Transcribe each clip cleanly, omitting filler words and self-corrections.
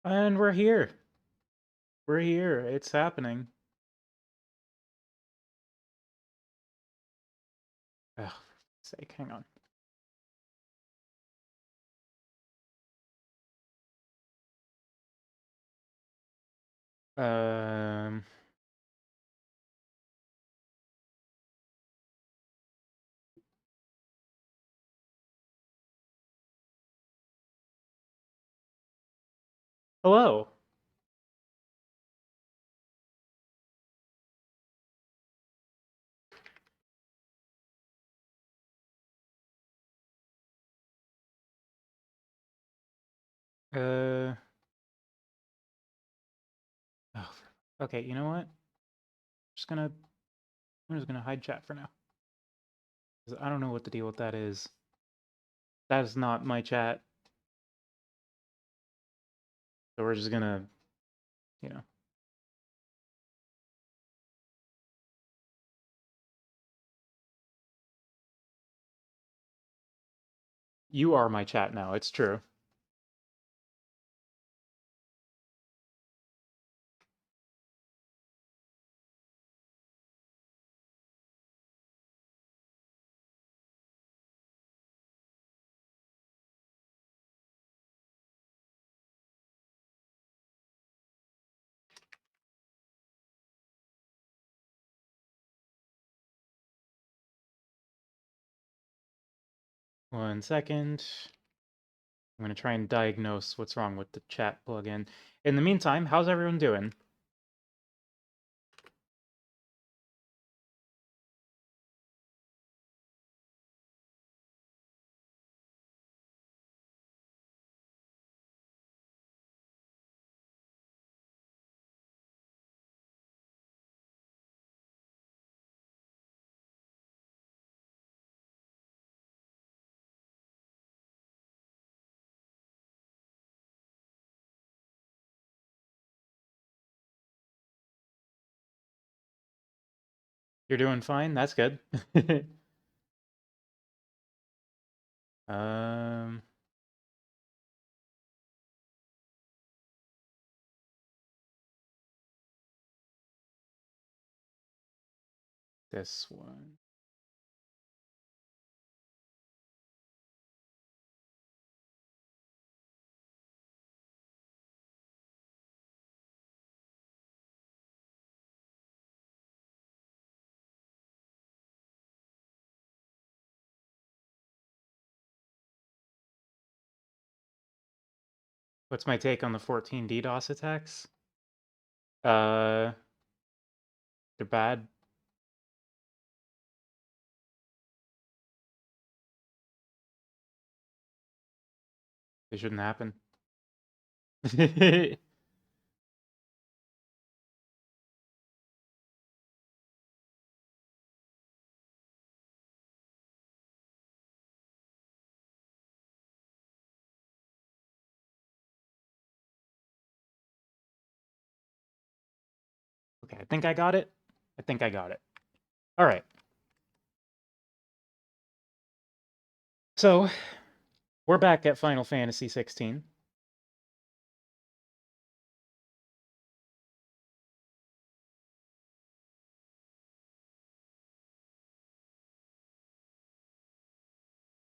And we're here. We're here. It's happening. Oh, for sake, hang on. Um, hello. Uh, oh, okay. You know what? I'm just gonna hide chat for now. 'Cause I don't know what the deal with that is. That is not my chat. So we're just gonna, you know. You are my chat now. It's true. One second. I'm gonna try and diagnose what's wrong with the chat plugin. In the meantime, how's everyone doing? You're doing fine? That's good. um, this one. What's my take on the 14 DDoS attacks? Uh, they're bad. They shouldn't happen. Okay, I think I got it. I think I got it. All right. So, we're back at Final Fantasy 16.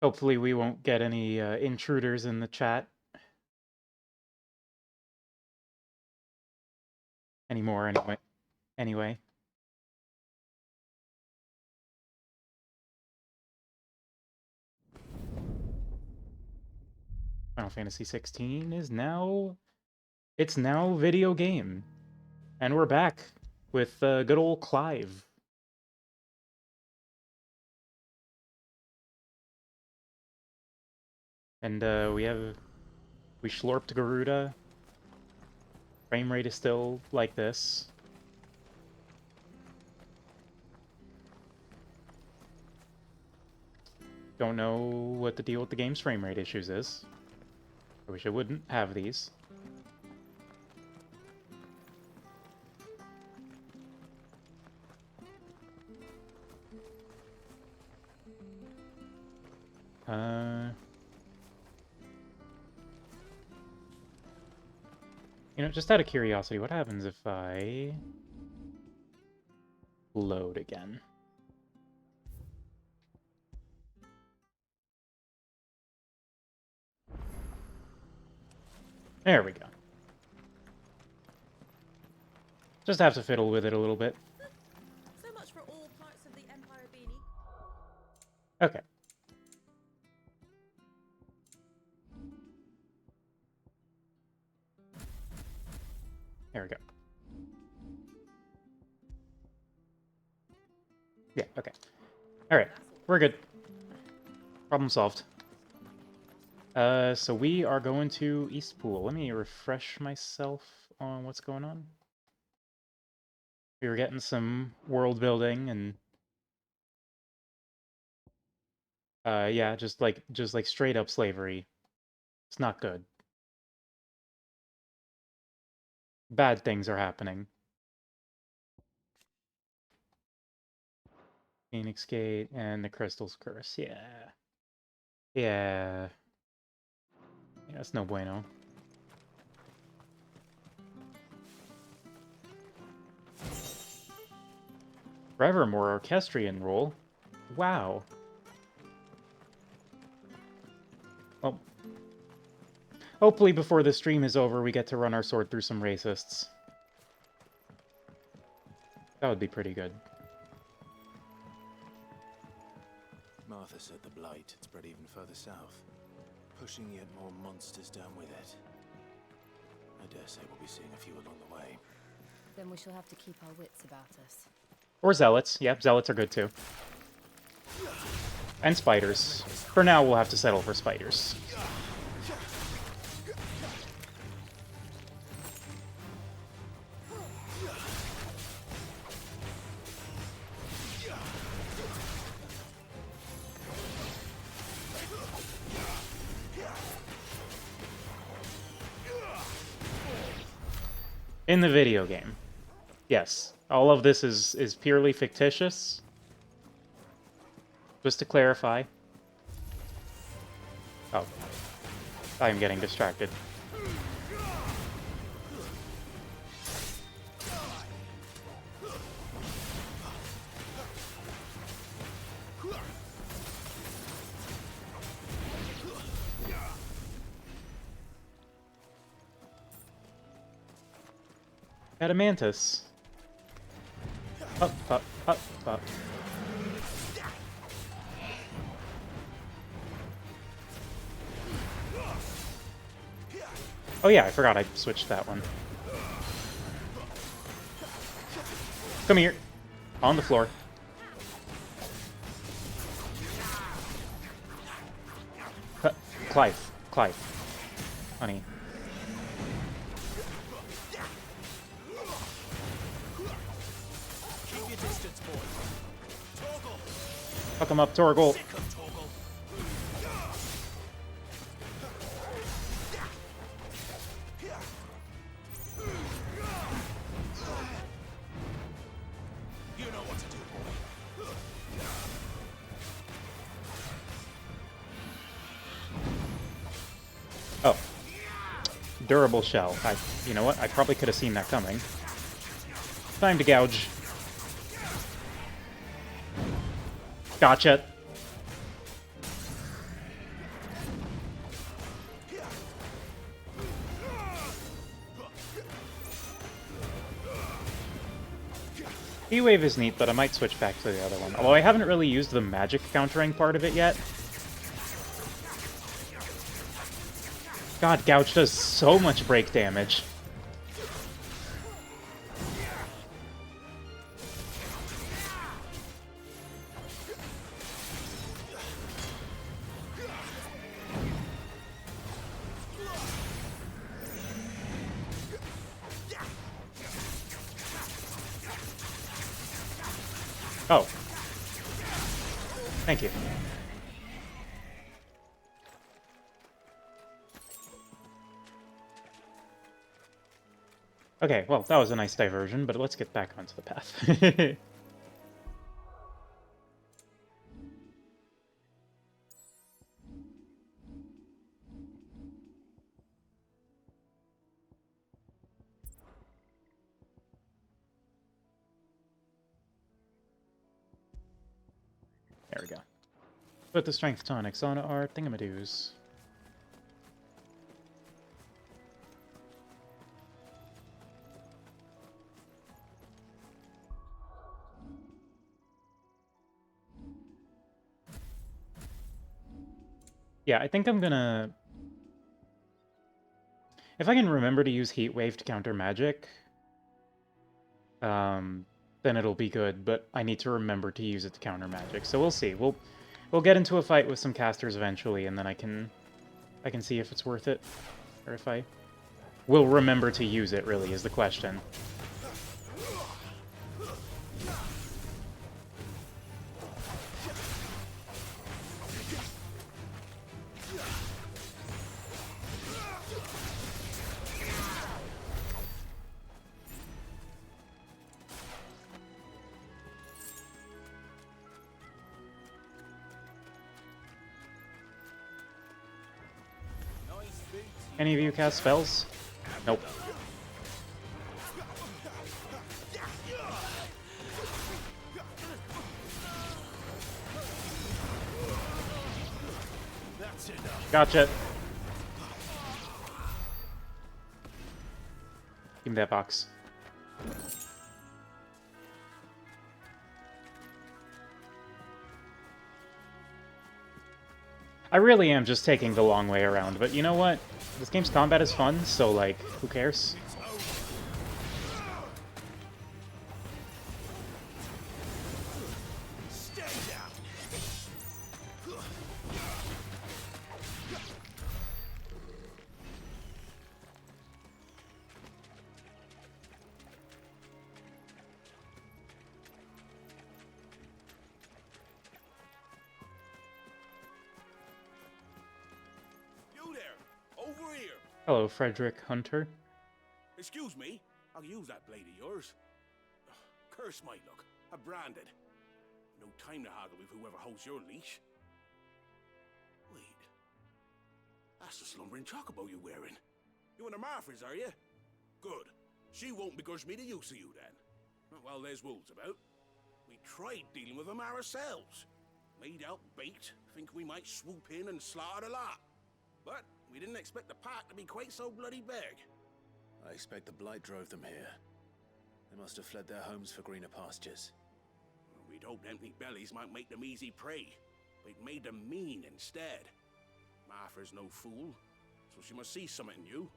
Hopefully we won't get any intruders in the chat anymore anyway. Final Fantasy 16 is now it's now video game. And we're back with good old Clive. And we slurped Garuda. Frame rate is still like this. Don't know what the deal with the game's frame rate issues is. I wish I wouldn't have these. Uh... You know, just out of curiosity, what happens if I load again? There we go. Just have to fiddle with it a little bit. So much for all parts of the Empire beanie. Okay. There we go. Yeah, okay. Alright, we're good. Problem solved. So we are going to Eastpool. Let me refresh myself on what's going on. We were getting some world building and yeah, just like straight up slavery. It's not good. Bad things are happening. Phoenix Gate and the Crystal's Curse. Yeah. Yeah. Yeah, that's no bueno. Forever more orchestrion role. Wow. Well, hopefully before the stream is over, we get to run our sword through some racists. That would be pretty good. Martha said the blight had spread even further south, pushing yet more monsters down with it. I dare say we'll be seeing a few along the way. Then we shall have to keep our wits about us. Or zealots. Yep, zealots are good too. And spiders. For now, we'll have to settle for spiders. In the video game. Yes. All of this is purely fictitious. Just to clarify. Oh. I am getting distracted. Adamantus. Up, up, up, up. Oh yeah, I forgot I switched that one. Come here. On the floor. Clive. Clive. Honey. Keep your distance, boy. Torgal! Fuck him up, Torgal. Pick up, Torgal. You know what to do, boy. Oh. Durable shell. You know what? I probably could have seen that coming. Time to gouge. Gotcha. E-Wave is neat, but I might switch back to the other one. Although I haven't really used the magic countering part of it yet. God, Gouge does so much break damage. Oh. Thank you. Okay, well, that was a nice diversion, but let's get back onto the path. we go. Put the strength tonics on our thingamadoos. Yeah, I think I'm gonna... If I can remember to use Heat Wave to counter magic, then it'll be good, but I need to remember to use it to counter magic. So we'll see. We'll get into a fight with some casters eventually, and then I can see if it's worth it, or if I will remember to use it, really, is the question. Any of you cast spells? Nope. Gotcha. Give me that box. I really am just taking the long way around, but you know what? This game's combat is fun, so, like, who cares? Hello, Frederick Hunter. Excuse me, I'll use that blade of yours. Curse my luck, I'm branded. No time to haggle with whoever holds your leash. Wait, that's the slumbering chocobo you're wearing. You and the Marthas, are you? Good. She won't begrudge me the use of you then. Well, there's wolves about. We tried dealing with them ourselves. Made out bait, think we might swoop in and slaughter the lot. But we didn't expect the pack to be quite so bloody big. I expect the blight drove them here. They must have fled their homes for greener pastures. We'd hoped empty bellies might make them easy prey, but it made them mean instead. Martha's no fool, so she must see something in you.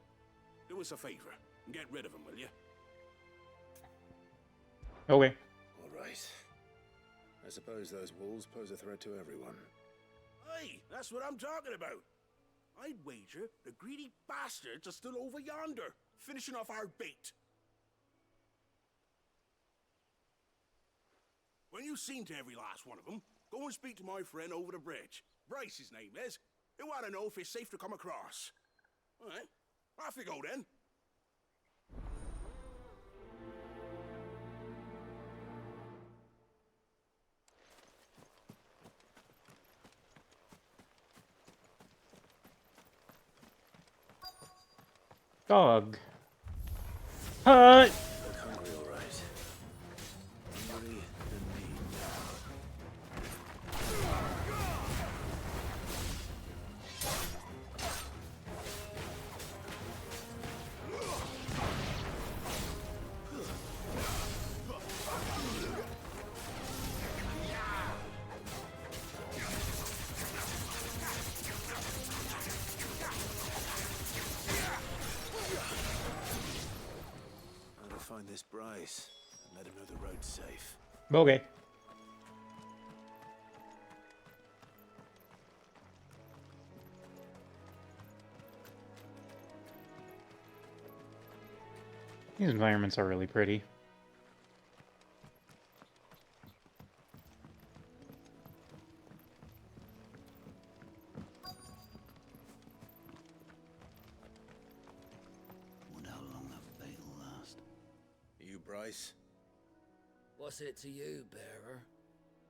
Do us a favor and get rid of them, will you? Okay. All right. I suppose those wolves pose a threat to everyone. Hey, that's what I'm talking about. I'd wager the greedy bastards are still over yonder, finishing off our bait. When you've seen to every last one of them, go and speak to my friend over the bridge. Bryce, his name is. He'll want to know if it's safe to come across. All right, off you go then. Dog. Look hungry, all right. Hungry and mean. Find this Bryce and let him know the road's safe. Okay. These environments are really pretty. Wonder how long that fate will last. You, Bryce? What's it to you, bearer?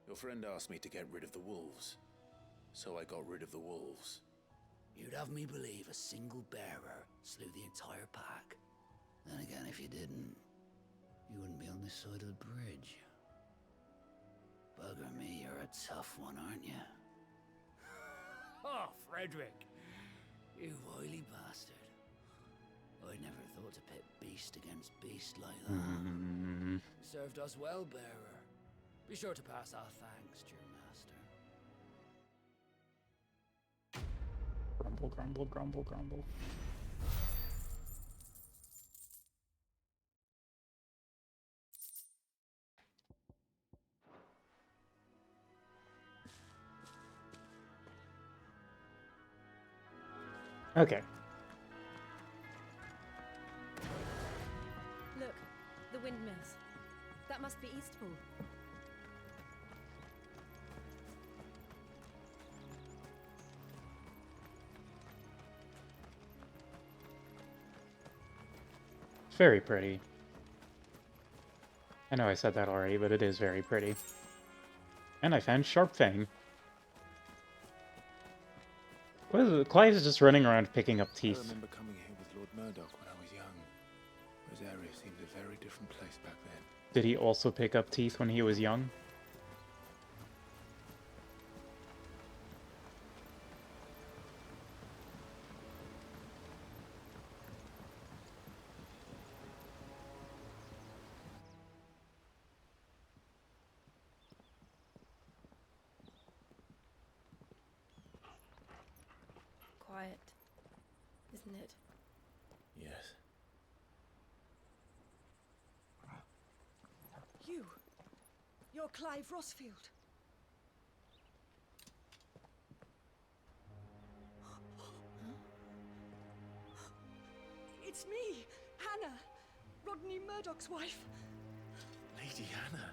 Your friend asked me to get rid of the wolves. So I got rid of the wolves. You'd have me believe a single bearer slew the entire pack. Then again, if you didn't, you wouldn't be on this side of the bridge. Bugger me, you're a tough one, aren't you? Oh, Frederick. You wily bastard. I never thought to pit beast against beast like that. Served us well, bearer. Be sure to pass our thanks to your master. Grumble, grumble, grumble, grumble. Okay. Look, the windmills. That must be Eastpool. Very pretty. I know I said that already, but it is very pretty. And I found Sharp Fang. What is it? Clive is just running around picking up I teeth. remember coming here with Lord Murdoch when I was young. This area seemed a very different place back then. Did he also pick up teeth when he was young? Quiet, isn't it? Yes. You're Clive Rossfield. It's me, Hannah, Rodney Murdoch's wife. Lady Hannah.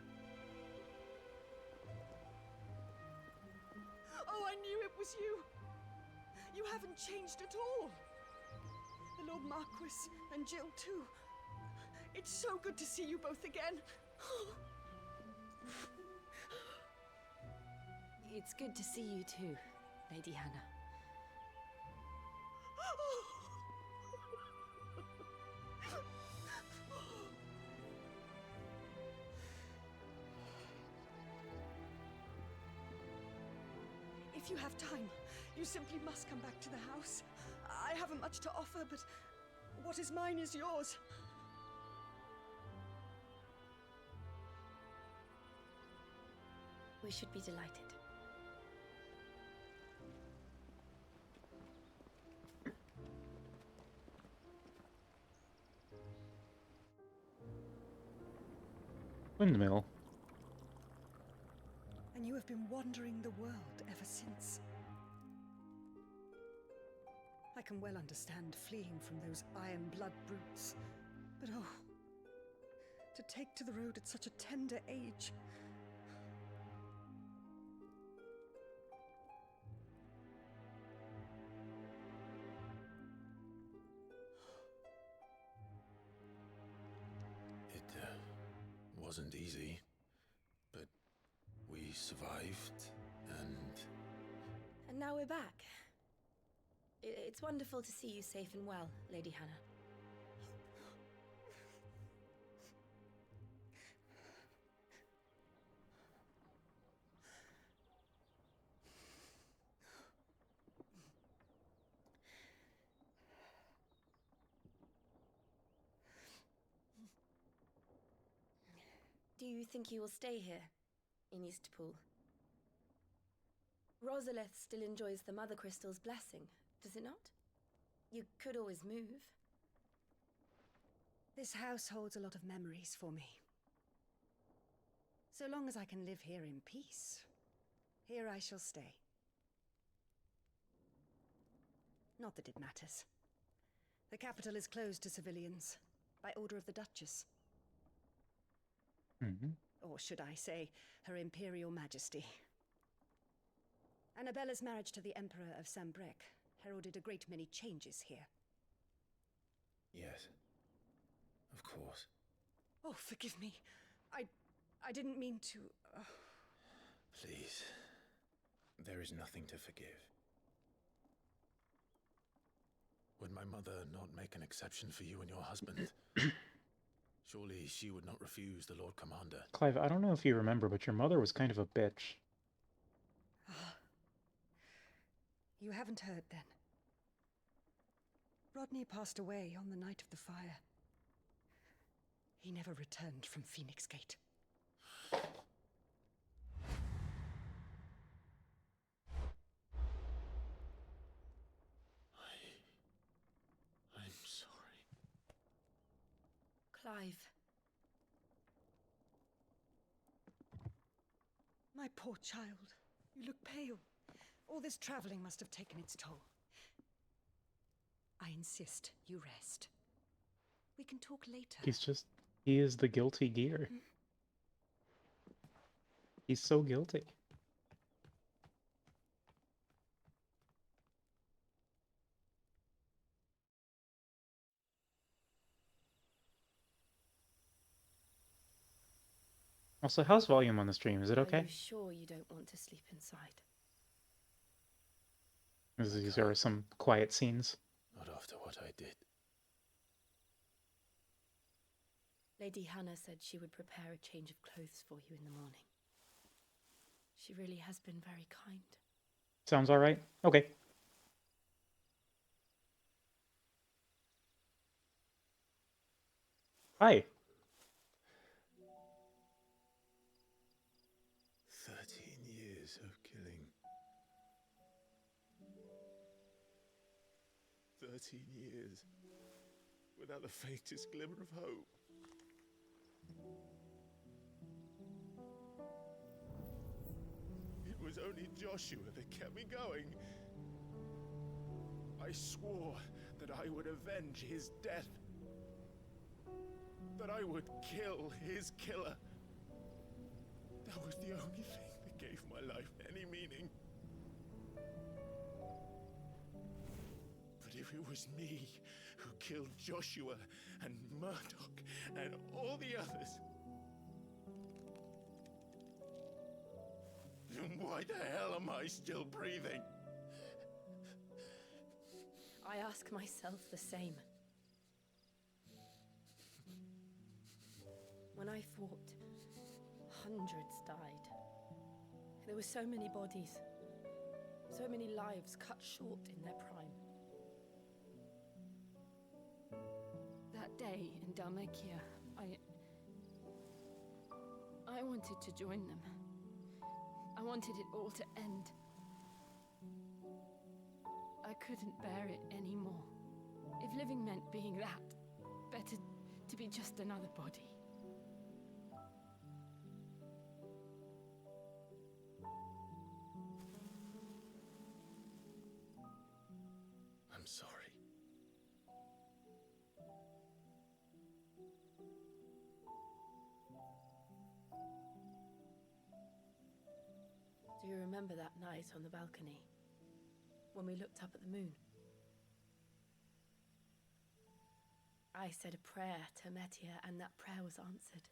Oh, I knew it was you. You haven't changed at all. The Lord Marquis and Jill too. It's so good to see you both again. It's good to see you too, Lady Hannah. If you have time, you simply must come back to the house. I haven't much to offer, but what is mine is yours. We should be delighted. Windmill. And you have been wandering the world ever since. I can well understand fleeing from those iron blood brutes, but oh, to take to the road at such a tender age. It wasn't easy, but we survived, and And now we're back. It's wonderful to see you safe and well, Lady Hannah. Do you think you will stay here, in Eastpool? Rosalith still enjoys the Mother Crystal's blessing, does it not? You could always move. This house holds a lot of memories for me. So long as I can live here in peace, here I shall stay. Not that it matters. The capital is closed to civilians, by order of the Duchess. Or should I say, Her Imperial Majesty. Annabella's marriage to the Emperor of Sambrec heralded a great many changes here. yes, of course. Oh, forgive me. I didn't mean to... Please, there is nothing to forgive. Would my mother not make an exception for you and your husband? Surely she would not refuse the Lord Commander. Clive, I don't know if you remember, but your mother was kind of a bitch. You haven't heard then. Rodney passed away on the night of the fire. He never returned from Phoenix Gate. I'm sorry. Clive. My poor child. You look pale. All this traveling must have taken its toll. I insist you rest. We can talk later. He is the guilty gear. He's so guilty. Also, how's volume on the stream? Is it Are okay? you sure you don't want to sleep inside? These are some quiet scenes. Not after what I did. Lady Hannah said she would prepare a change of clothes for you in the morning. She really has been very kind. Sounds alright? Okay. Hi. 13 years of killing. 13 years without the faintest glimmer of hope. It was only Joshua that kept me going. I swore that I would avenge his death. That I would kill his killer. That was the only thing that gave my life any meaning. But if it was me who killed Joshua and Murdoch and all the others, then why the hell am I still breathing? I ask myself the same. When I fought, hundreds died. There were so many bodies, so many lives cut short in their prime. That day in Dalmekia, I wanted to join them. I wanted it all to end. I couldn't bear it anymore. If living meant being that, better to be just another body. I'm sorry. Do you remember that night on the balcony, when we looked up at the moon? I said a prayer to Metia, and that prayer was answered.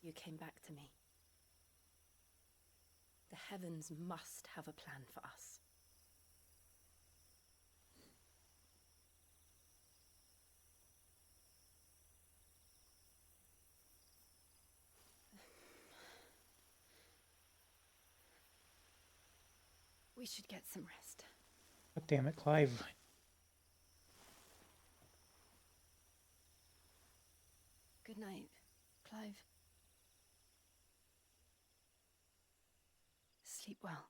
You came back to me. The heavens must have a plan for us. We should get some rest. God damn it, Clive. Good night, Clive. Sleep well.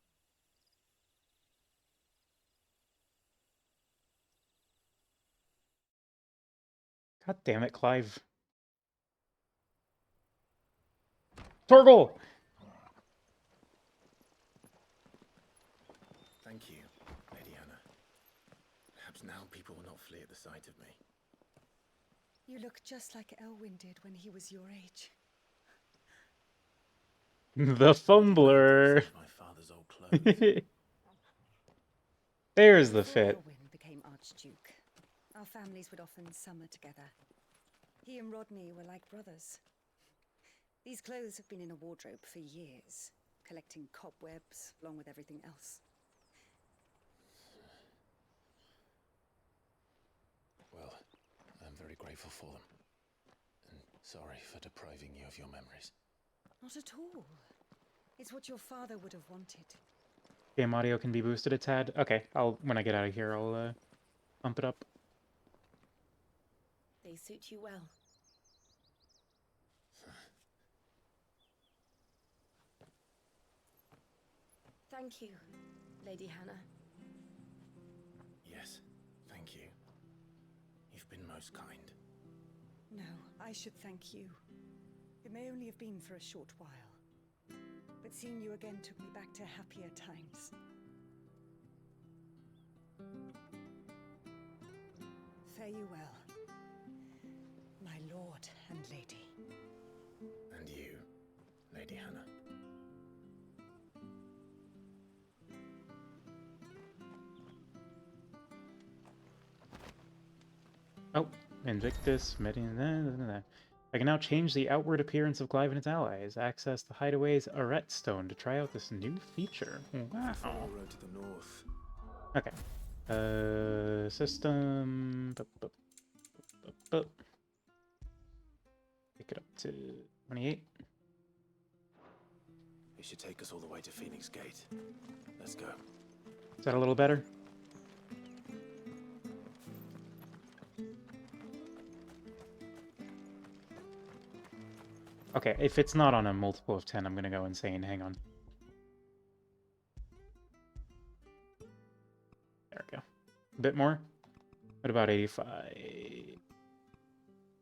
God damn it, Clive. Torgal! Thank you, Lady Hannah. Perhaps now people will not flee at the sight of me. You look just like Elwyn did when he was your age. The fumbler. Some of my father's old clothes. There's the Before fit. Elwyn became Archduke, our families would often summer together. He and Rodney were like brothers. These clothes have been in a wardrobe for years, collecting cobwebs along with everything else. Well, I'm very grateful for them. And sorry for depriving you of your memories. Not at all. It's what your father would have wanted. Game audio can be boosted a tad. Okay, when I get out of here, I'll bump it up. They suit you well. Thank you, Lady Hannah. Yes, thank you. You've been most kind. No, I should thank you. It may only have been for a short while, but seeing you again took me back to happier times. Fare you well, my lord and lady. And you, Lady Hannah. Oh, Invictus, Medina. I can now change the outward appearance of Clive and his allies. Access the Hideaway's Arret Stone to try out this new feature. Wow. Follow the road to the north. Okay. System. Pick it up to 28. It should take us all the way to Phoenix Gate. Let's go. Is that a little better? Okay, if it's not on a multiple of 10, I'm gonna go insane. Hang on. There we go. A bit more? What about 85?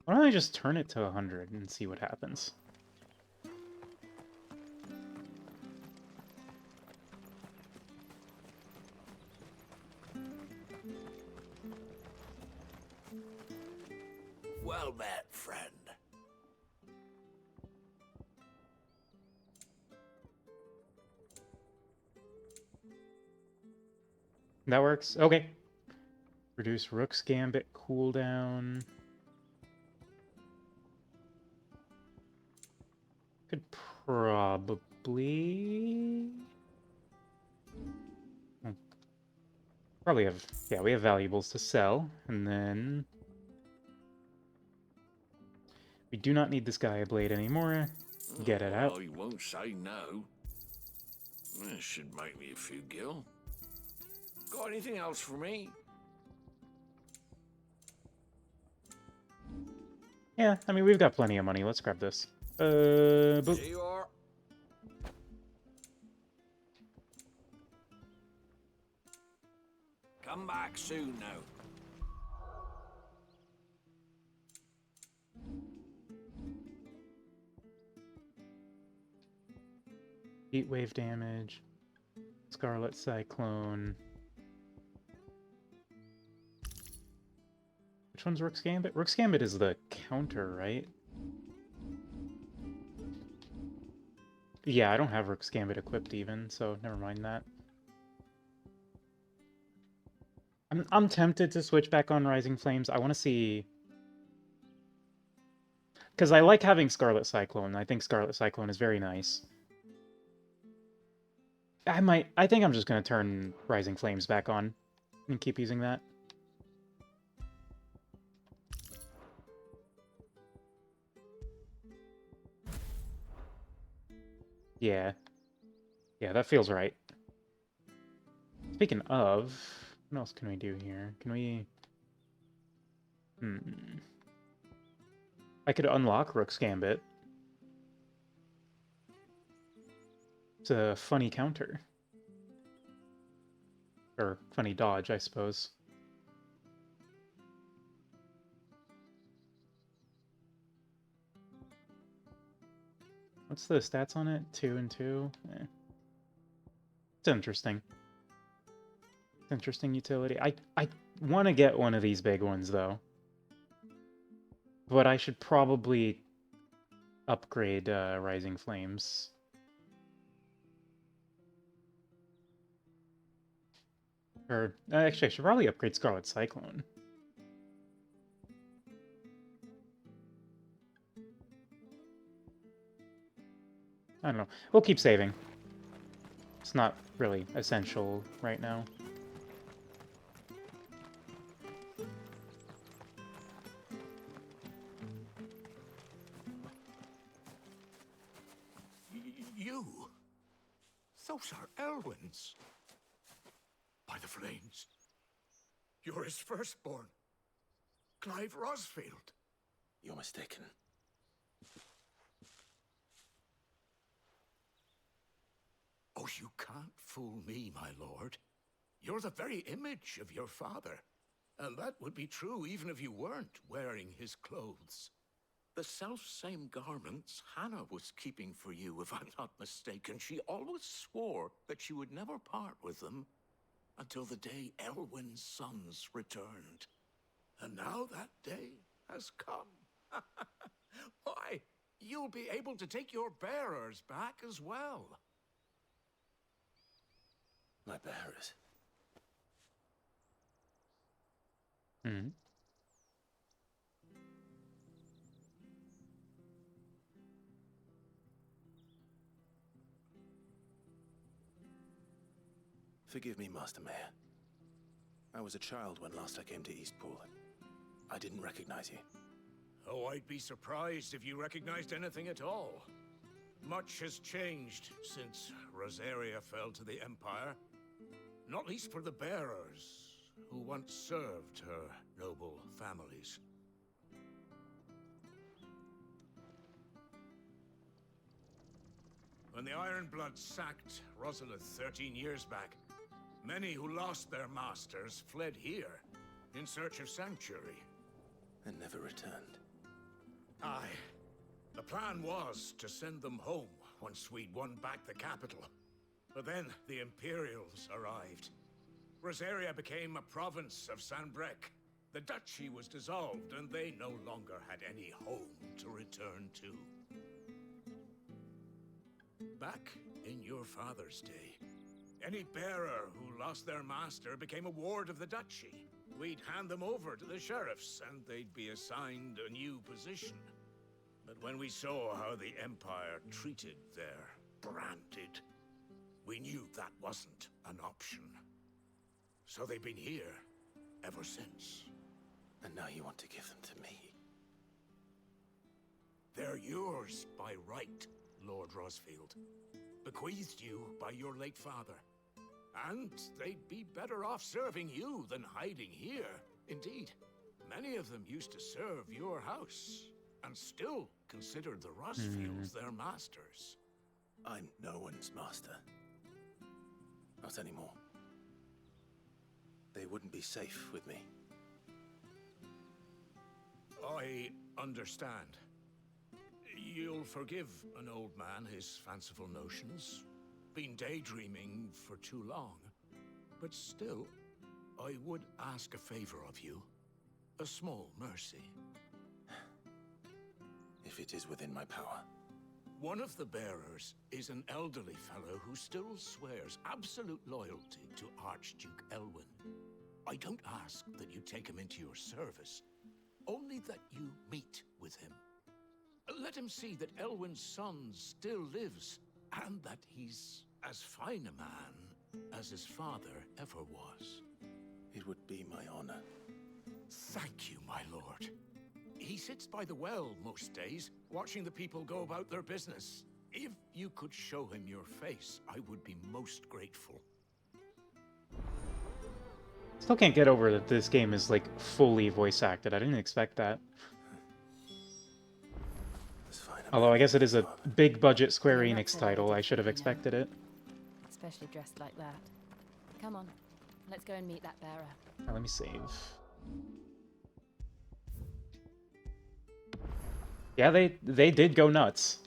Why don't I just turn it to 100 and see what happens? Well met, friend. That works? Okay. Reduce Rook's Gambit cooldown. Could probably... Probably have... Yeah, we have valuables to sell. And then... We do not need this Gaia Blade anymore. Get it out. Well, you won't say no. This should make me a few gil. Got anything else for me? Yeah, I mean, we've got plenty of money. Let's grab this. Boop. Here you are. Come back soon now. Heat wave damage. Scarlet Cyclone. Which one's Rook's Gambit? Rook's Gambit is the counter, right? Yeah, I don't have Rook's Gambit equipped even, so never mind that. I'm tempted to switch back on Rising Flames. I want to see... Because I like having Scarlet Cyclone. I think Scarlet Cyclone is very nice. I think I'm just going to turn Rising Flames back on and keep using that. Yeah. Yeah, that feels right. Speaking of, what else can we do here? Can we... I could unlock Rook's Gambit. It's a funny counter. Or funny dodge, I suppose. What's the stats on it? 2 and 2? Eh. It's interesting. It's interesting utility. I want to get one of these big ones, though. But I should probably upgrade Rising Flames. Or, actually, I should probably upgrade Scarlet Cyclone. I don't know. We'll keep saving. It's not really essential right now. You? Those are Elwyn's. By the flames. You're his firstborn. Clive Rosfield. You're mistaken. Oh, you can't fool me, my lord. You're the very image of your father. And that would be true even if you weren't wearing his clothes. The self-same garments Hannah was keeping for you, if I'm not mistaken. She always swore that she would never part with them until the day Elwyn's sons returned. And now that day has come. Why, you'll be able to take your bearers back as well. My bearers. Hmm. Forgive me, Master Mayor. I was a child when last I came to Eastpool. I didn't recognize you. Oh, I'd be surprised if you recognized anything at all. Much has changed since Rosaria fell to the Empire. Not least for the bearers, who once served her noble families. When the Ironbloods sacked Rosalith 13 years back, many who lost their masters fled here in search of sanctuary. And never returned. Aye. The plan was to send them home once we'd won back the capital. But then the Imperials arrived. Rosaria became a province of Sanbreque. The duchy was dissolved, and they no longer had any home to return to. Back in your father's day, any bearer who lost their master became a ward of the duchy. We'd hand them over to the sheriffs, and they'd be assigned a new position. But when we saw how the Empire treated their branded, we knew that wasn't an option. So they've been here ever since. And now you want to give them to me? They're yours by right, Lord Rosfield. Bequeathed you by your late father. And they'd be better off serving you than hiding here. Indeed, many of them used to serve your house, and still consider the Rosfields their masters. I'm no one's master. Not anymore. They wouldn't be safe with me. I understand. You'll forgive an old man his fanciful notions. Been daydreaming for too long. But still, I would ask a favor of you. A small mercy. If it is within my power. One of the bearers is an elderly fellow who still swears absolute loyalty to Archduke Elwyn. I don't ask that you take him into your service, only that you meet with him. Let him see that Elwyn's son still lives, and that he's as fine a man as his father ever was. It would be my honor. Thank you, my lord. He sits by the well most days, watching the people go about their business. If you could show him your face, I would be most grateful. Still can't get over that this game is, like, fully voice acted. I didn't expect that. Although I guess it is a big budget Square Enix title, I should have expected it. Especially dressed like that. Come on, let's go and meet that bearer. Let me save. Yeah, they did go nuts.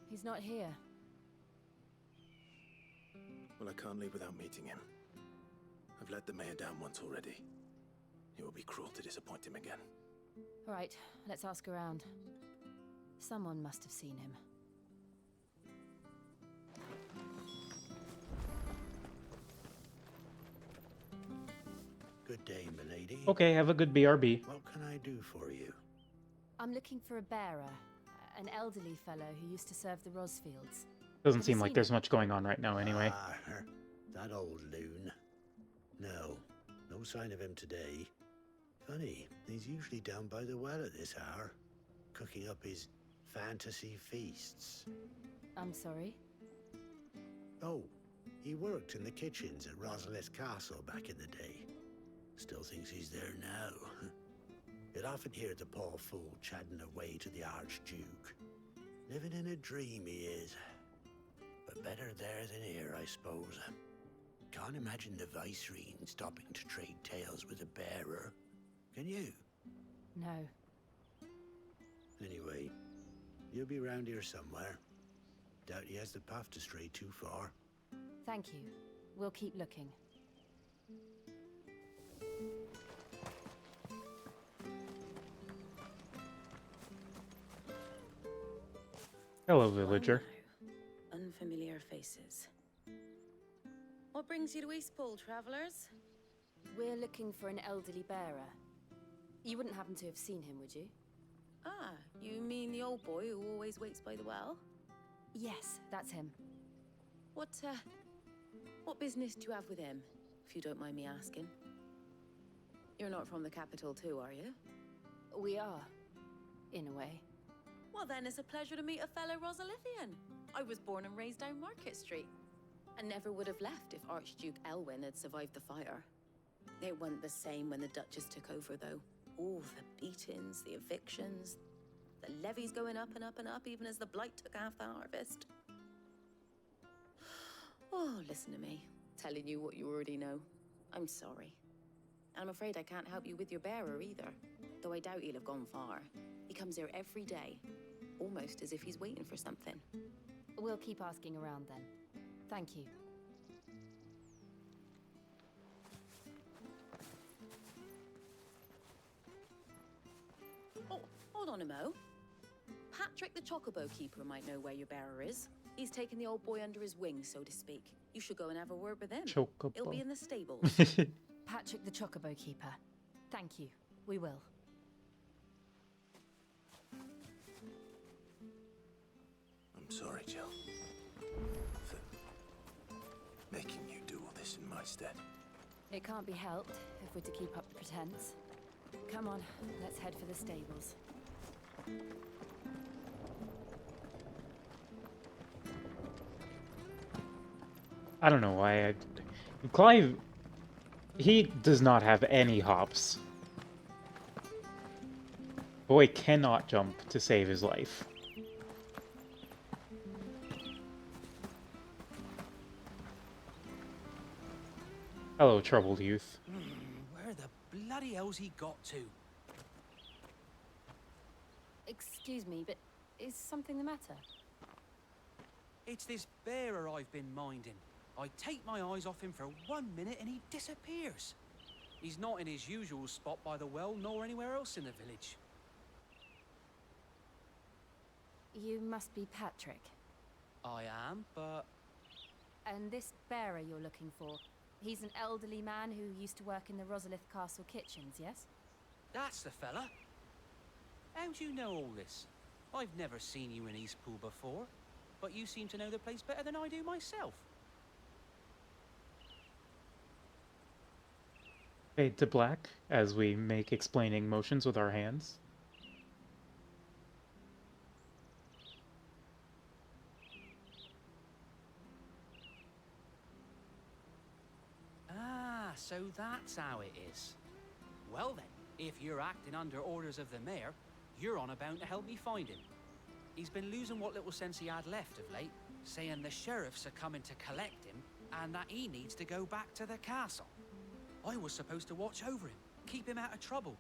He's not here. Well, I can't leave without meeting him. I've let the mayor down once already. It would be cruel to disappoint him again. All right, let's ask around. Someone must have seen him. Good day, milady. Okay, have a good BRB. What can I do for you? I'm looking for a bearer, an elderly fellow who used to serve the Rosfields. Doesn't Have seem you like seen there's him? much going on right now anyway. Ah, that old loon. No, no sign of him today. Funny, he's usually down by the well at this hour, cooking up his fantasy feasts. I'm sorry? Oh, he worked in the kitchens at Rosalith Castle back in the day. Still thinks he's there now. You'd often hear the poor fool chatting away to the Archduke. Living in a dream he is. But better there than here, I suppose. Can't imagine the Viceroy stopping to trade tales with a bearer. Can you? No. Anyway, you'll be round here somewhere. Doubt he has the path to stray too far. Thank you. We'll keep looking. Hello, villager. Oh, no. Unfamiliar faces. What brings you to Eastpool, travelers? We're looking for an elderly bearer. You wouldn't happen to have seen him, would you? Ah, you mean the old boy who always waits by the well? Yes, that's him. What business do you have with him, if you don't mind me asking? You're not from the capital too, are you? We are, in a way. Well then, it's a pleasure to meet a fellow Rosalithian. I was born and raised down Market Street, and never would have left if Archduke Elwyn had survived the fire. It wasn't the same when the Duchess took over, though. All the beatings, the evictions, the levies going up and up and up, even as the blight took half the harvest. Oh, listen to me, telling you what you already know. I'm sorry. And I'm afraid I can't help you with your bearer either, though I doubt he'll have gone far. He comes here every day, almost as if he's waiting for something. We'll keep asking around then. Thank you. Oh, hold on a mo. Patrick the Chocobo Keeper might know where your bearer is. He's taken the old boy under his wing, so to speak. You should go and have a word with him. Chocobo. He'll be in the stables. Patrick the Chocobo Keeper. Thank you. We will. I'm sorry, Jill, for making you do all this in my stead. It can't be helped if we're to keep up the pretense. Come on, let's head for the stables. I don't know why Clive, he does not have any hops. Boy cannot jump to save his life. Hello, troubled youth. Where the bloody hell's he got to? Excuse me, but is something the matter? It's this bearer I've been minding. I take my eyes off him for 1 minute and he disappears. He's not in his usual spot by the well, nor anywhere else in the village. You must be Patrick. I am, but... And this bearer you're looking for, he's an elderly man who used to work in the Rosalith Castle kitchens, yes? That's the fella. How do you know all this? I've never seen you in Eastpool before, but you seem to know the place better than I do myself. Fade to black as we make explaining motions with our hands. Ah, so that's how it is. Well then, if you're acting under orders of the mayor, you're on about to help me find him. He's been losing what little sense he had left of late, saying the sheriffs are coming to collect him and that he needs to go back to the castle. I was supposed to watch over him, keep him out of trouble.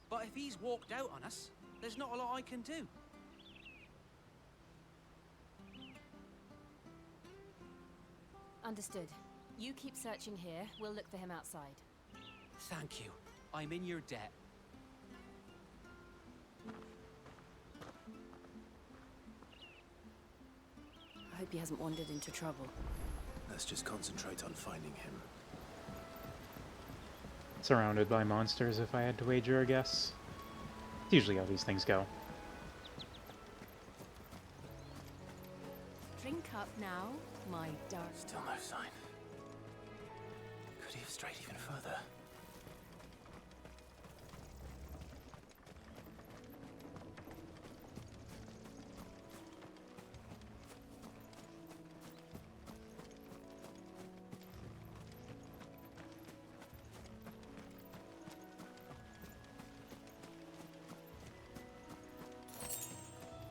But if he's walked out on us, there's not a lot I can do. Understood. You keep searching here, we'll look for him outside. Thank you. I'm in your debt. I hope he hasn't wandered into trouble. Let's just concentrate on finding him. surrounded by monsters if I had to wager a guess. It's usually how these things go. Drink up now, my darling. Still no sign. Could he have strayed even further?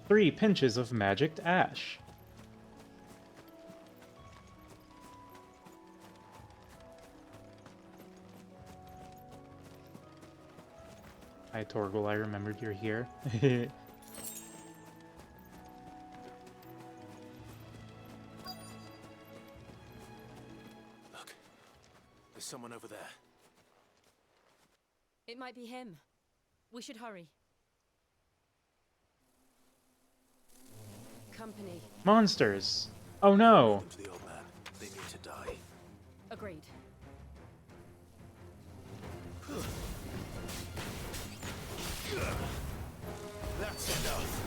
Three pinches of magicked ash. Hi, Torgal, I remembered you're here. Look. There's someone over there. It might be him. We should hurry. Company. Monsters! Oh no! To the old man. They need to die. Agreed. That's enough.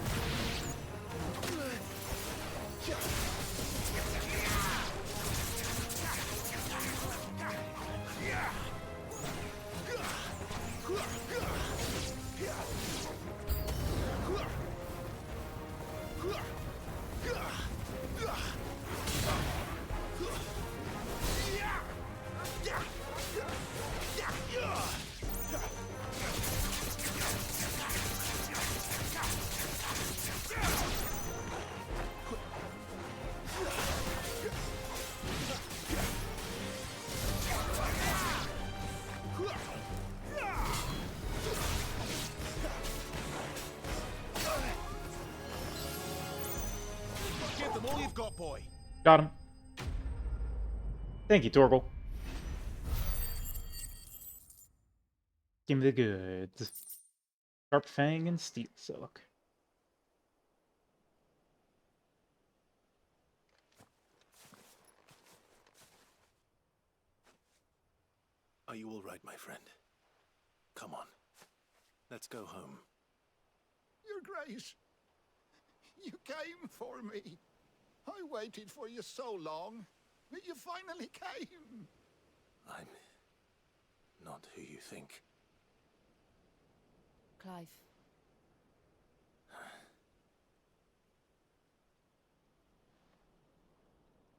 Give them all you've got, boy. Got him. Thank you, Torgal. Give me the goods. Sharp Fang and Steel Silk. Are you all right, my friend? Come on. Let's go home. Your Grace, you came for me. I waited for you so long, but you finally came. I'm not who you think. Clive.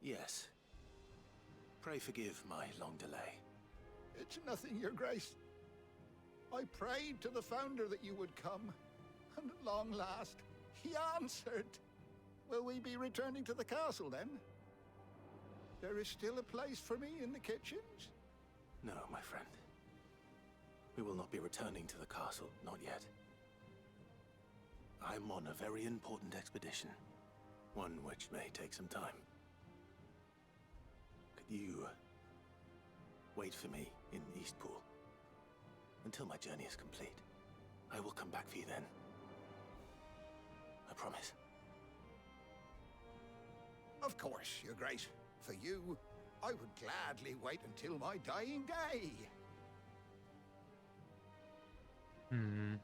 Yes. Pray forgive my long delay. It's nothing, Your Grace. I prayed to the Founder that you would come, and at long last, he answered. Will we be returning to the castle, then? There is still a place for me in the kitchens? No, my friend. We will not be returning to the castle, not yet. I'm on a very important expedition. One which may take some time. Could you wait for me in Eastpool until my journey is complete? I will come back for you then. I promise. Of course, Your Grace. For you, I would gladly wait until my dying day. Hmm.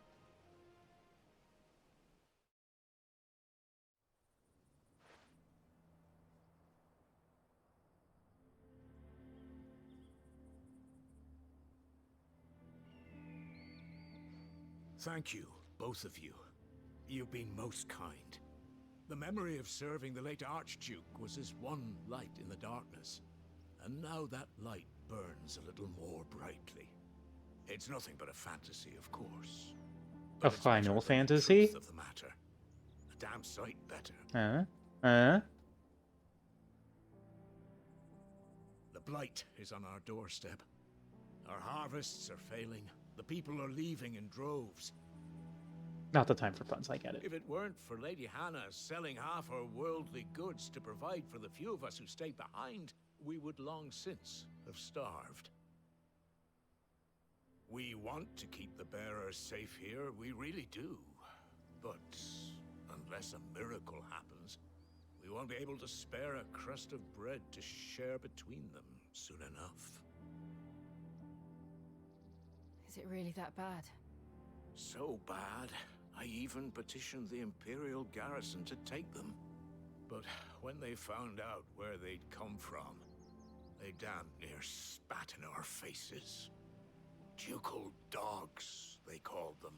Thank you, both of you. You've been most kind. The memory of serving the late Archduke was as one light in the darkness, and now that light burns a little more brightly. It's nothing but a fantasy, of course. A Final Fantasy? Of the matter. A damn sight better. The blight is on our doorstep. Our harvests are failing. The people are leaving in droves. Not the time for puns, I get it. If it weren't for Lady Hannah selling half her worldly goods to provide for the few of us who stayed behind, we would long since have starved. We want to keep the bearers safe here, we really do. But unless a miracle happens, we won't be able to spare a crust of bread to share between them soon enough. Is it really that bad? So bad, I even petitioned the Imperial garrison to take them. But when they found out where they'd come from, they damn near spat in our faces. Ducal dogs, they called them.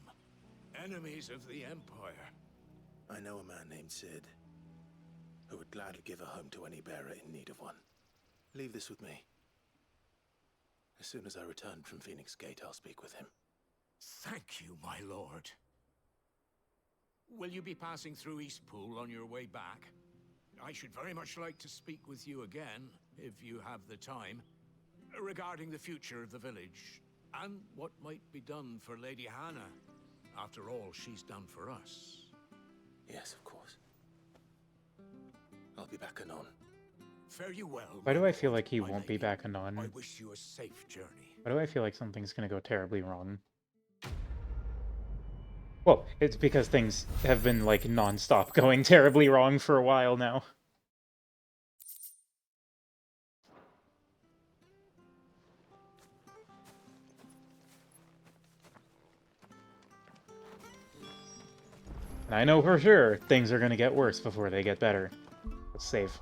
Enemies of the Empire. I know a man named Sid, who would gladly give a home to any bearer in need of one. Leave this with me. As soon as I return from Phoenix Gate, I'll speak with him. Thank you, my lord. Will you be passing through Eastpool on your way back? I should very much like to speak with you again, if you have the time, regarding the future of the village, and what might be done for Lady Hannah, after all she's done for us. Yes, of course. I'll be back anon. Fare you well. Why do my I feel lord, like he my won't be lady. back anon? I wish you a safe journey. Why do I feel like something's gonna go terribly wrong? Well, it's because things have been, like, non-stop going terribly wrong for a while now. And I know for sure things are gonna get worse before they get better. Let's save.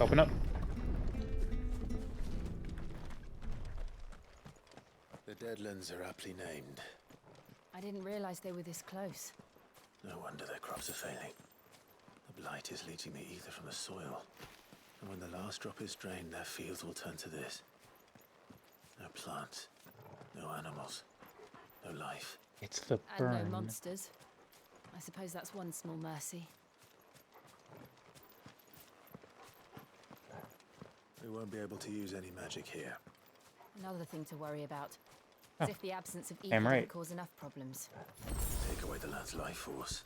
Open up. The Deadlands are aptly named. I didn't realize they were this close. No wonder their crops are failing. The blight is leaching the ether from the soil. And when the last drop is drained, their fields will turn to this. No plants, no animals, no life. It's the And burn. no monsters. I suppose that's one small mercy. We won't be able to use any magic here. Another thing to worry about. Oh. As if the absence of I'm evil right. would cause enough problems. Take away the lad's life force,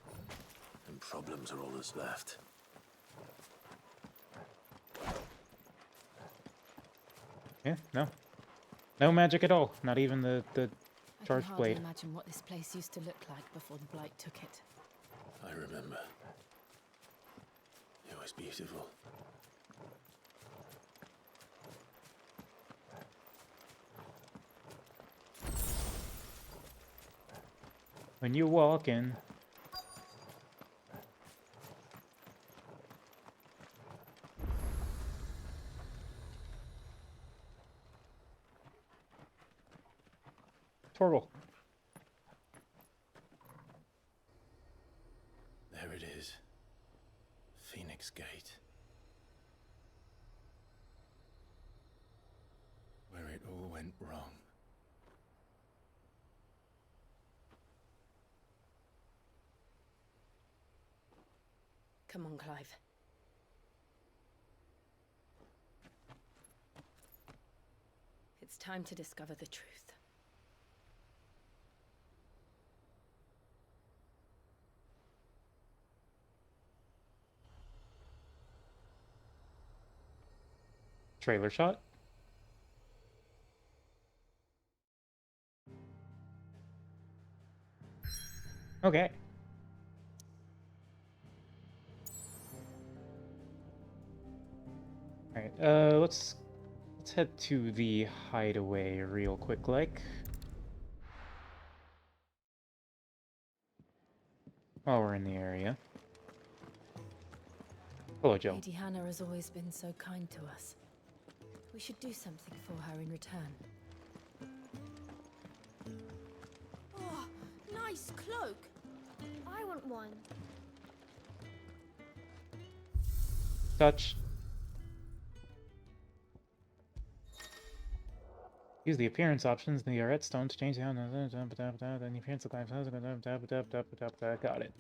and problems are all that's left. Yeah, no. No magic at all. Not even the I can charged hardly blade. imagine what this place used to look like before the blight took it. I remember. It was beautiful. When you walk in. Torgal. There it is. Phoenix Gate. Where it all went wrong. Come on, Clive. It's time to discover the truth. Trailer shot. Okay. Alright, let's head to the hideaway real quick, like. While we're in the area. Hello, Joe. Lady Hannah has always been so kind to us. We should do something for her in return. Oh, nice cloak. I want one. Touch. Use the appearance options in the redstone to change the appearance of life. Got it.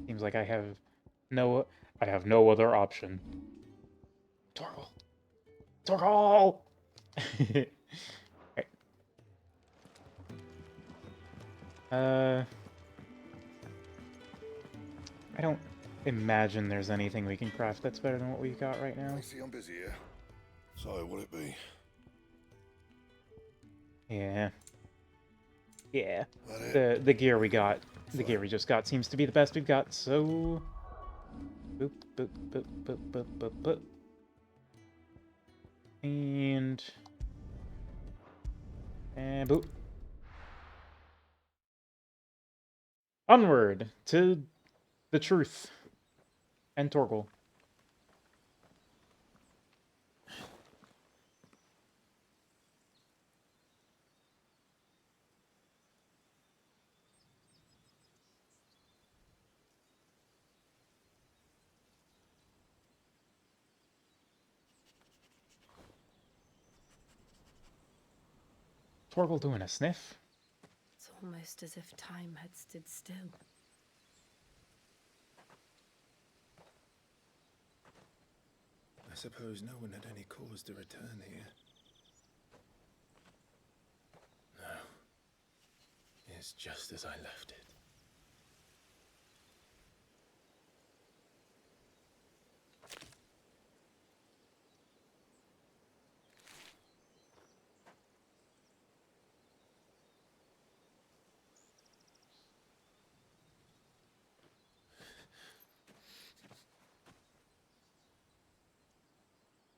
Seems like I have no other option. Torgal. Torgal. Right. I don't imagine there's anything we can craft that's better than what we got right now. I see I'm busy here. So, what'll it be? Yeah. Yeah. The gear we got, the gear we just got seems to be the best we've got, so... Boop, boop, boop, boop, boop, boop, boop. And boop. Onward to the truth and Torgal. Torgal doing a sniff? It's almost as if time had stood still. I suppose no one had any cause to return here. No. It's just as I left it.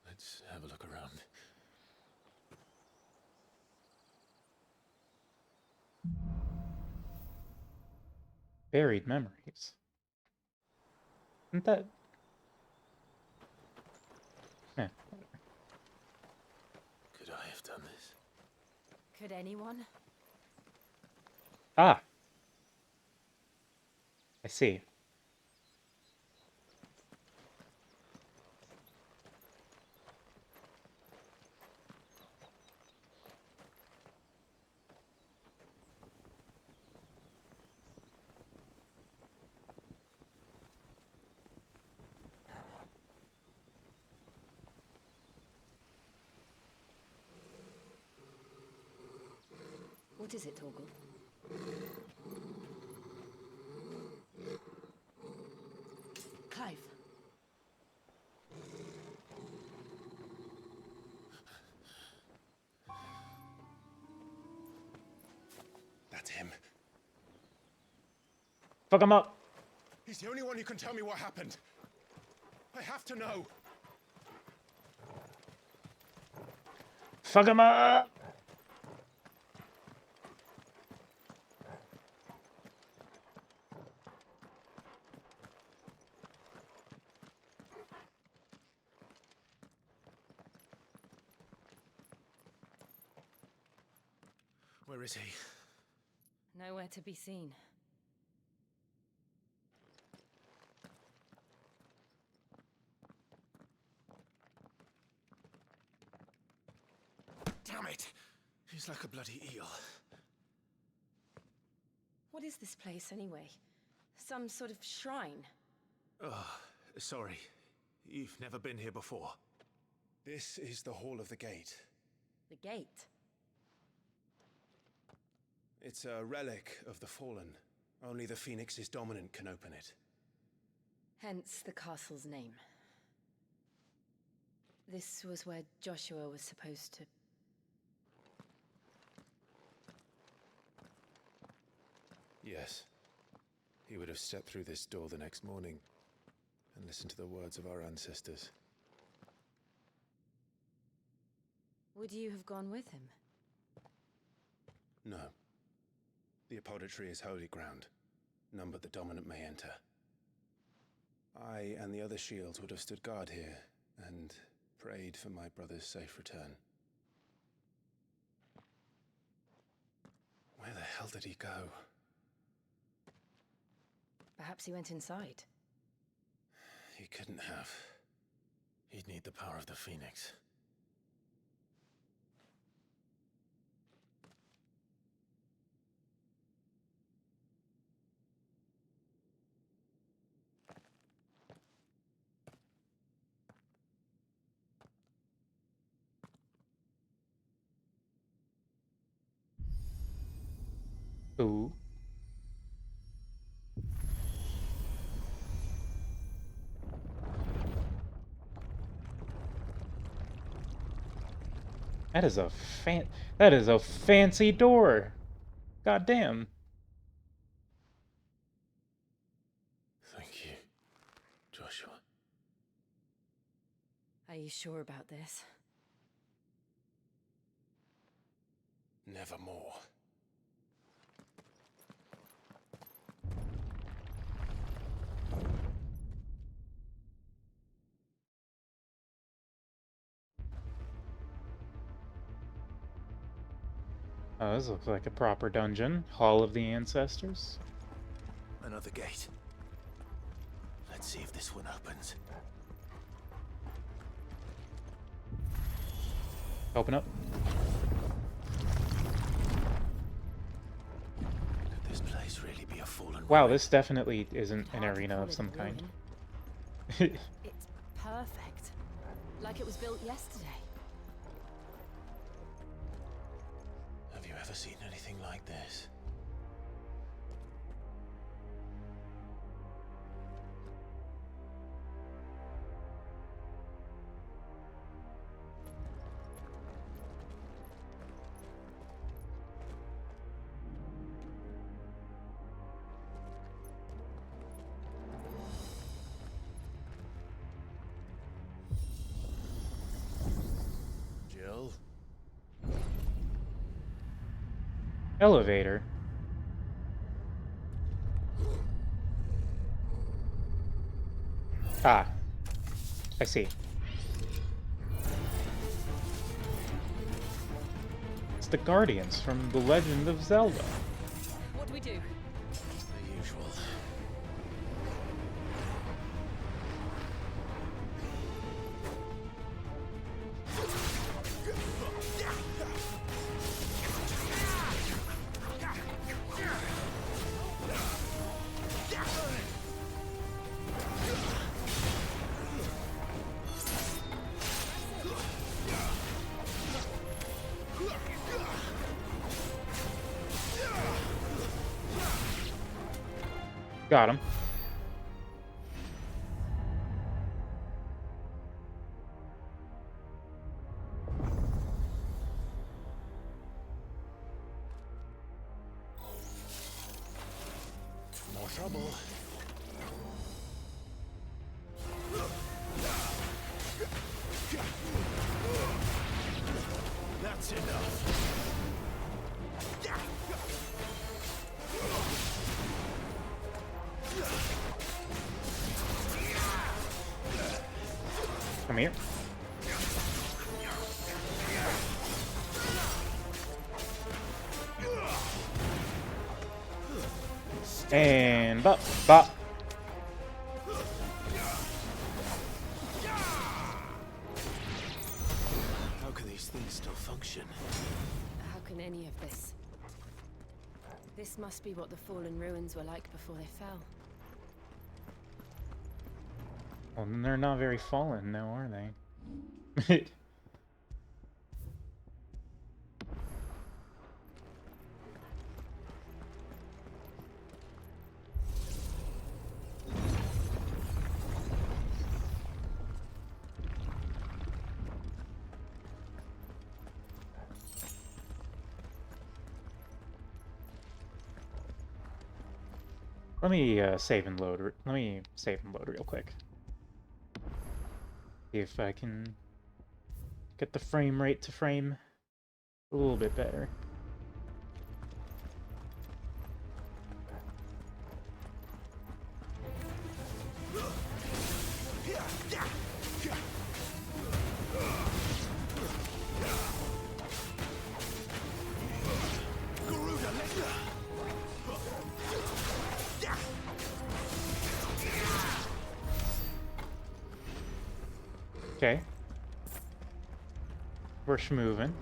Let's have a look around. Buried memories. Isn't that... Eh. Could I have done this? Could anyone? Ah. I see. What is it, Torgal? Clive. That's him. Fuck him up! He's the only one who can tell me what happened. I have to know. Fuck him up! Where is he? Nowhere to be seen. Damn it! He's like a bloody eel. What is this place, anyway? Some sort of shrine? Oh, sorry. You've never been here before. This is the Hall of the Gate. The gate? It's a relic of the Fallen. Only the Phoenix's dominant can open it. Hence the castle's name. This was where Joshua was supposed to... Yes. He would have stepped through this door the next morning and listened to the words of our ancestors. Would you have gone with him? No. The apodatory is holy ground. None but the dominant may enter. I and the other shields would have stood guard here and prayed for my brother's safe return. Where the hell did he go? Perhaps he went inside. He couldn't have. He'd need the power of the Phoenix. Ooh. That is a fancy door. God damn. Thank you, Joshua. Are you sure about this? Nevermore. Oh, this looks like a proper dungeon. Hall of the Ancestors. Another gate. Let's see if this one opens. Open up. Could this place really be a fallen Wow, ruin? this definitely isn't an Hard to arena call of it a some kind. ruin. It's perfect. Like it was built yesterday. Have you ever seen anything like this? Jill? Elevator. Ah. I see. It's the Guardians from The Legend of Zelda. What do we do? The usual. Got him. More trouble. That's enough. Come here. And bop, bop. How can these things still function? How can any of this? This must be what the fallen ruins were like before they fell. Well, then they're not very fallen now, are they? Let me save and load. Let me save and load real quick. See if I can get the frame rate to frame a little bit better. Okay. We're schmoving.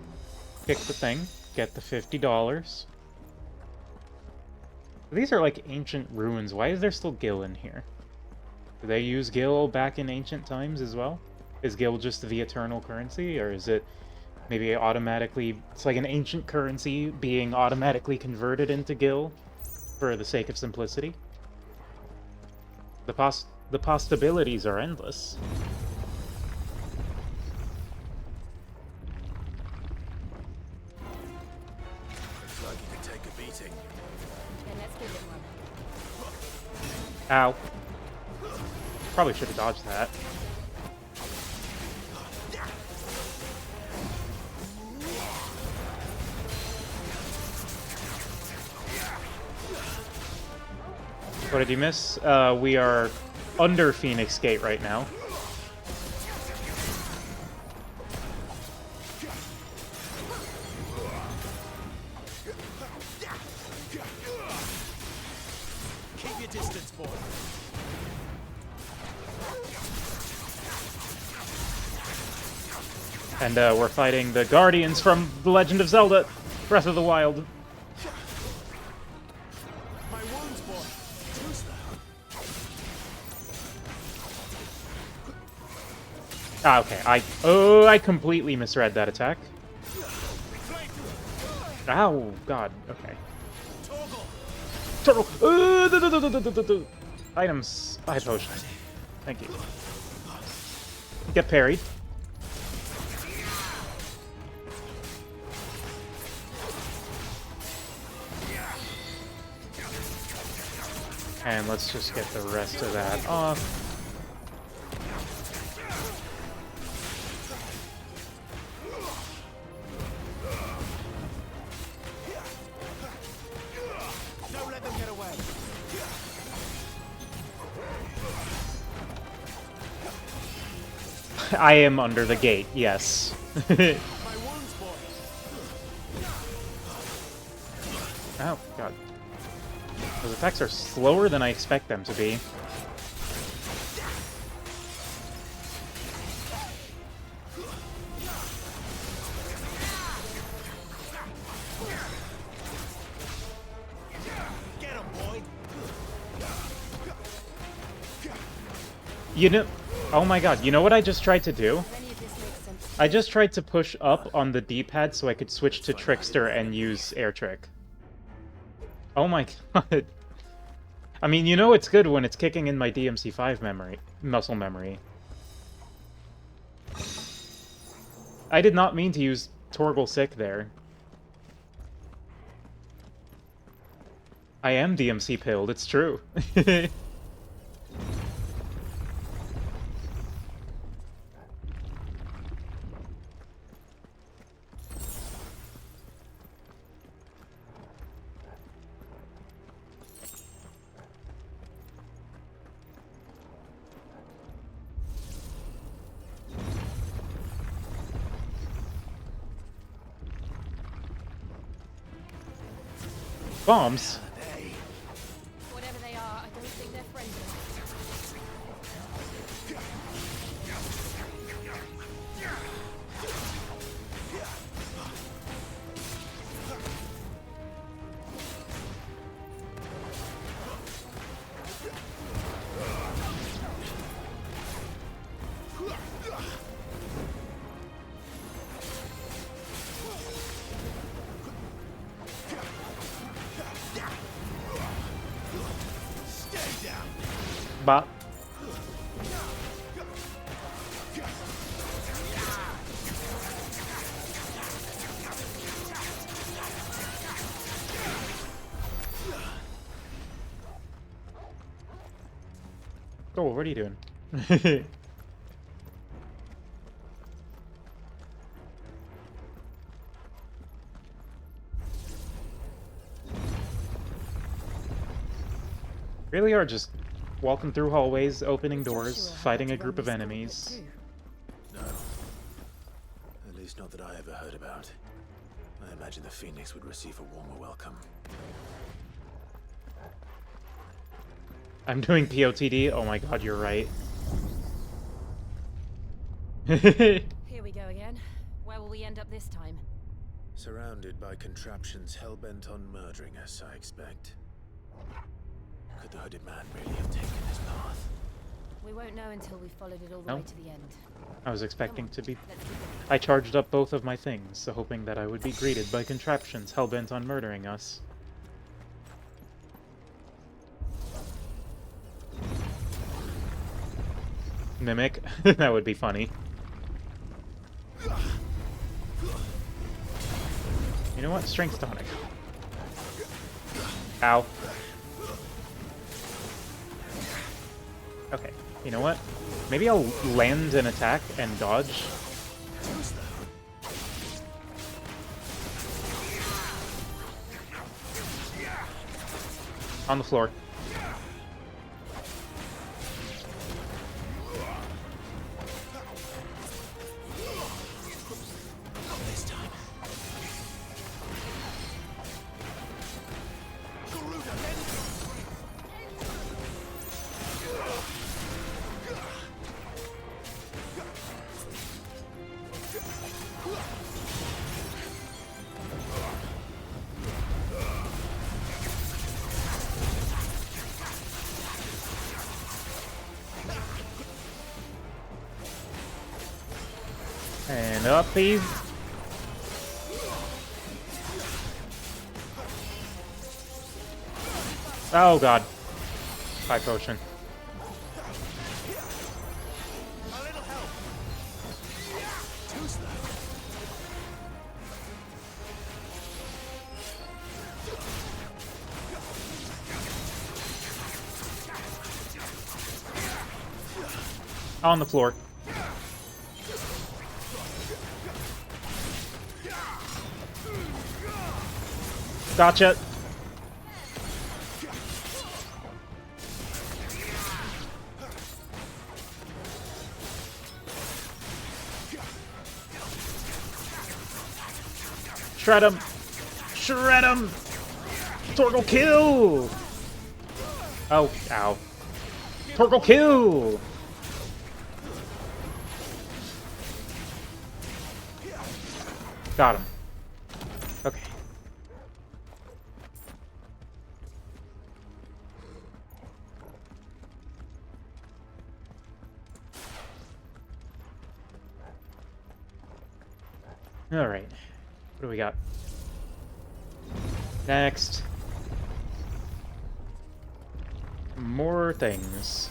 Kick the thing. Get the $50. These are like ancient ruins. Why is there still gil in here? Do they use gil back in ancient times as well? Is gil just the eternal currency, or is it maybe automatically... It's like an ancient currency being automatically converted into gil for the sake of simplicity? The possibilities are endless. Looks like you can take a beating. Ow. Probably should have dodged that. What did you miss? We are under Phoenix Gate right now. Keep your distance, boy. And we're fighting the Guardians from The Legend of Zelda Breath of the Wild. My wounds, boy. Too slow. Ah, okay. I completely misread that attack. Ow, God. Okay. Turtle. Items. High potion. Thank you. Get parried. And let's just get the rest of that off. Don't let them get away. I am under the gate, yes. My wounds, boy. Oh, God. Those attacks are slower than I expect them to be. Get him, boy. You know... Oh my God, you know what I just tried to do? I just tried to push up on the D-pad so I could switch to Trickster and use Air Trick. Oh my God. I mean, you know it's good when it's kicking in my DMC5 memory, muscle memory. I did not mean to use Torgal Sick there. I am DMC pilled, it's true. Bombs? Whatever they are, I don't think they're friendly. Bop. Oh, what are you doing? Really are just walking through hallways, opening doors, fighting a group of enemies. No. At least not that I ever heard about. I imagine the Phoenix would receive a warmer welcome. I'm doing POTD? Oh my God, you're right. Here we go again. Where will we end up this time? Surrounded by contraptions hell-bent on murdering us, I expect. Could the hooded man really have taken his path? We won't know until we've followed it all the No. way to the end. I was expecting to be... Let's keep going. I charged up both of my things, hoping that I would be greeted by contraptions hell-bent on murdering us. Mimic? That would be funny. You know what? Strength tonic. Okay, you know what? Maybe I'll land an attack and dodge. On the floor. And up, please. Oh god. High potion. On the floor. Gotcha. Shred him. Shred him. Torgal kill. Oh, ow. Torgal kill. Got him. Okay. All right. What do we got? Next. More things.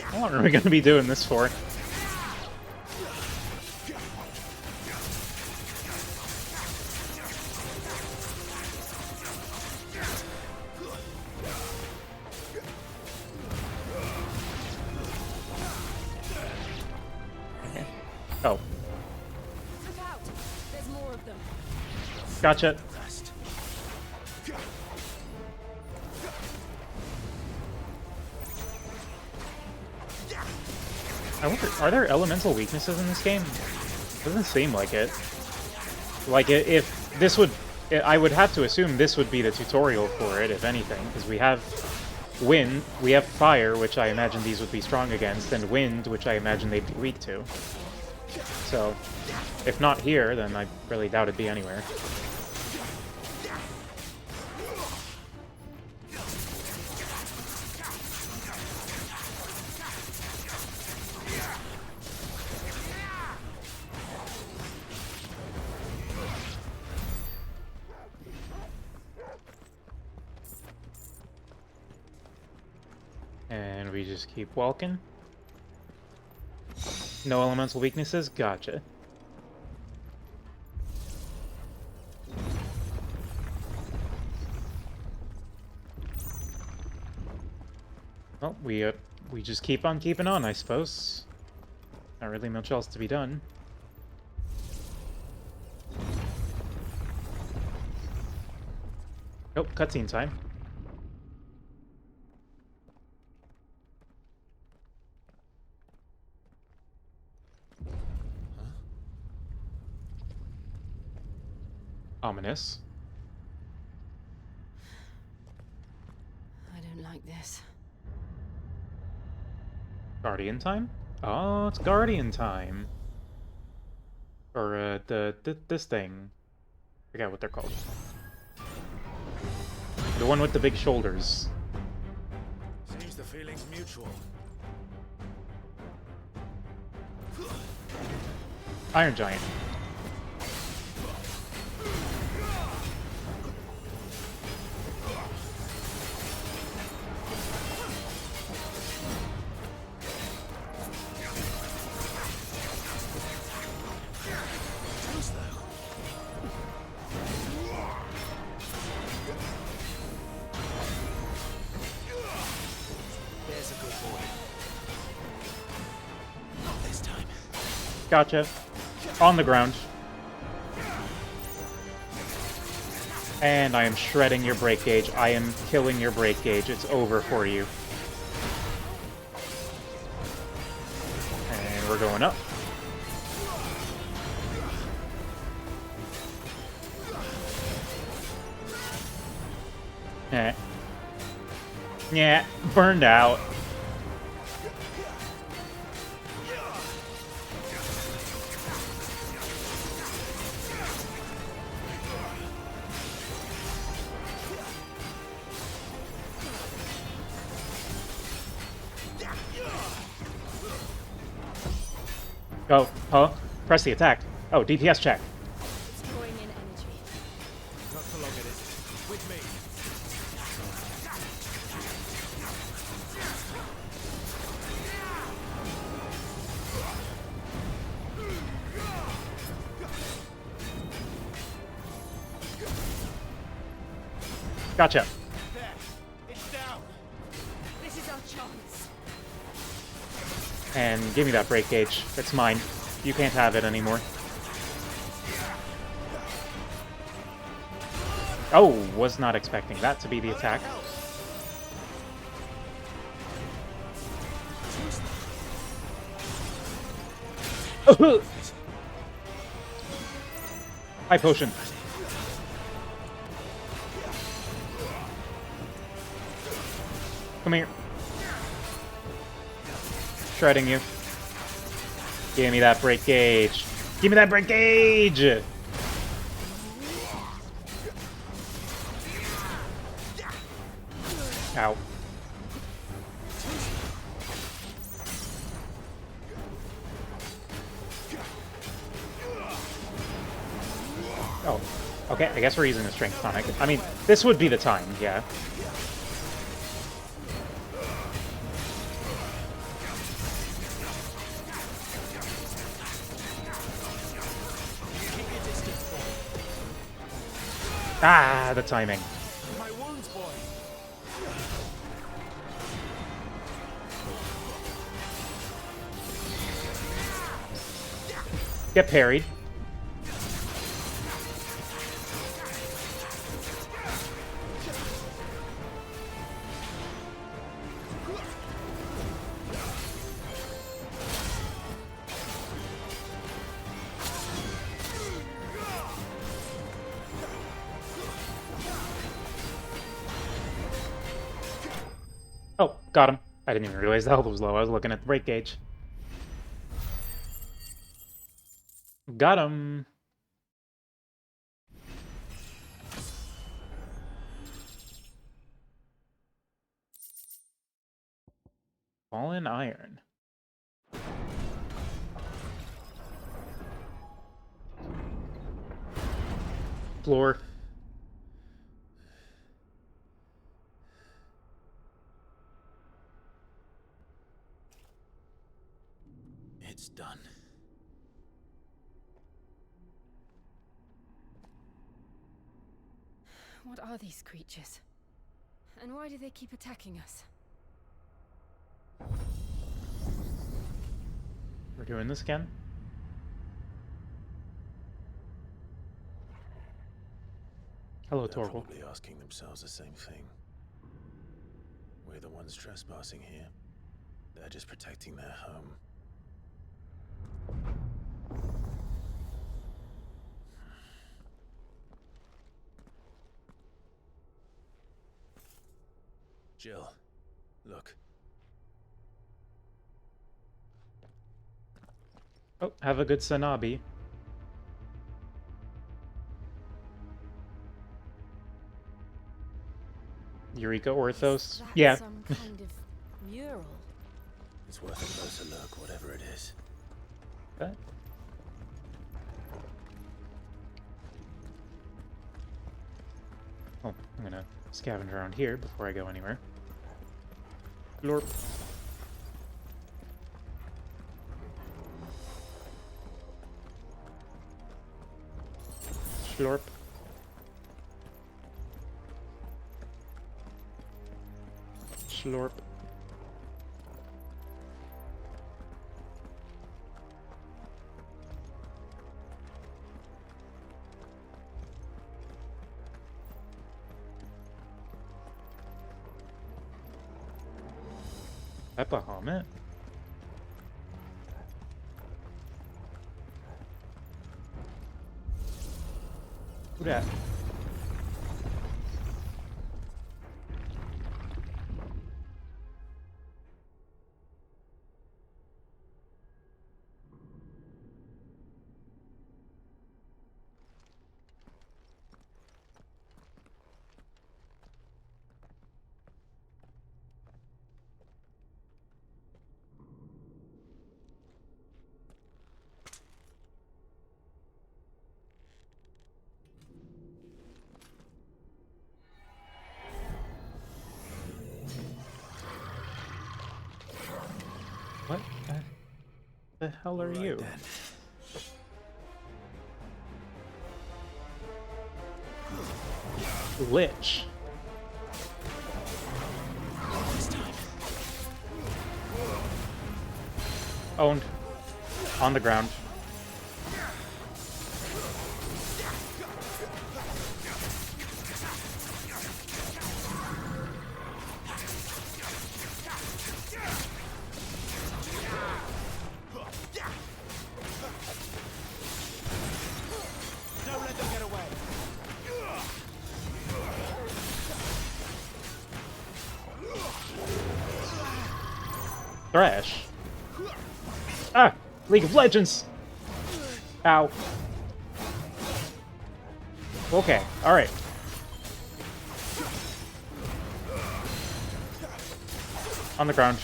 How long are we going to be doing this for? Oh. Look out! There's more of them. Gotcha. I wonder, are there elemental weaknesses in this game? Doesn't seem like it. Like, if this would... I would have to assume this would be the tutorial for it, if anything, because we have wind, we have fire, which I imagine these would be strong against, and wind, which I imagine they'd be weak to. So, if not here, then I really doubt it'd be anywhere. And we just keep walking. No elemental weaknesses? Gotcha. Well, we just keep on keeping on, I suppose. Not really much else to be done. Oh, cutscene time. Ominous. I don't like this. Guardian time? Oh, it's Guardian time. Or, this thing. I forget what they're called. The one with the big shoulders. Seems the feeling's mutual. Iron Giant. Gotcha. On the ground. And I am shredding your break gauge. I am killing your break gauge. It's over for you. And we're going up. Eh. Yeah, burned out. Oh, huh? Press the attack. Oh, DPS check. It's drawing in energy. Not for long it is. With me. Gotcha. There. It's down. This is our chance. And give me that break gauge. It's mine. You can't have it anymore. Oh, was not expecting that to be the attack. High potion. Come here. Shredding you. Give me that break gauge. Give me that break gauge! Ow. Oh, okay, I guess we're using the strength tonic. I mean, this would be the time, yeah. Ah, the timing. My wounds, boy. Get parried. Oh, got him. I didn't even realize the health was low. I was looking at the break gauge. Got him. Fallen iron. Floor. It's done. What are these creatures? And why do they keep attacking us? We're doing this again? Hello, They're Torval. probably asking themselves the same thing. We're the ones trespassing here. They're just protecting their home. Jill, look. Oh, have a good Sanabi. Eureka Orthos. That Yeah. some kind of mural. It's worth a closer look, whatever it is. What? Oh, I'm gonna scavenge around here before I go anywhere. Glorp. Slurp. Slurp. that Bahamut? Who dat? What the hell are you? Lich. Owned. On the ground. Don't let them get away. Thrash. Ah! League of Legends! Ow. Okay, alright. On the ground.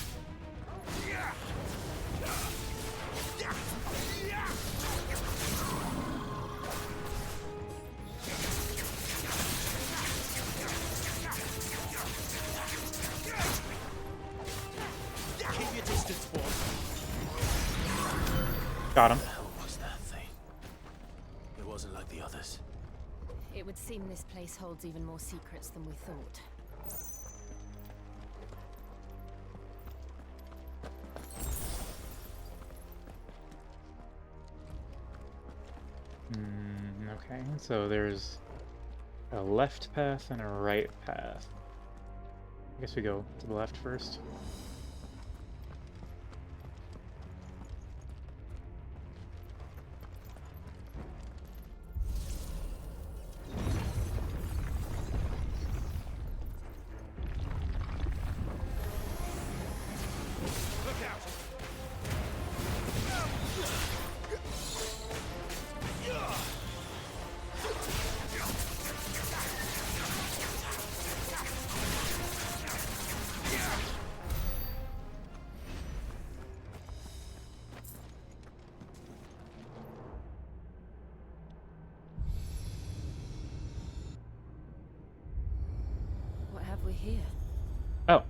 Keep your distance, boy. Got him. What the hell was that thing? It wasn't like the others. It would seem this place holds even more secrets than we thought. Okay, so there's a left path and a right path. I guess we go to the left first. Look out. What have we here? Oh,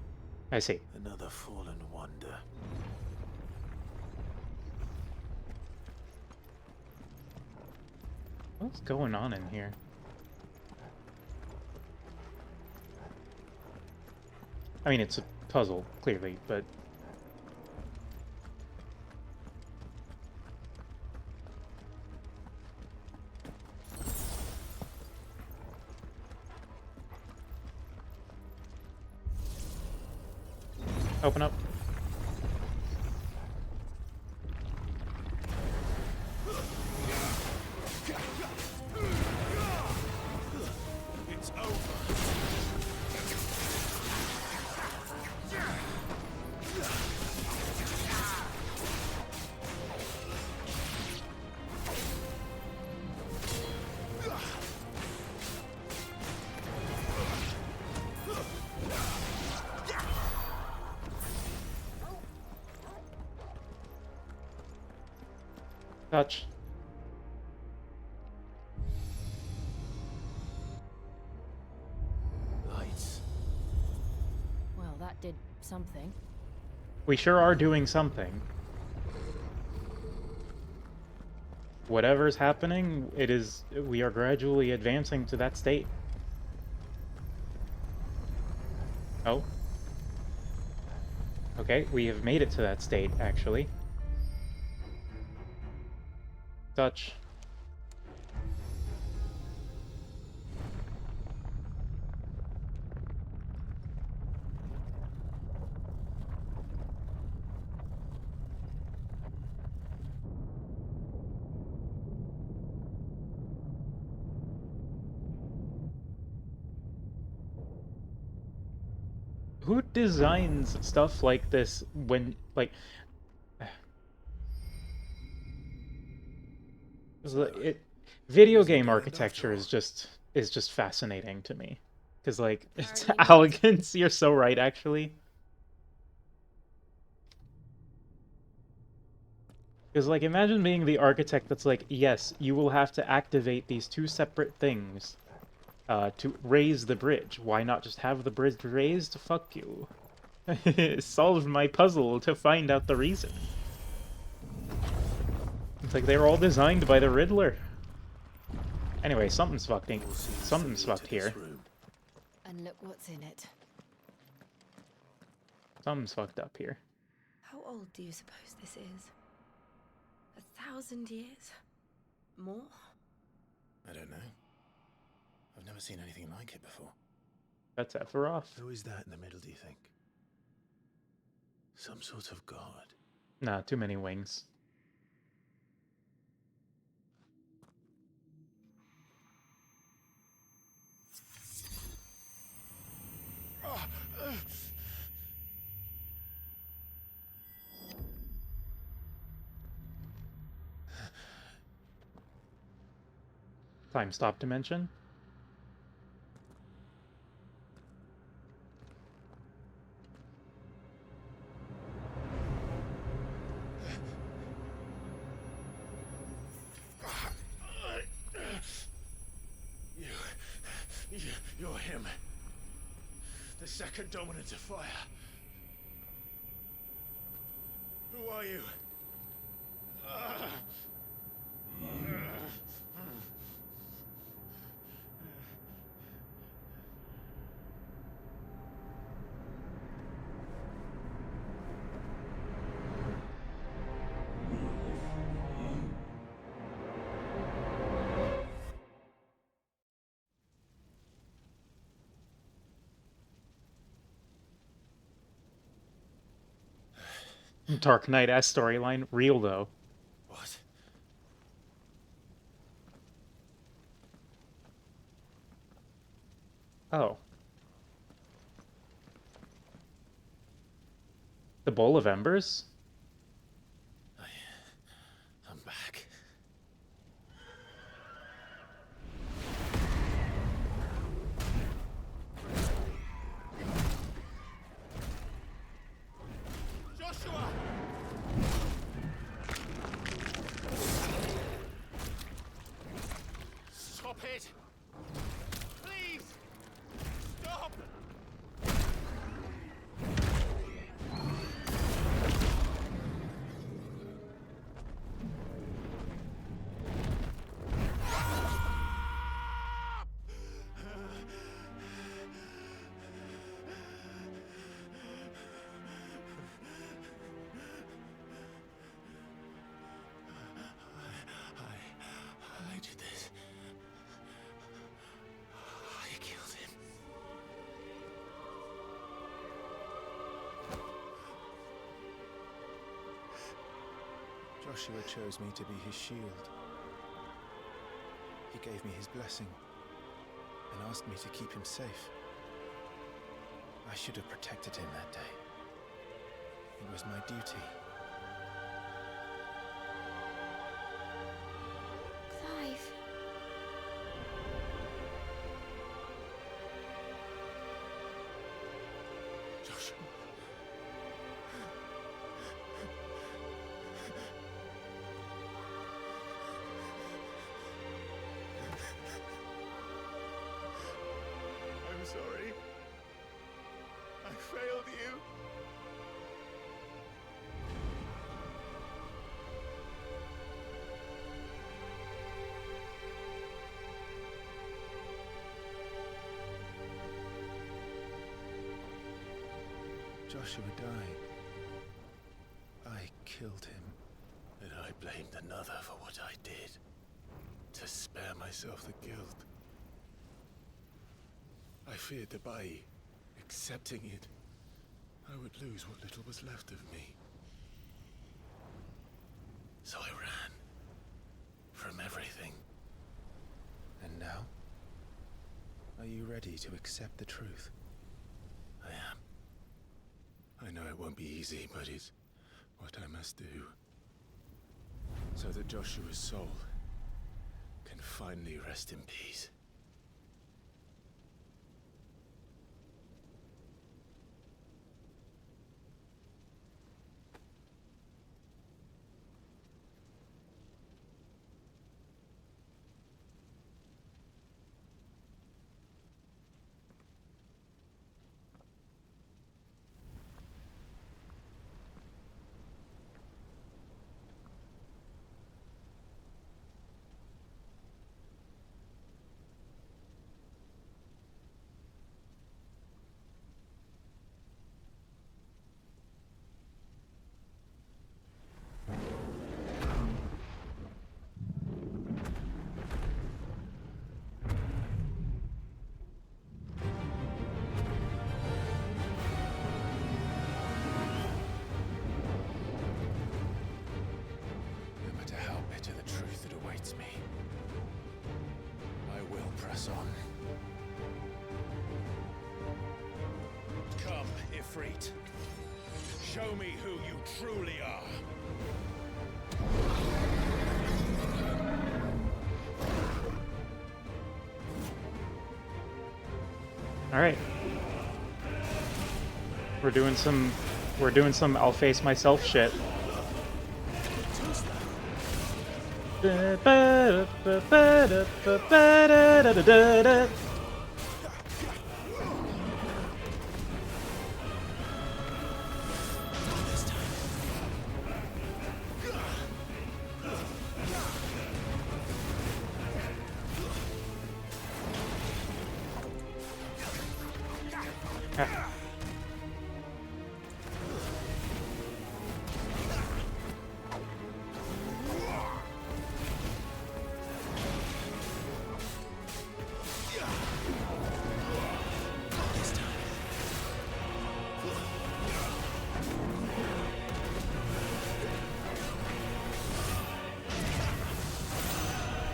I see. Another fallen wonder. What's going on in here? I mean, it's a puzzle, clearly, but... Open up. It's over. Touch. Lights. Well, that did something. We sure are doing something. Whatever's happening, we are gradually advancing to that state. Oh. Okay, we have made it to that state, actually. Touch. Who designs stuff like this when, like... Video game architecture is just fascinating to me. Because, like, it's elegance. You're so right, actually. Because, like, imagine being the architect that's like, yes, you will have to activate these two separate things to raise the bridge. Why not just have the bridge raised? Fuck you. Solve my puzzle to find out the reason. It's like they were all designed by the Riddler. Anyway, something's fucked here. And look what's in it. Something's fucked up here. How old do you suppose this is? 1,000 years? More? I don't know. I've never seen anything like it before. That's Sephiroth. Who is that in the middle, do you think? Some sort of god? Nah, too many wings. Time stop dimension. You're him. The second dominant of fire. Who are you? Dark Knight-esque storyline. Real, though. What? Oh. The Bowl of Embers? I'm back. Joshua! Stop it! Please! Stop! I did this. I killed him. Joshua chose me to be his shield. He gave me his blessing and asked me to keep him safe. I should have protected him that day. It was my duty. Clive. Joshua. I'm sorry. I failed you. Joshua died. I killed him. And I blamed another for what I did. To spare myself the guilt. I feared that by accepting it, I would lose what little was left of me. So I ran. From everything. And now? Are you ready to accept the truth? I am. know it won't be easy, but it's what I must do. So that Joshua's soul can finally rest in peace. No matter how bitter the truth that awaits me, I will press on. Come, Ifrit. Show me who you truly are. All right. We're doing some I'll face myself shit.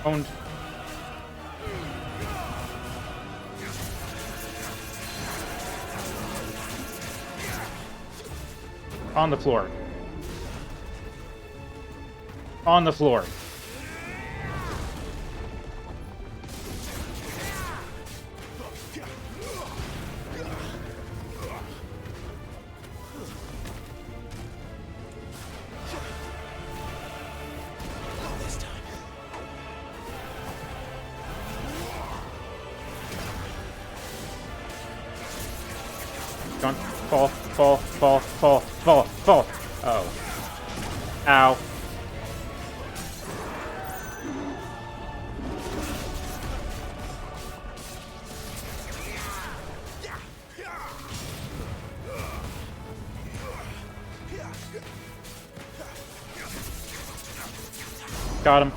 Owned. On the floor. On the floor. Don't fall, fall, fall, fall, fall, fall. Oh. Ow. Got him.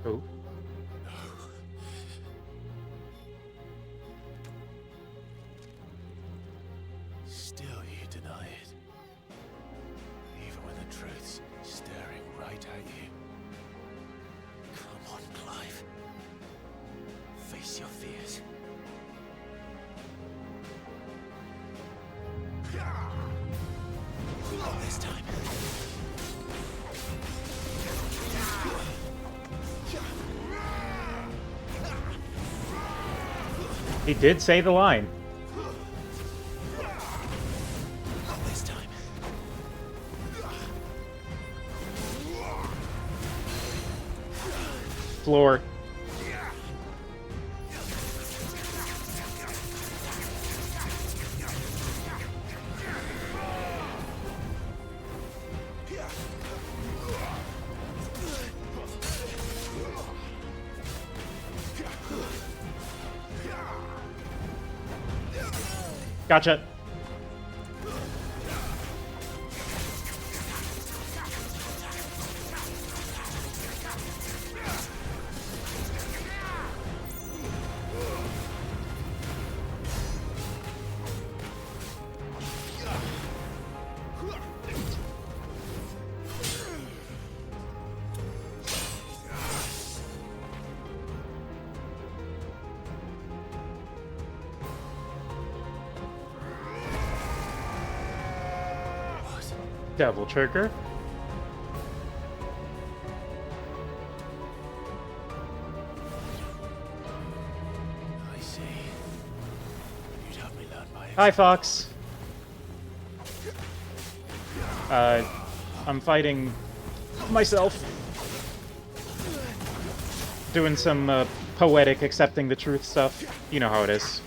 Oh. Still you deny it. Even when the truth's staring right at you. Come on, Clive. Face your fears. Not this time. He did say the line. Not this time. Floor. Gotcha. Devil trigger. I see. You'd have me learn by Hi, Fox. I'm fighting myself. Doing some poetic accepting the truth stuff. You know how it is.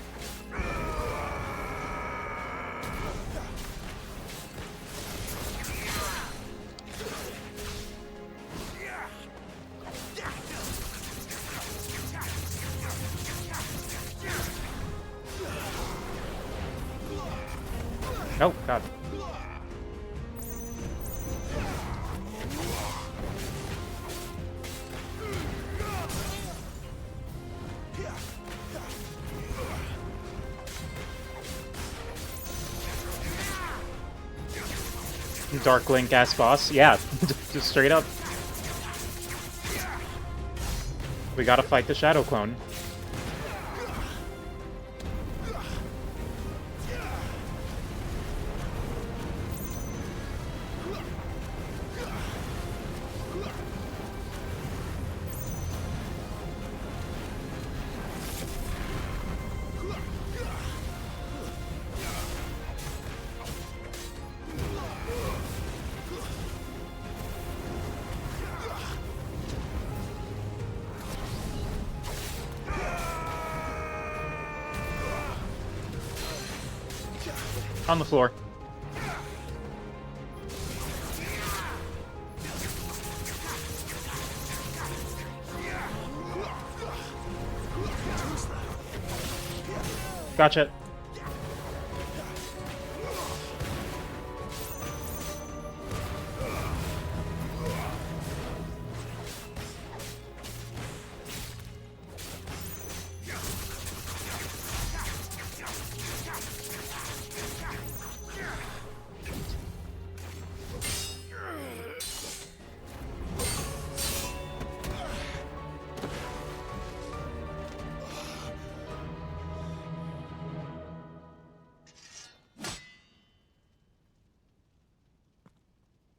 Oh, God. Dark Link ass boss. Yeah, just straight up. We gotta fight the Shadow Clone. On the floor. Gotcha.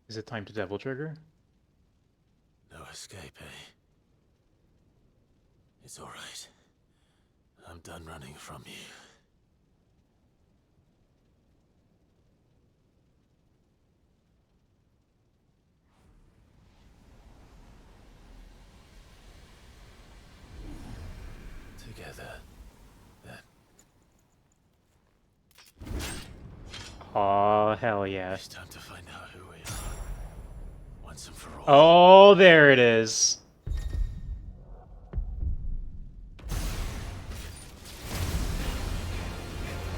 Is it time to Devil Trigger? No escape, eh? It's all right. I'm done running from you. Together, then. Oh, hell yeah. It's time to find out who we are. Once and for all. Oh, there it is.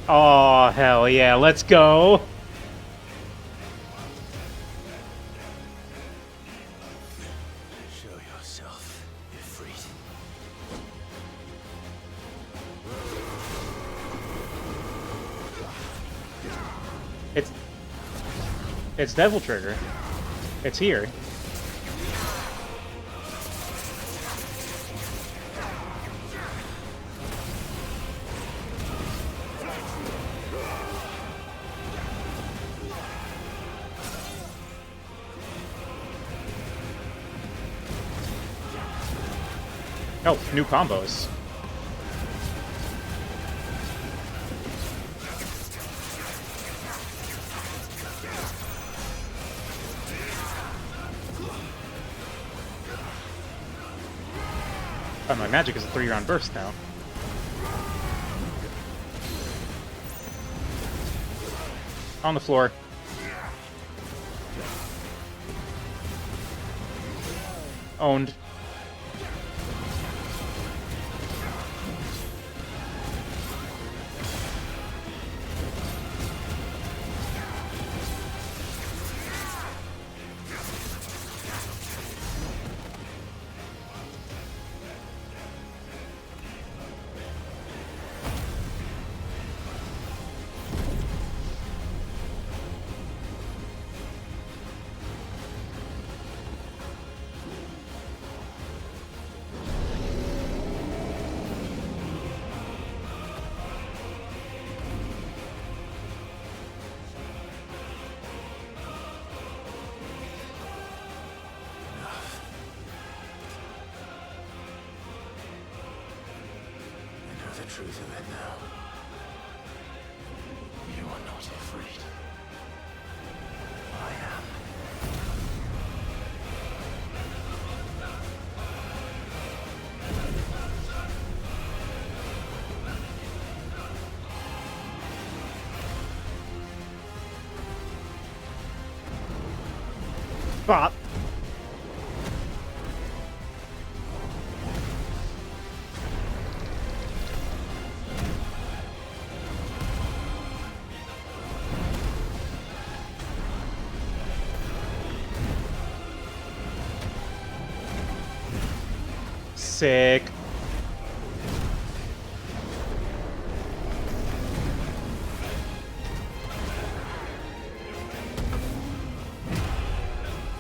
Oh, hell yeah. Let's go. Show yourself, Ifrit. It's Devil Trigger. It's here. Oh, new combos. Oh, my magic is a 3-round burst now. On the floor. Owned. truth of it now. You are not afraid. I am. But sick.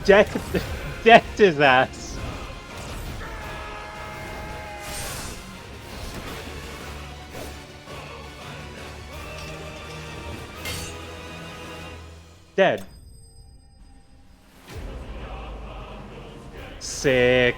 Decked his ass. Dead. Sick.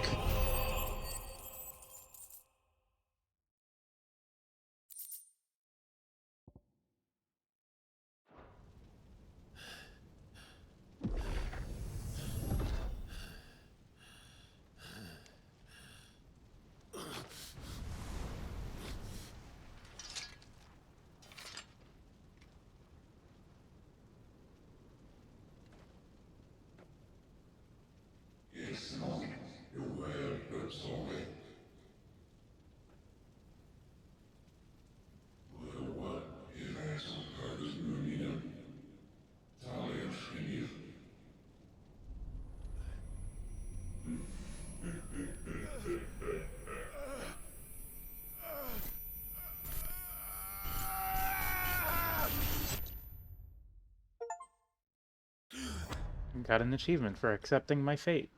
Got an achievement for accepting my fate.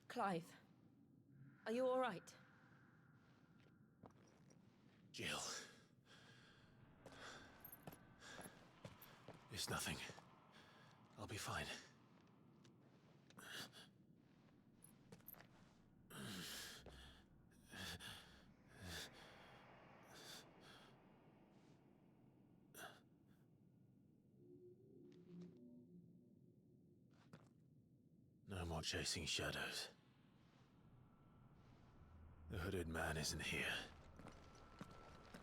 Clive, are you all right? Jill. It's nothing. I'll be fine. No more chasing shadows. The hooded man isn't here.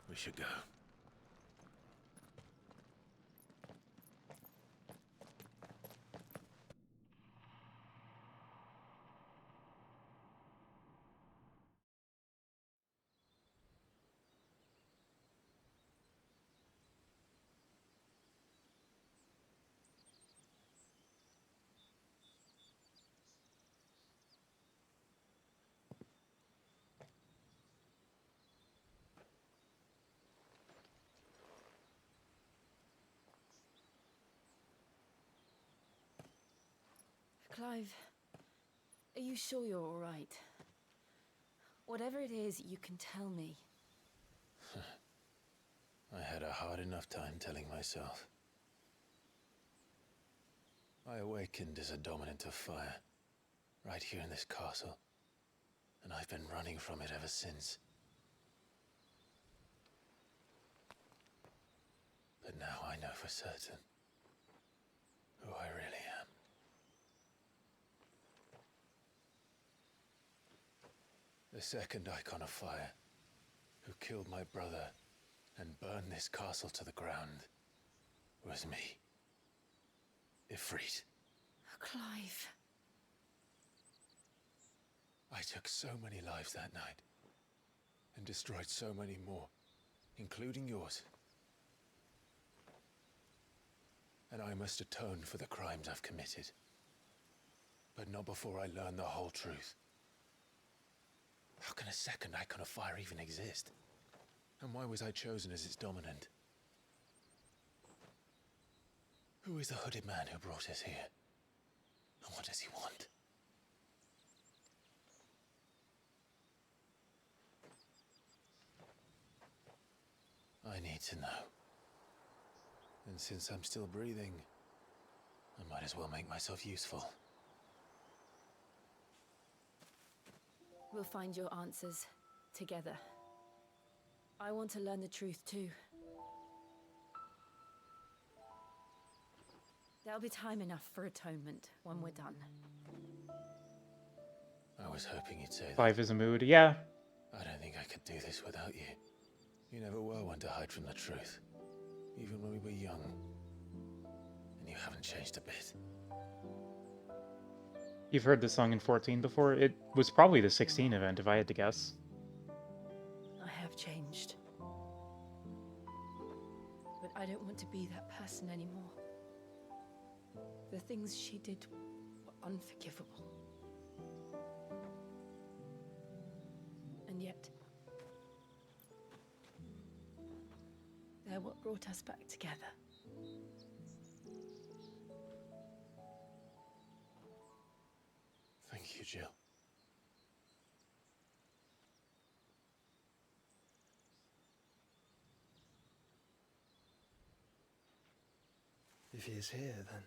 We should go. Clive, are you sure you're all right? Whatever it is, you can tell me. I had a hard enough time telling myself. I awakened as a dominant of fire, right here in this castle, and I've been running from it ever since. But now I know for certain who I really am. The second icon of fire, who killed my brother and burned this castle to the ground, was me. Ifrit. Clive. I took so many lives that night, and destroyed so many more, including yours. And I must atone for the crimes I've committed. But not before I learn the whole truth. How can a second icon of fire even exist? And why was I chosen as its dominant? Who is the hooded man who brought us here? And what does he want? I need to know. And since I'm still breathing, I might as well make myself useful. We'll find your answers together. I want to learn the truth too. There'll be time enough for atonement when we're done. I was hoping you'd say that. Clive is a mood. Yeah. I don't think I could do this without you. You never were one to hide from the truth, even when we were young. And you haven't changed a bit. You've heard this song in 14 before. It was probably the 16 event, if I had to guess. I have changed. But I don't want to be that person anymore. The things she did were unforgivable. And yet, they're what brought us back together. Thank you, Jill. If he is here, then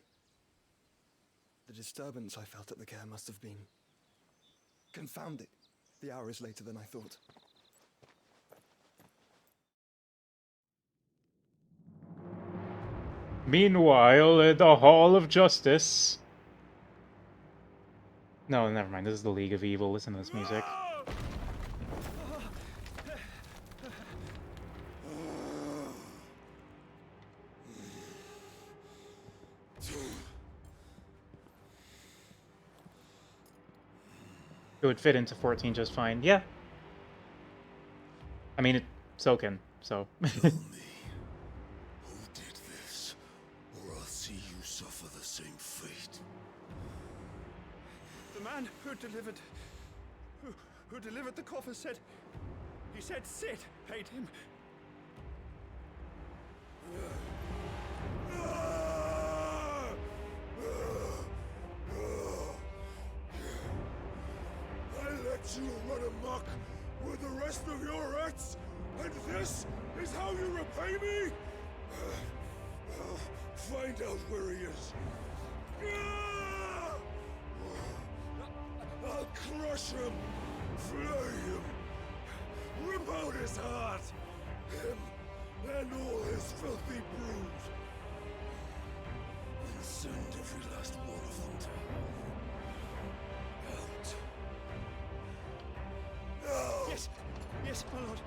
the disturbance I felt at the care must have been confounded. The hour is later than I thought. Meanwhile, at the Hall of Justice. No, never mind. This is the League of Evil. Listen to this music. It would fit into 14 just fine. Yeah. I mean, it's Soken, so. Tell me, who did this, or I'll see you suffer the same fate. The man who delivered the coffer said, he said Sid paid him. I let you run amok with the rest of your rats, and this is how you repay me? Find out where he is. I'll crush him, flay him, rip out his heart, him and all his filthy brood, and send every last one of them to hell. Out. Yes, yes, my lord.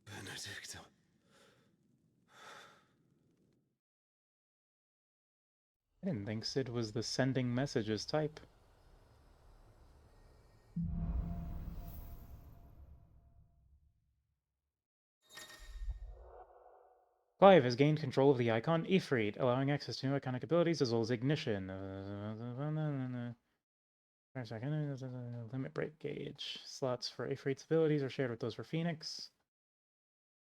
Benedicta. I didn't think Sid was the sending messages type. Clive has gained control of the icon Ifrit, allowing access to new iconic abilities as well as ignition. Limit break gauge. Slots for Ifrit's abilities are shared with those for Phoenix.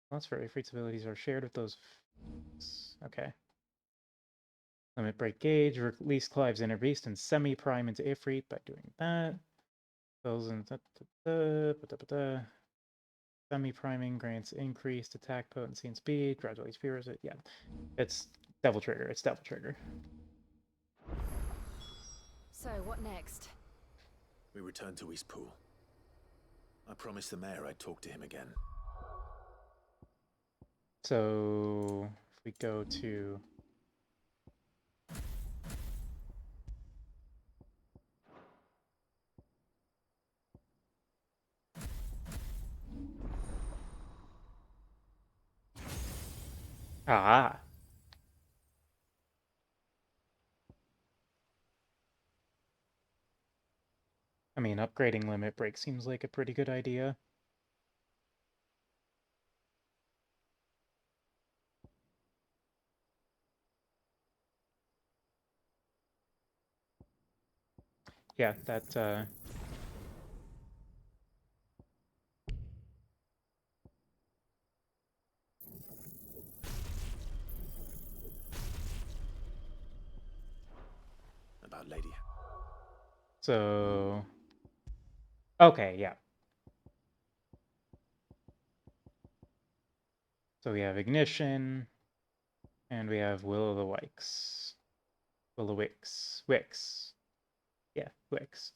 Slots for Ifrit's abilities are shared with those. Okay. Limit break gauge. Release Clive's inner beast and semi-prime into Ifrit by doing that. Semi-priming grants increased attack potency and speed. Gradually spheres it. Yeah. It's Devil Trigger. It's Devil Trigger. So, what next? We return to Eastpool. I promised the mayor I'd talk to him again. So, if we go to... Ah. I mean, upgrading limit break seems like a pretty good idea. Yeah, that, About Lady. So... Okay, yeah. So we have Ignition, and we have Will o' the Wicks. Will o' Wicks. Wicks. Yeah, Wicks.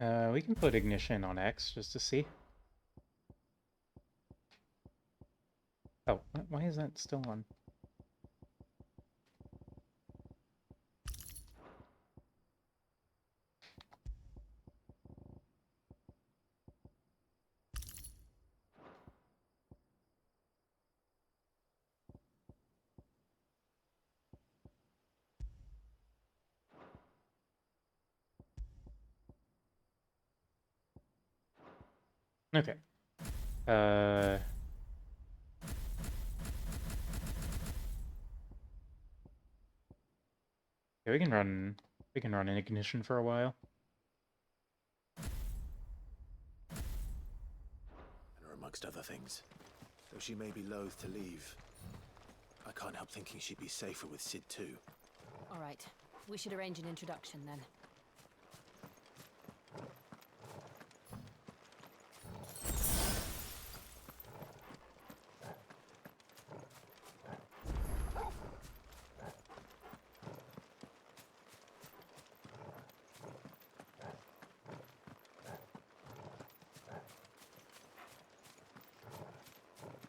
We can put Ignition on X just to see. Oh, why is that still on? Okay. Yeah, we can run an Ignition for a while. And her amongst other things. Though she may be loath to leave, I can't help thinking she'd be safer with Sid too. All right. We should arrange an introduction then.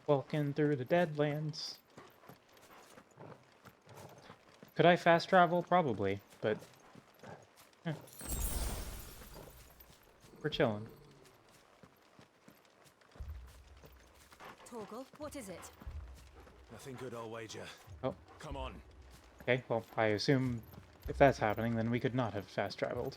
Walking through the Deadlands. Could I fast travel? Probably, but... We're chilling. Torgal, what is it? Nothing good, I'll wager. Oh. Come on. Okay, well, I assume if that's happening, then we could not have fast traveled.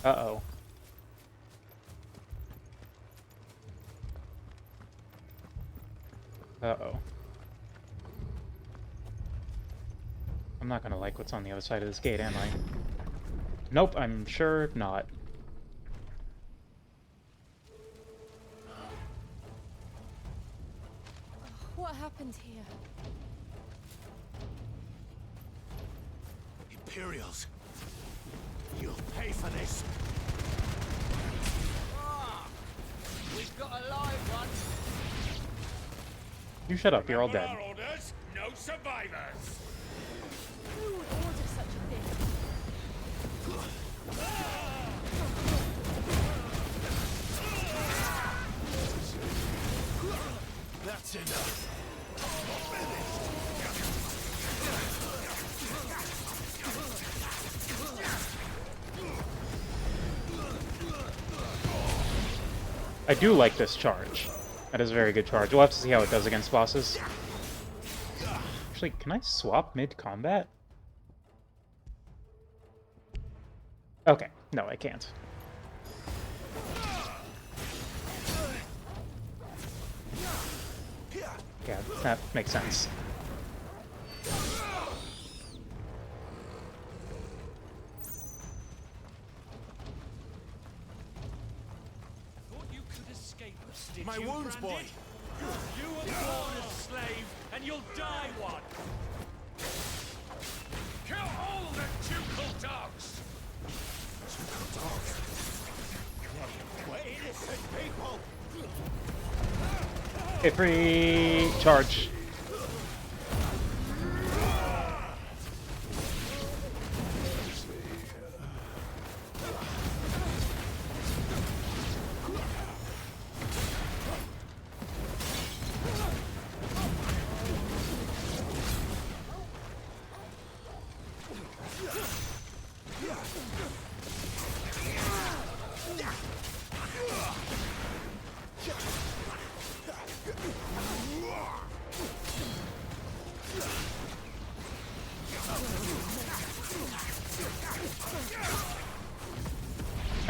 Uh-oh. Uh-oh. I'm not gonna like what's on the other side of this gate, am I? Nope, I'm sure not. What happened here? Imperials. You'll pay for this. We've got a live one. You shut up, you're all dead. Our orders, no survivors. Who would order such a thing? That's enough. I do like this charge. That is a very good charge. We'll have to see how it does against bosses. Actually, can I swap mid-combat? Okay, no, I can't. Yeah, that makes sense. My wounds, boy. You were born a slave, and you'll die one. Kill all the ducal dogs. Ducal dogs. We're innocent people. Okay, free charge.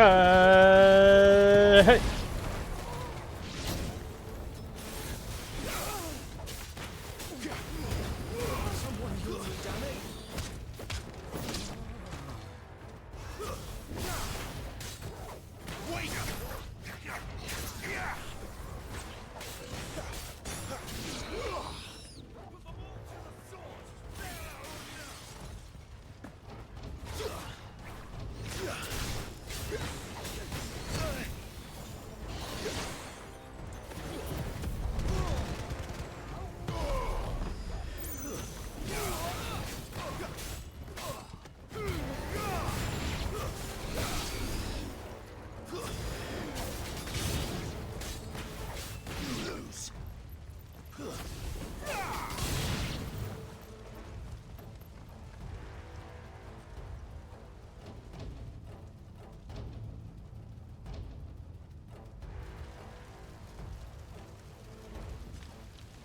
Hey. Someone do me damage. Wait!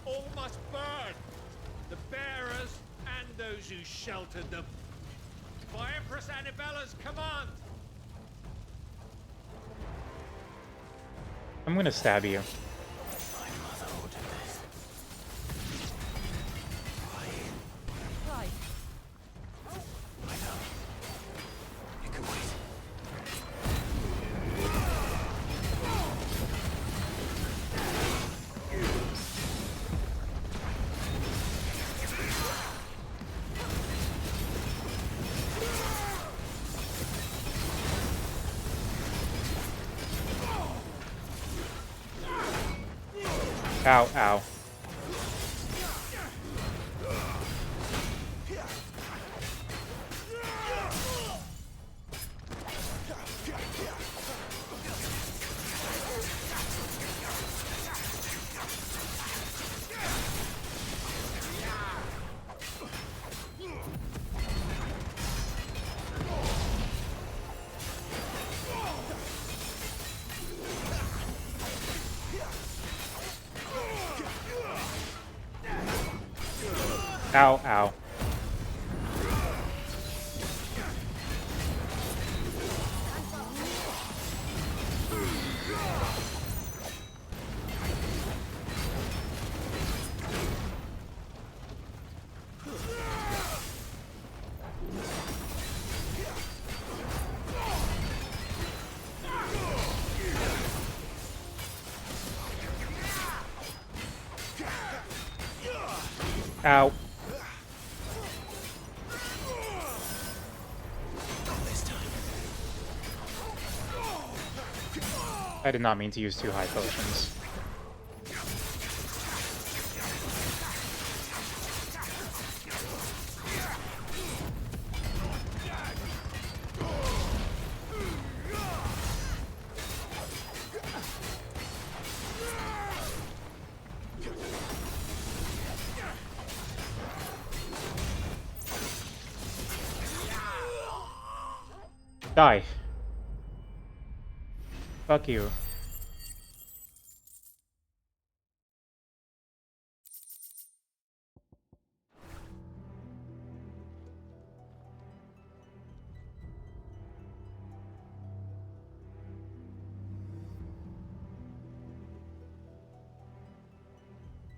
All must burn! The bearers and those who sheltered them. By Empress Annabella's command! I'm gonna stab you. My mother ordered this. Why? I know. You can wait. Ow, ow. Ow, ow. Ow. I did not mean to use 2 high potions. Die. Fuck you.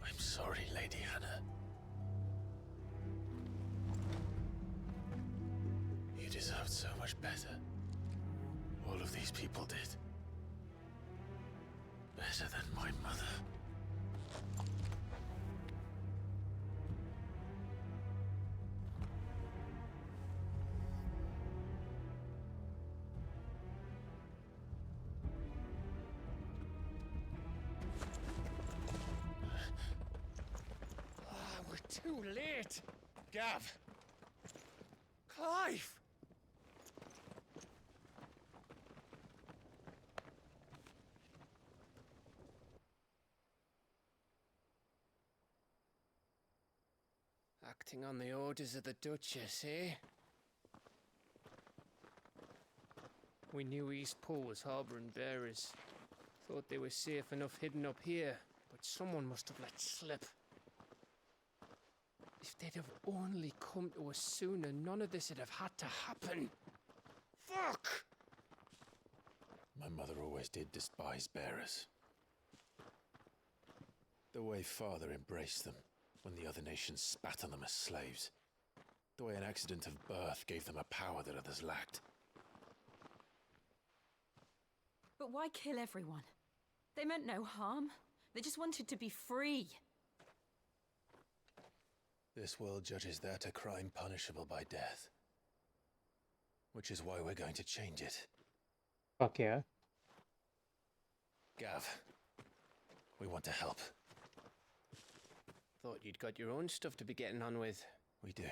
I'm sorry, Lady Hannah. You deserved so much better. All of these people did. Better than my mother. We're too late. Gav. Clive. Acting on the orders of the Duchess, eh? We knew East Pool was harbouring bearers. Thought they were safe enough hidden up here, but someone must have let slip. If they'd have only come to us sooner, none of this would have had to happen. Fuck! My mother always did despise bearers. The way Father embraced them when the other nations spat on them as slaves. The way an accident of birth gave them a power that others lacked. But why kill everyone? They meant no harm. They just wanted to be free. This world judges that a crime punishable by death. Which is why we're going to change it. Fuck yeah. Gav, we want to help. Thought you'd got your own stuff to be getting on with. We do.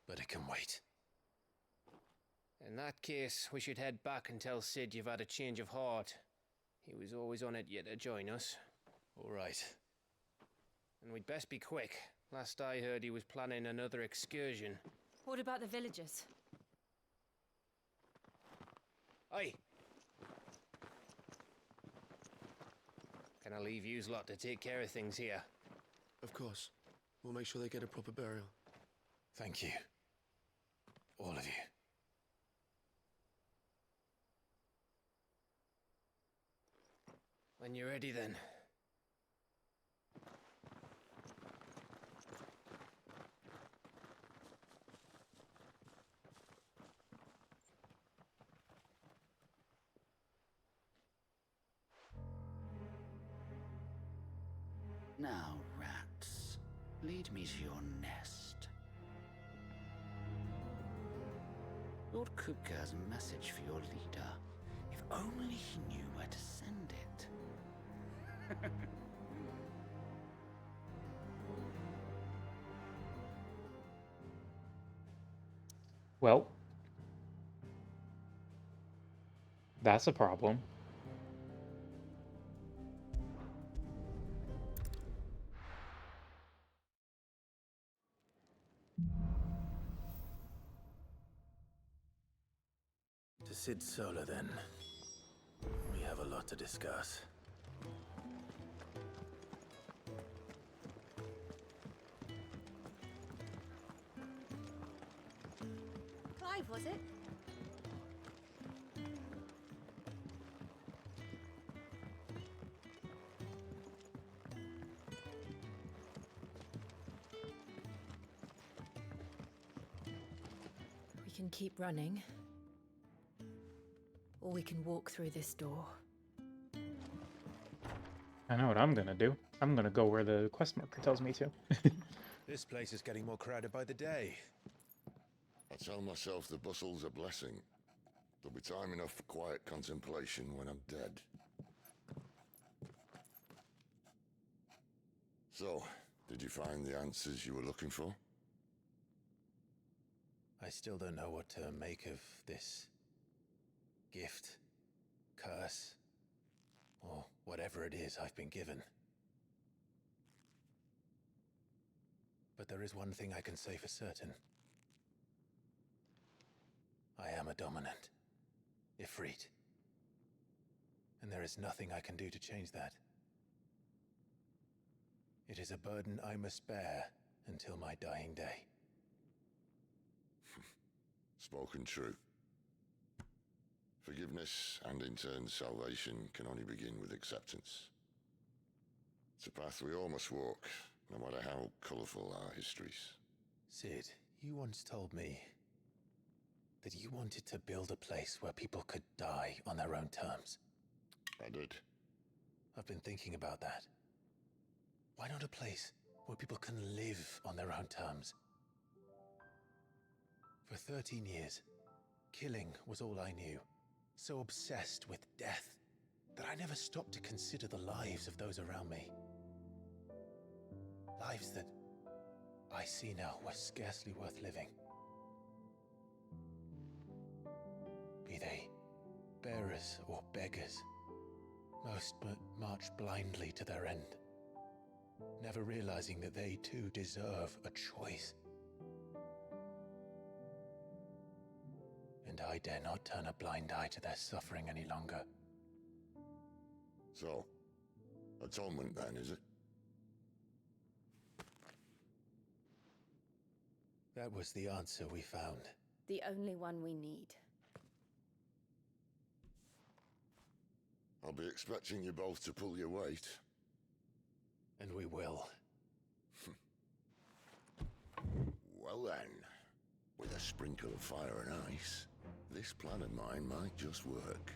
But it can wait. In that case, we should head back and tell Sid you've had a change of heart. He was always on it yet to join us. All right. And we'd best be quick. Last I heard, he was planning another excursion. What about the villagers? Aye. Can I leave yous lot to take care of things here? Of course. We'll make sure they get a proper burial. Thank you. All of you. When you're ready, then. Now, rats, lead me to your nest. Lord Kupka has a message for your leader. If only he knew where to send it. Well, that's a problem. To Sid Solar, then. We have a lot to discuss. Clive, was it? We can keep running. Or we can walk through this door. I know what I'm gonna do. I'm gonna go where the quest marker tells me to. This place is getting more crowded by the day. I tell myself the bustle's a blessing. There'll be time enough for quiet contemplation when I'm dead. So, did you find the answers you were looking for? I still don't know what to make of this gift, curse, or whatever it is I've been given. But there is one thing I can say for certain. I am a dominant, Ifrit. And there is nothing I can do to change that. It is a burden I must bear until my dying day. Spoken true. Forgiveness, and in turn salvation, can only begin with acceptance. It's a path we all must walk, no matter how colourful our histories. Sid, you once told me that you wanted to build a place where people could die on their own terms. I did. I've been thinking about that. Why not a place where people can live on their own terms? For 13 years, killing was all I knew. So obsessed with death that I never stopped to consider the lives of those around me. Lives that I see now were scarcely worth living. Be they bearers or beggars, most but march blindly to their end, never realizing that they too deserve a choice. And I dare not turn a blind eye to their suffering any longer. So, atonement then, is it? That was the answer we found. The only one we need. I'll be expecting you both to pull your weight. And we will. Well then, with a sprinkle of fire and ice, this plan of mine might just work.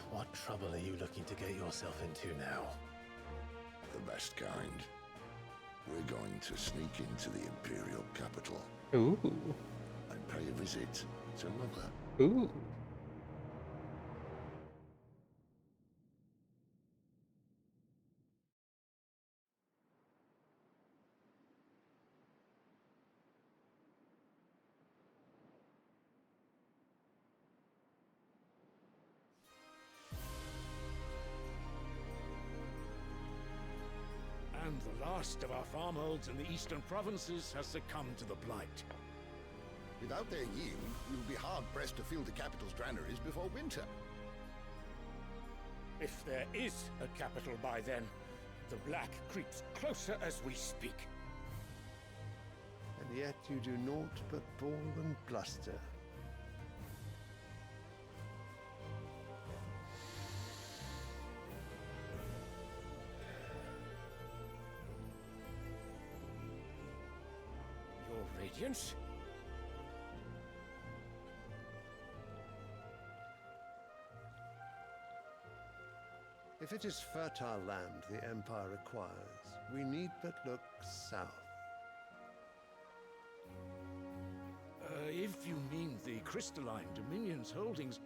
What trouble are you looking to get yourself into now? The best kind. We're going to sneak into the Imperial capital. Ooh. And pay a visit to Mother. Ooh. And the last of our farmholds in the eastern provinces has succumbed to the blight. Without their yield, we will be hard-pressed to fill the capital's granaries before winter. If there is a capital by then, the black creeps closer as we speak. And yet you do naught but bawl and bluster. Your Radiance? If it is fertile land the Empire requires, we need but look south. If you mean the crystalline Dominion's holdings,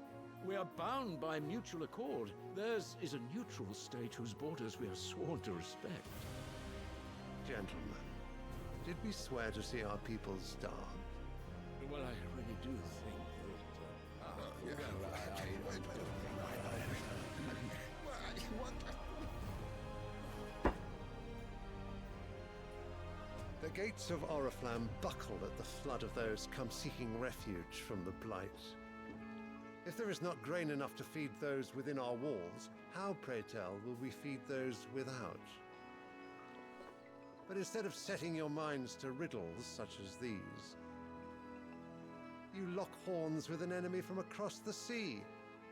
we are bound by mutual accord. Theirs is a neutral state whose borders we are sworn to respect. Gentlemen, did we swear to see our people starve? Well, I really do think that... The gates of Oriflamme buckle at the flood of those come seeking refuge from the blight. If there is not grain enough to feed those within our walls, how, pray tell, will we feed those without? But instead of setting your minds to riddles such as these, you lock horns with an enemy from across the sea,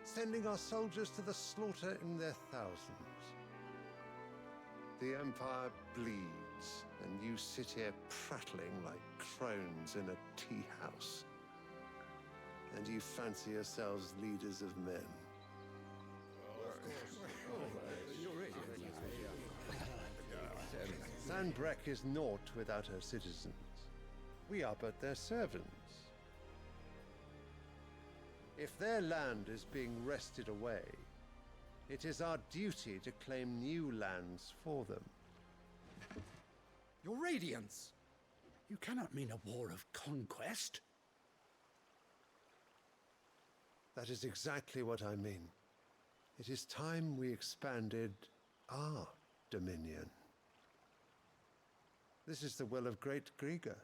sending our soldiers to the slaughter in their thousands. The Empire bleeds, and you sit here prattling like crones in a tea house. And you fancy yourselves leaders of men. Sanbreque is naught without her citizens. We are but their servants. If their land is being wrested away, it is our duty to claim new lands for them. Your Radiance! You cannot mean a war of conquest. That is exactly what I mean. It is time we expanded our dominion. This is the will of great Grieger.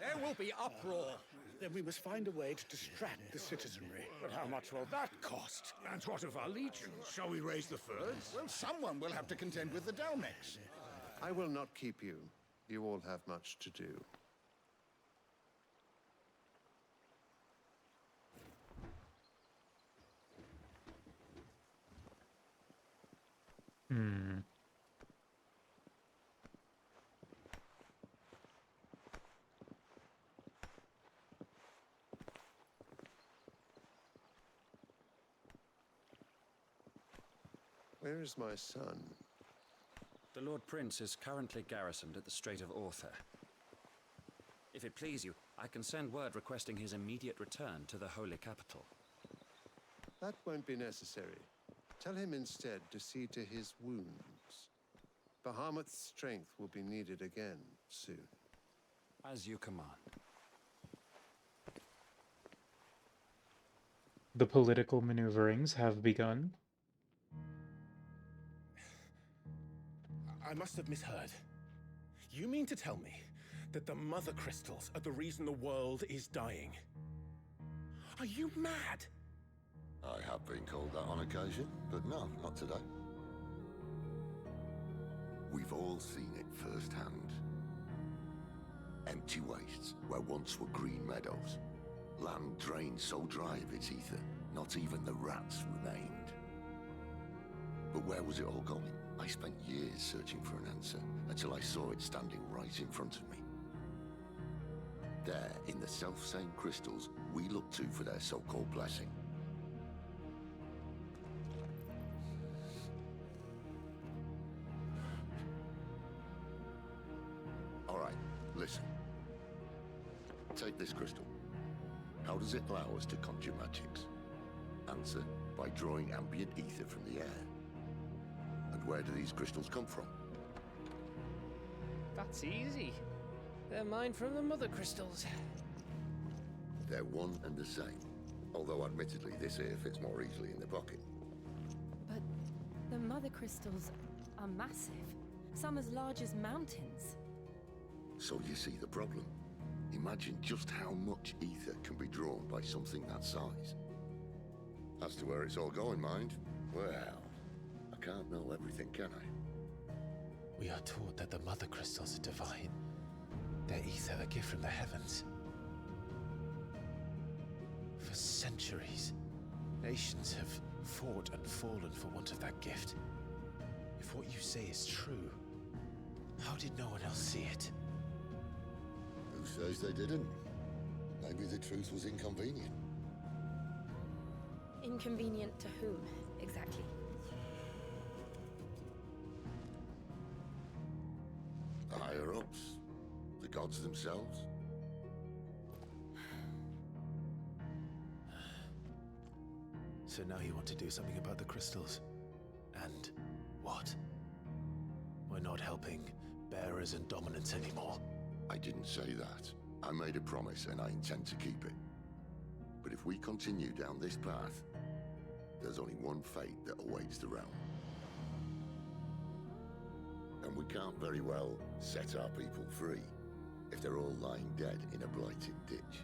There will be uproar. Then we must find a way to distract the citizenry. But how much will that cost? And what of our legions? Shall we raise the furs? Well, someone will have to contend with the Dalmex. I will not keep you. You all have much to do. Where is my son? The Lord Prince is currently garrisoned at the Strait of Author. If it please you, I can send word requesting his immediate return to the Holy Capital. That won't be necessary. Tell him instead to see to his wounds. Bahamut's strength will be needed again soon. As you command. The political maneuverings have begun. I must have misheard. You mean to tell me that the Mother Crystals are the reason the world is dying? Are you mad? I have been called that on occasion, but no, not today. We've all seen it firsthand. Empty wastes where once were green meadows. Land drained so dry of its ether, not even the rats remained. But where was it all going? I spent years searching for an answer, until I saw it standing right in front of me. There, in the self-same crystals we look to for their so-called blessing. All right, listen. Take this crystal. How does it allow us to conjure magics? Answer, by drawing ambient ether from the air. And where do these crystals come from? That's easy. They're mine from the mother crystals. They're one and the same. Although admittedly this here fits more easily in the pocket. But the mother crystals are massive. Some as large as mountains. So you see the problem. Imagine just how much ether can be drawn by something that size. As to where it's all going, mind, well, I can't know everything, can I? We are taught that the mother crystals are divine. Their ether a gift from the heavens. For centuries, nations have fought and fallen for want of that gift. If what you say is true, how did no one else see it? Who says they didn't? Maybe the truth was inconvenient. Inconvenient to whom, exactly? The higher-ups, the gods themselves. So now you want to do something about the crystals. And what? We're not helping bearers and dominants anymore. I didn't say that. I made a promise and I intend to keep it. But if we continue down this path, there's only one fate that awaits the realm. And we can't very well set our people free if they're all lying dead in a blighted ditch.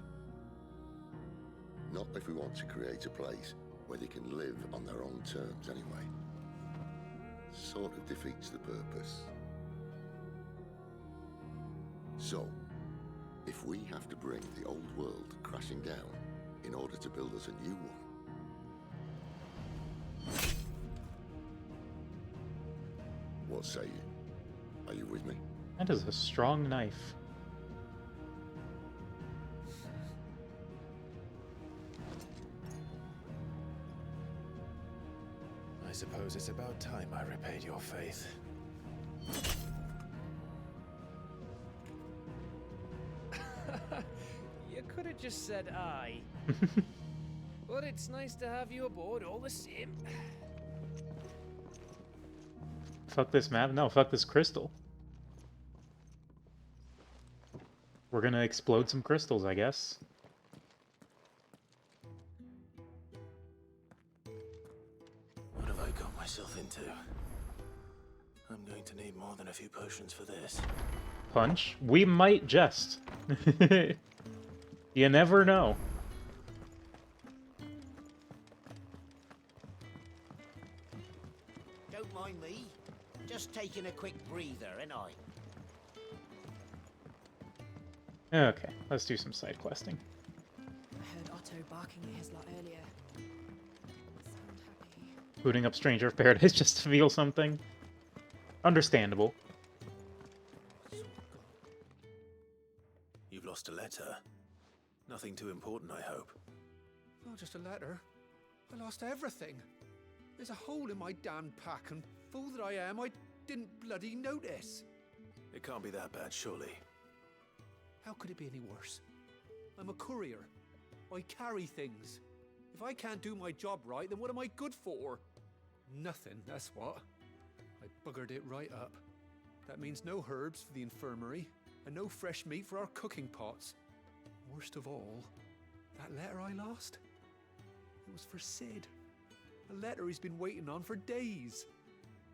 Not if we want to create a place where they can live on their own terms anyway. Sort of defeats the purpose. So, if we have to bring the old world crashing down in order to build us a new one, what say you? Are you with me? That is a strong knife. I suppose it's about time I repaid your faith. You could have just said aye. But it's nice to have you aboard all the same. Fuck this map? No, fuck this crystal. We're gonna explode some crystals, I guess. What have I got myself into? I'm going to need more than a few potions for this. Punch? We might just. You never know. Don't mind me. Just taking a quick breather, ain't I? Okay, let's do some side questing. I heard Otto barking at his lot earlier. Sound happy. Booting up Stranger of Paradise just to feel something. Understandable. You've lost a letter. Nothing too important, I hope. Not just a letter. I lost everything. There's a hole in my damn pack, and fool that I am, I didn't bloody notice. It can't be that bad, surely. How could it be any worse? I'm a courier. I carry things. If I can't do my job right, then what am I good for? Nothing, that's what. I buggered it right up. That means no herbs for the infirmary, and no fresh meat for our cooking pots. Worst of all, that letter I lost? It was for Sid. A letter he's been waiting on for days.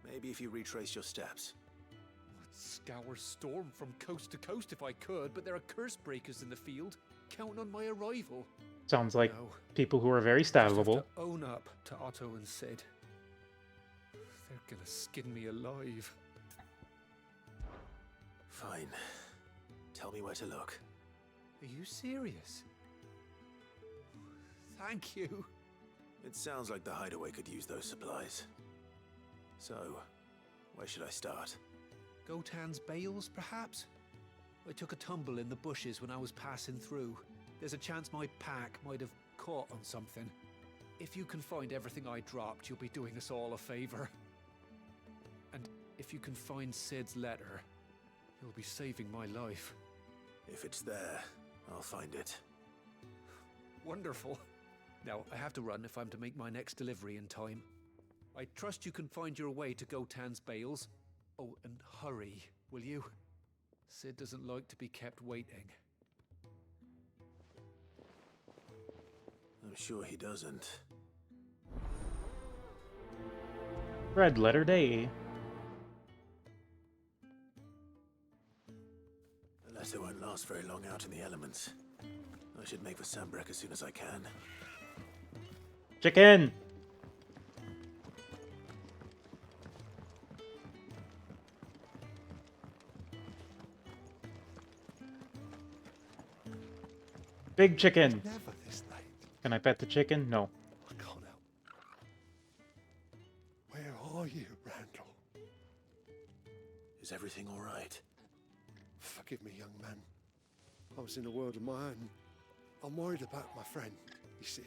Maybe if you retrace your steps. I'd scour Storm from coast to coast if I could, but there are curse breakers in the field, counting on my arrival. Sounds like No. people who are very stabbable. Own up to Otto and Sid. They're gonna skin me alive. Fine. tell me where to look. Are you serious? Thank you. It sounds like the hideaway could use those supplies. So, where should I start? Gotan's bales, perhaps? I took a tumble in the bushes when I was passing through. There's a chance my pack might have caught on something. If you can find everything I dropped, you'll be doing us all a favor. And if you can find Sid's letter, you'll be saving my life. If it's there, I'll find it. Wonderful. Now, I have to run if I'm to make my next delivery in time. I trust you can find your way to Gotan's bales. Oh, and hurry, will you? Sid doesn't like to be kept waiting. I'm sure he doesn't. Red letter day. The letter won't last very long out in the elements. I should make for Sambrek as soon as I can. Chicken! Big chicken! Never this late. Can I pet the chicken? No. I can't help. Where are you, Randall? Is everything all right? Forgive me, young man. I was in a world of my own. I'm worried about my friend, you see.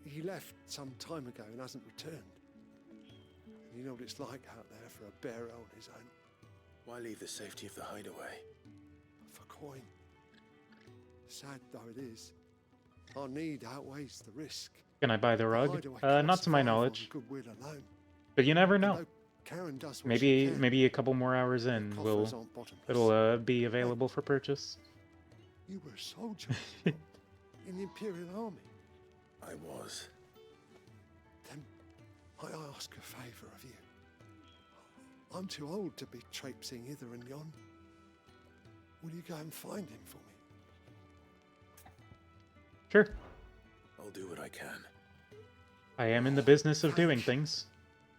He left some time ago and hasn't returned. And you know what it's like out there for a bearer on his own. Why leave the safety of the hideaway? For coin. Sad though it is, our need outweighs the risk. Can I buy the rug? Hideaway can't Not to my survive on knowledge. goodwill alone. But you never know. Although Karen does what she Maybe can. maybe a couple more hours in, coffers aren't bottomless. it'll be available for purchase. You were a soldier in the Imperial Army. I was. Then I ask a favour of you. I'm too old to be traipsing hither and yon. Will you go and find him for me? Sure. I'll do what I can. I am in the business of doing things.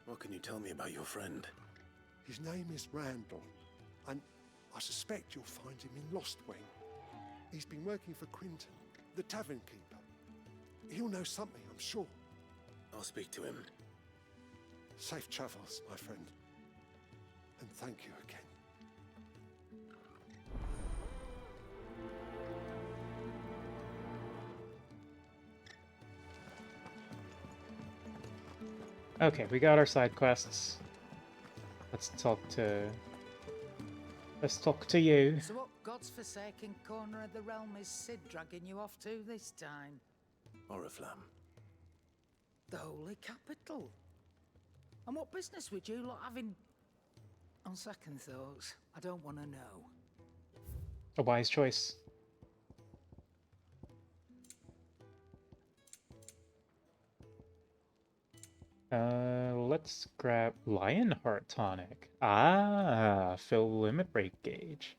What can you tell me about your friend? His name is Randall, and I suspect you'll find him in Lostwing. He's been working for Quinton, the tavern keeper. He'll know something, I'm sure. I'll speak to him. Safe travels, my friend. And thank you again. Okay, we got our side quests. Let's talk to you. So what God's forsaken corner of the realm is Sid dragging you off to this time? Oriflamme. The Holy Capital. And what business would you lot have in... On second thoughts, I don't want to know. A wise choice. Let's grab Lionheart Tonic. Ah, fill limit break gauge.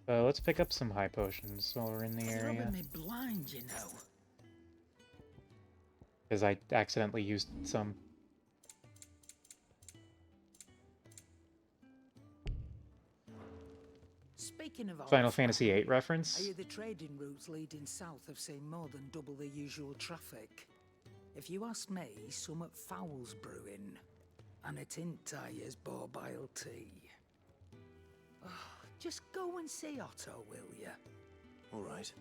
Let's pick up some high potions while we're in the It's area. rubbing me blind, you know. Because I accidentally used some. Speaking of Final Oriflamme, Fantasy VIII reference. I hear the trading routes leading south have seen more than double the usual traffic. If you ask me, summat foul's brewing, and it ain't Tyre's borbile tea. Oh, just go and see Otto, will you? All right.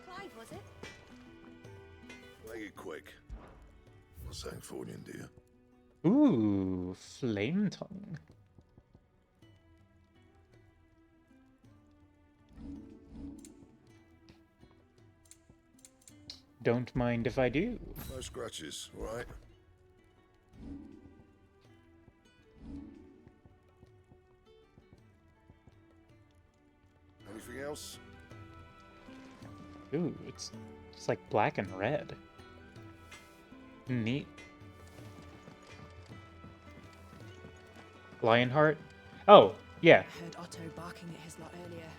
Clive, was it? Make it quick. What's that for you, dear? Ooh, Flame Tongue. Don't mind if I do. No scratches, all right? Anything else? Ooh, it's like black and red. Neat. Lionheart? Oh, yeah. I heard Otto barking at his lot earlier.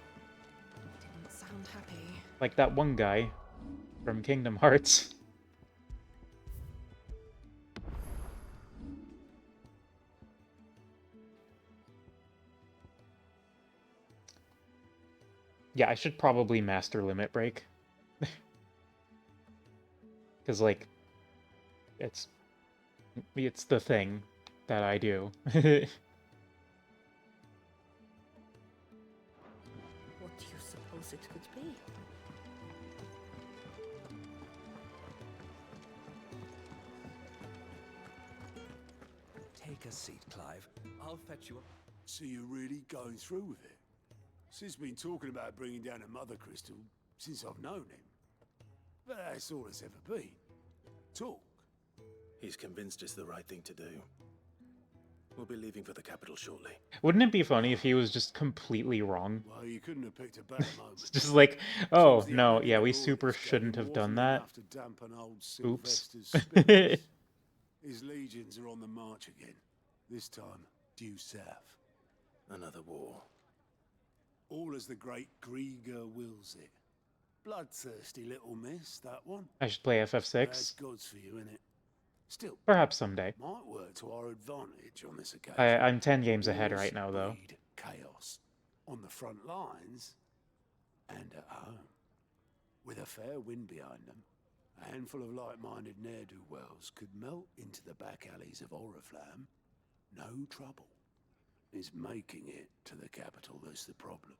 Didn't sound happy. Like that one guy from Kingdom Hearts. Yeah, I should probably master limit break. Because, like, it's the thing that I do. What do you suppose it could be? Take a seat, Clive. I'll fetch you up. So you're really going through with it? Sid's been talking about bringing down a mother crystal since I've known him. But that's all it's ever been. Talk. He's convinced it's the right thing to do. We'll be leaving for the capital shortly. Wouldn't it be funny if he was just completely wrong? Well, you couldn't have picked a better moment. It's just like, oh, Seems the no, energy yeah, the we Lord super was giving shouldn't have done wasn't that. enough to dampen old Oops. Sylvester's spirits. His legions are on the march again. This time, due south. Another war. All as the great Grieger wills it. Bloodthirsty little miss, that one. I should play That's FF6. God's for you, innit? Still, Perhaps someday. might work to our advantage on this occasion. I'm 10 games ahead Wars right now, though. breed chaos on the front lines and at home. With a fair wind behind them, a handful of like-minded ne'er-do-wells could melt into the back alleys of Oriflamme. No trouble. It's making it to the capital that's the problem.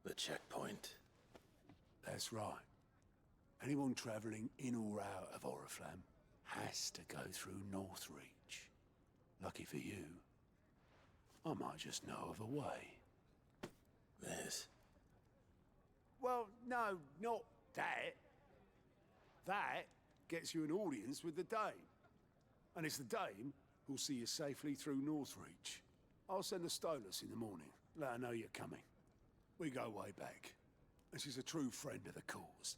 The checkpoint. That's right. Anyone travelling in or out of Oriflamme has to go through Northreach. Lucky for you, I might just know of a way. This. Well, no, not that. That gets you an audience with the Dame. And it's the Dame who'll see you safely through Northreach. I'll send a Stolas in the morning. Let her know you're coming. We go way back. And she's a true friend of the cause.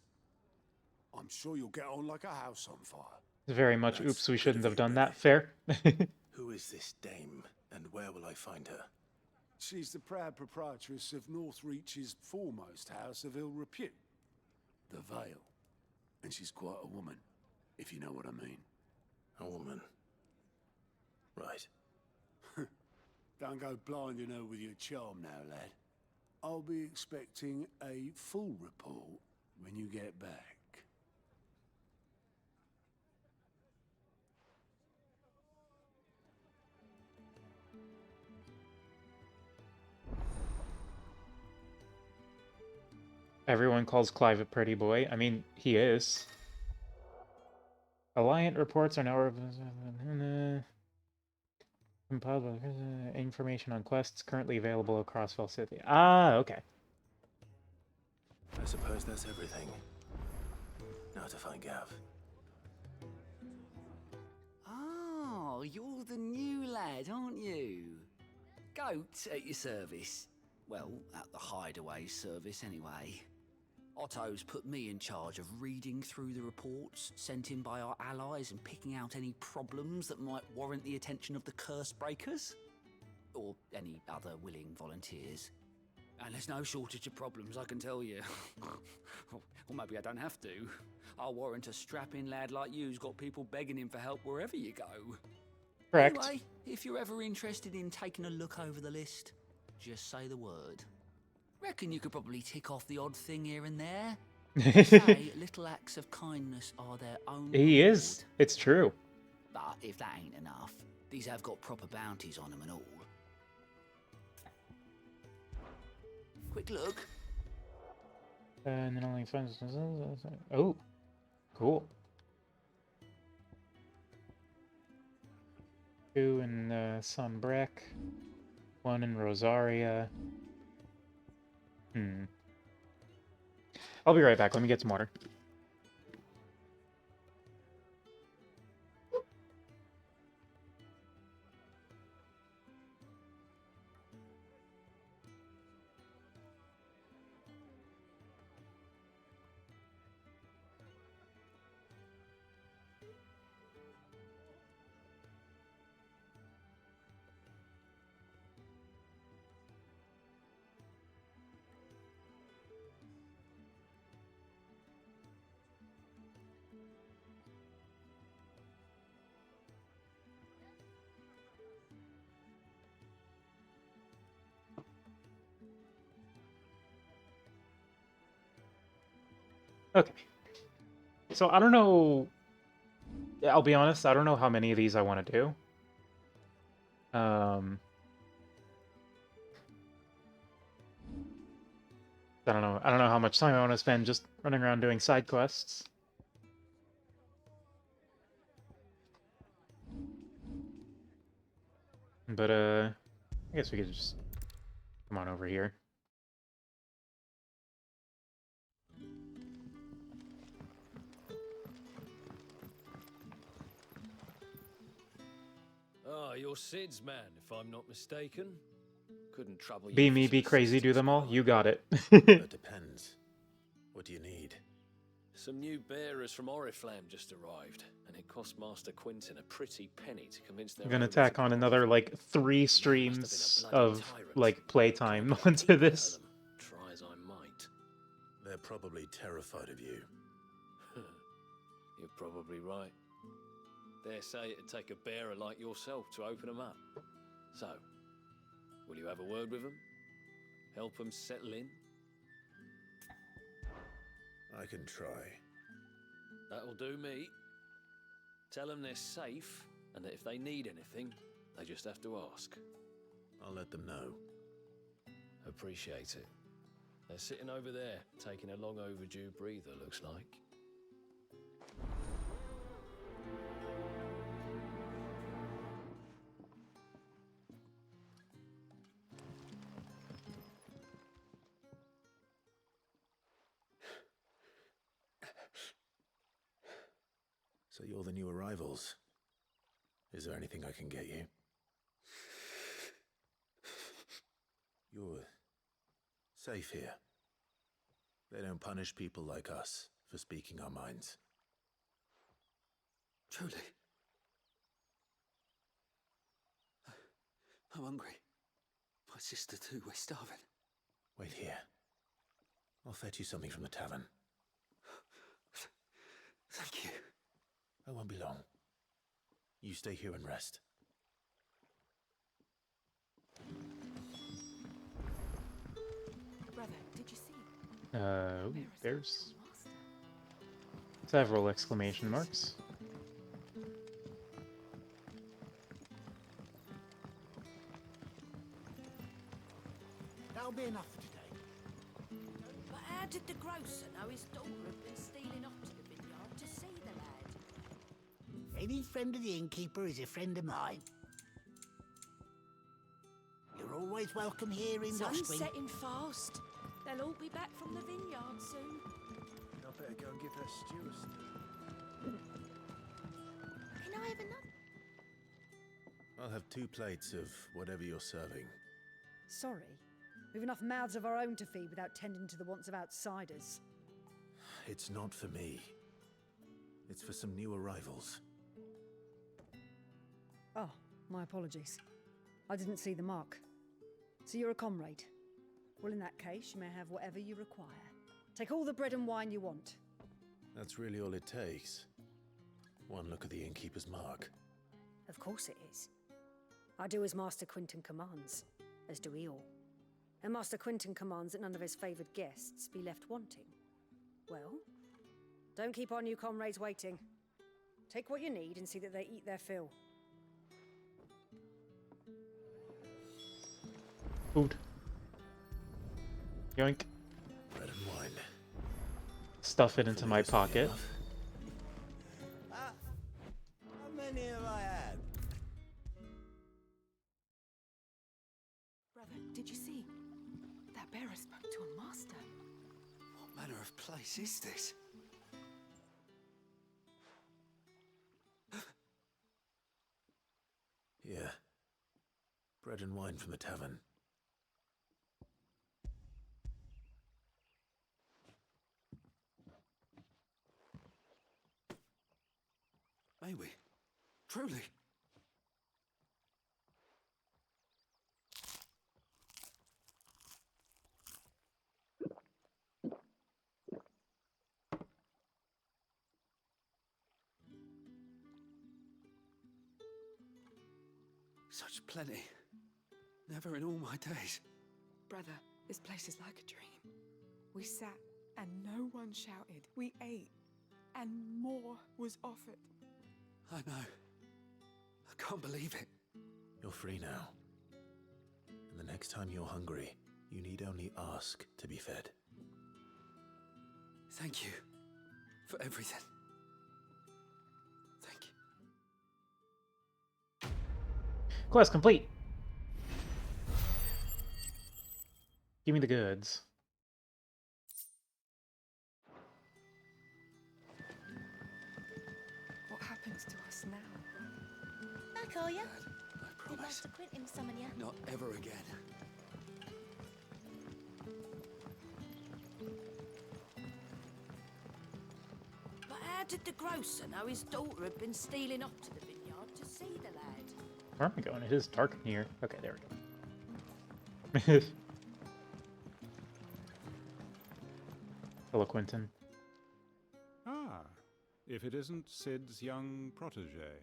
I'm sure you'll get on like a house on fire. Very much, That's oops, we good shouldn't of have you, done Benny. that. Fair. Who is this dame, and where will I find her? She's the proud proprietress of Northreach's foremost house of ill repute, the Vale. And she's quite a woman, if you know what I mean. A woman. Right. Don't go blinding her with your charm now, lad. I'll be expecting a full report when you get back. Everyone calls Clive a pretty boy. I mean, he is. Alliant reports are now compiled with information on quests currently available across Fel City. Ah, okay. I suppose that's everything. Now to find Gav. Oh, you're the new lad, aren't you? Goat at your service. Well, at the hideaway service anyway. Otto's put me in charge of reading through the reports sent in by our allies and picking out any problems that might warrant the attention of the curse breakers. Or any other willing volunteers. And there's no shortage of problems, I can tell you. Or maybe I don't have to. I'll warrant a strapping lad like you's got people begging him for help wherever you go. Correct. Anyway, if you're ever interested in taking a look over the list, just say the word. Reckon you could probably tick off the odd thing here and there. Say little acts of kindness are their own He reward. is. It's true. But if that ain't enough, these have got proper bounties on them and all. Quick look. And then only friends. Oh, cool. 2 in Sunbreck, 1 in Rosaria. I'll be right back. Let me get some water. Okay. So I don't know. I'll be honest, I don't know how many of these I want to do. I don't know. I don't know how much time I want to spend just running around doing side quests. But I guess we could just come on over here. Ah, you're Sid's man, if I'm not mistaken. Couldn't trouble you Be for me, some be crazy, do assistance, them all. could I? You got it. It depends. What do you need? Some new bearers from Oriflamme just arrived, and it cost Master Quinton a pretty penny to convince their I'm gonna owners tack to on another, like, 3 Must have been a streams bloody of, tyrant. like, playtime onto this. Try as I might. They're probably terrified of you. You're probably right. Dare say it'd take a bearer like yourself to open them up. So, will you have a word with them? Help them settle in? I can try. That'll do me. Tell them they're safe, and that if they need anything, they just have to ask. I'll let them know. Appreciate it. They're sitting over there, taking a long overdue breather, looks like. So you're the new arrivals. Is there anything I can get you? You're safe here. They don't punish people like us for speaking our minds. Truly. I'm hungry. My sister too, we're starving. Wait here. I'll fetch you something from the tavern. Thank you. I won't be long. You stay here and rest. Brother, did you see? There's several exclamation marks. That'll be enough for today. But how did the grocer know his daughter had been stealing off to the vineyard to see the lad? Any friend of the innkeeper is a friend of mine. You're always welcome here in Sun's Lospring. setting fast. They'll all be back from the vineyard soon. I better go and give her stew a stir. Can I have another? I'll have 2 plates of whatever you're serving. Sorry. We've enough mouths of our own to feed without tending to the wants of outsiders. It's not for me. It's for some new arrivals. Oh, my apologies. I didn't see the mark. So you're a comrade? Well, in that case, you may have whatever you require. Take all the bread and wine you want. That's really all it takes. One look at the innkeeper's mark. Of course it is. I do as Master Quinton commands, as do we all. And Master Quinton commands that none of his favoured guests be left wanting. Well, don't keep our new comrades waiting. Take what you need and see that they eat their fill. Food. Yoink. Bread and wine. Stuff it into my pocket. How many have I had? Brother, did you see? That bearer spoke to a master. What manner of place is this? Yeah. Bread and wine from the tavern. May we? Truly? Such plenty. Never in all my days. Brother, this place is like a dream. We sat And no one shouted. We ate. And more was offered. I know. I can't believe it. You're free now. And the next time you're hungry, you need only ask to be fed. Thank you for everything. Thank you. Quest complete. Give me the goods. What happens to us now? Back, are you? I Did promise. Master Quentin summon you? Not ever again. But how did the grocer know his daughter had been stealing up to the vineyard to see the lad? Where am I going? It is dark in here. Okay, there we go. Hello, Quentin. Ah, if it isn't Sid's young protege.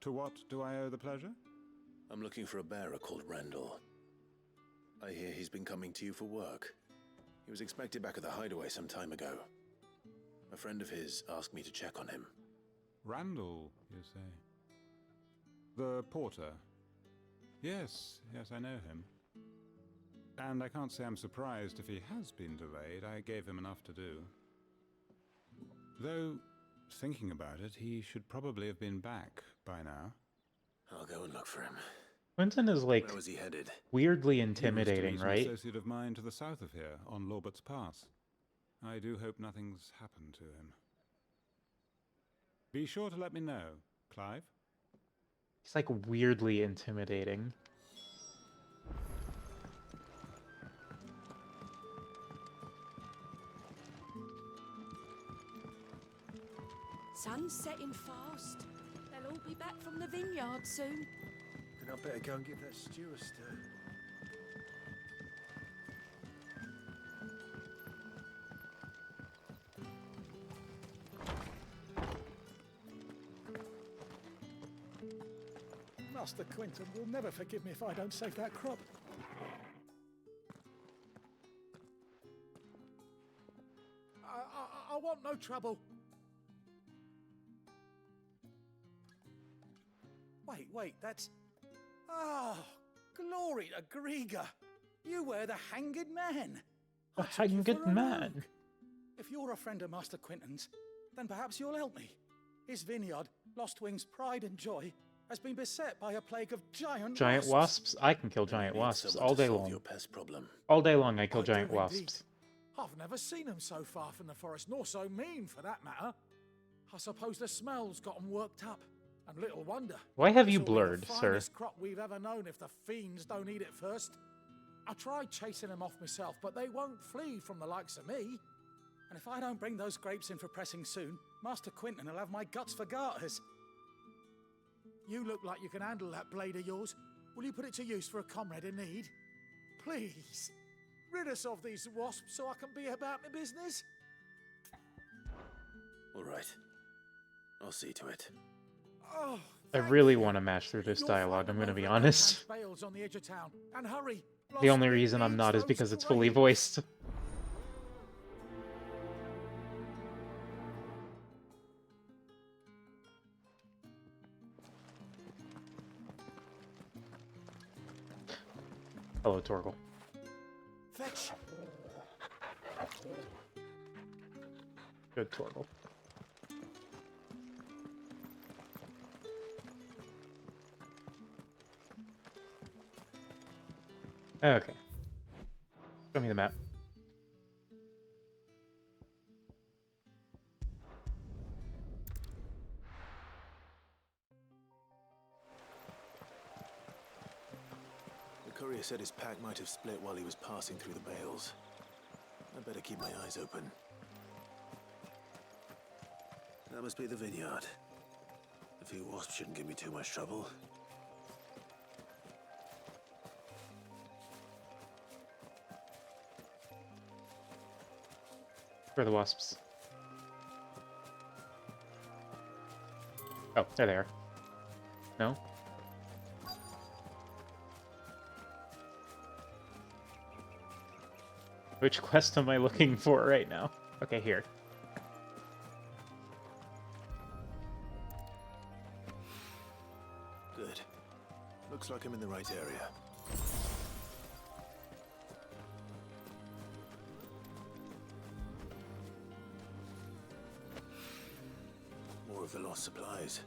To what do I owe the pleasure? I'm looking for a bearer called Randall. I hear he's been coming to you for work. He was expected back at the hideaway some time ago. A friend of his asked me to check on him. Randall, you say? The porter? Yes, I know him. And I can't say I'm surprised if he has been delayed. I gave him enough to do. Though, thinking about it, he should probably have been back by now. I'll go and look for him. Quentin is like Where was he headed? weirdly He was to intimidating, meet an right? associate of mine to the south of here, on Lorbert's Pass. I do hope nothing's happened to him. Be sure to let me know, Clive. He's like weirdly intimidating. Sun's setting fast. They'll all be back from the vineyard soon. Then I better go and give that stew a stir. Master Quentin will never forgive me if I don't save that crop. I want no trouble. Wait, that's... Oh, glory to Grieger. You were the Hanged Man. A hanged man. If you're a friend of Master Quentin's, then perhaps you'll help me. His vineyard, Lostwing's pride and joy, has been beset by a plague of giant Wasps? I can kill giant wasps all day long. Your pest problem. All day long I kill I do giant indeed. wasps. I've never seen them so far from the forest, nor so mean for that matter. I suppose the smell's got 'em worked up, and little wonder. Why have you This'll be blurred, the sir? finest crop we've ever known if the fiends don't eat it first. I tried chasing them off myself, but they won't flee from the likes of me. And if I don't bring those grapes in for pressing soon, Master Quentin will have my guts for garters. You look like you can handle that blade of yours. Will you put it to use for a comrade in need? Please, rid us of these wasps so I can be about my business. All right. I'll see to it. Oh, I really want to mash through this dialogue, I'm gonna be honest. bales on the edge of town. And hurry. The only reason I'm not is because it's fully voiced. Hello, Torgal. Fetch. Good Torgal. Okay. Show me the map. The courier said his pack might have split while he was passing through the bales. I better keep my eyes open. That must be the vineyard. A few wasps shouldn't give me too much trouble. Where are the wasps? Oh, there they are. No? Which quest am I looking for right now? Okay, here. Good. Looks like I'm in the right area. More of the lost supplies.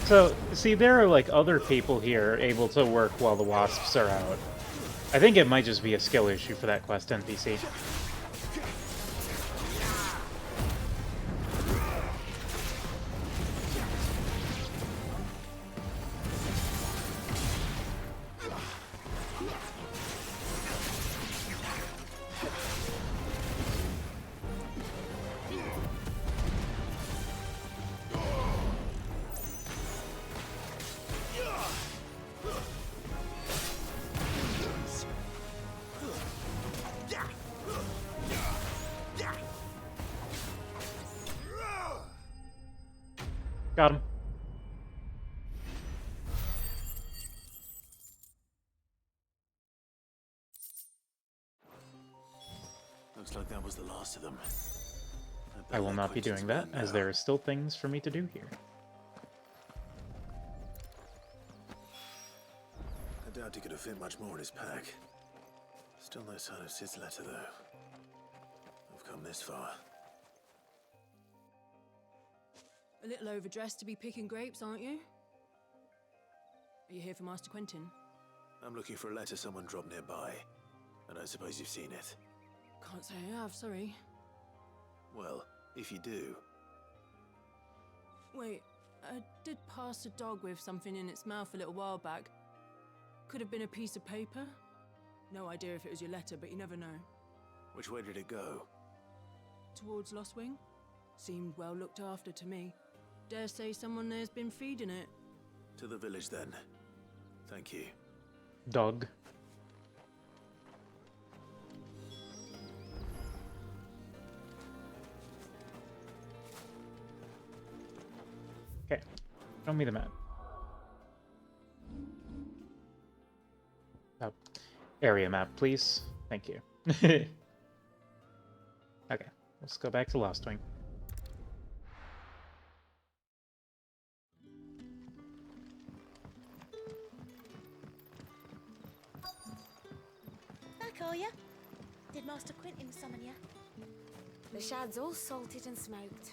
So, see, there are, like, other people here able to work while the wasps are out. I think it might just be a skill issue for that quest NPC. Got him. Looks like that was the last of them. I will not be doing that, as there are still things for me to do here. I doubt he could have fit much more in his pack. Still no sign of Sid's letter, though. We've come this far. A little overdressed to be picking grapes, aren't you? Are you here for Master Quentin? I'm looking for a letter someone dropped nearby. I don't suppose you've seen it. Can't say I have, sorry. Well, if you do... Wait, I did pass a dog with something in its mouth a little while back. Could have been a piece of paper. No idea if it was your letter, but you never know. Which way did it go? Towards Lost Wing? Seemed well looked after to me. Dare say someone there's been feeding it. To the village, then. Thank you. Dog. Okay. Show me the map. Oh. Area map, please. Thank you. Okay. Let's go back to Lost Wing. Back, are ya? Did Master Quentin summon ya? The shad's all salted and smoked.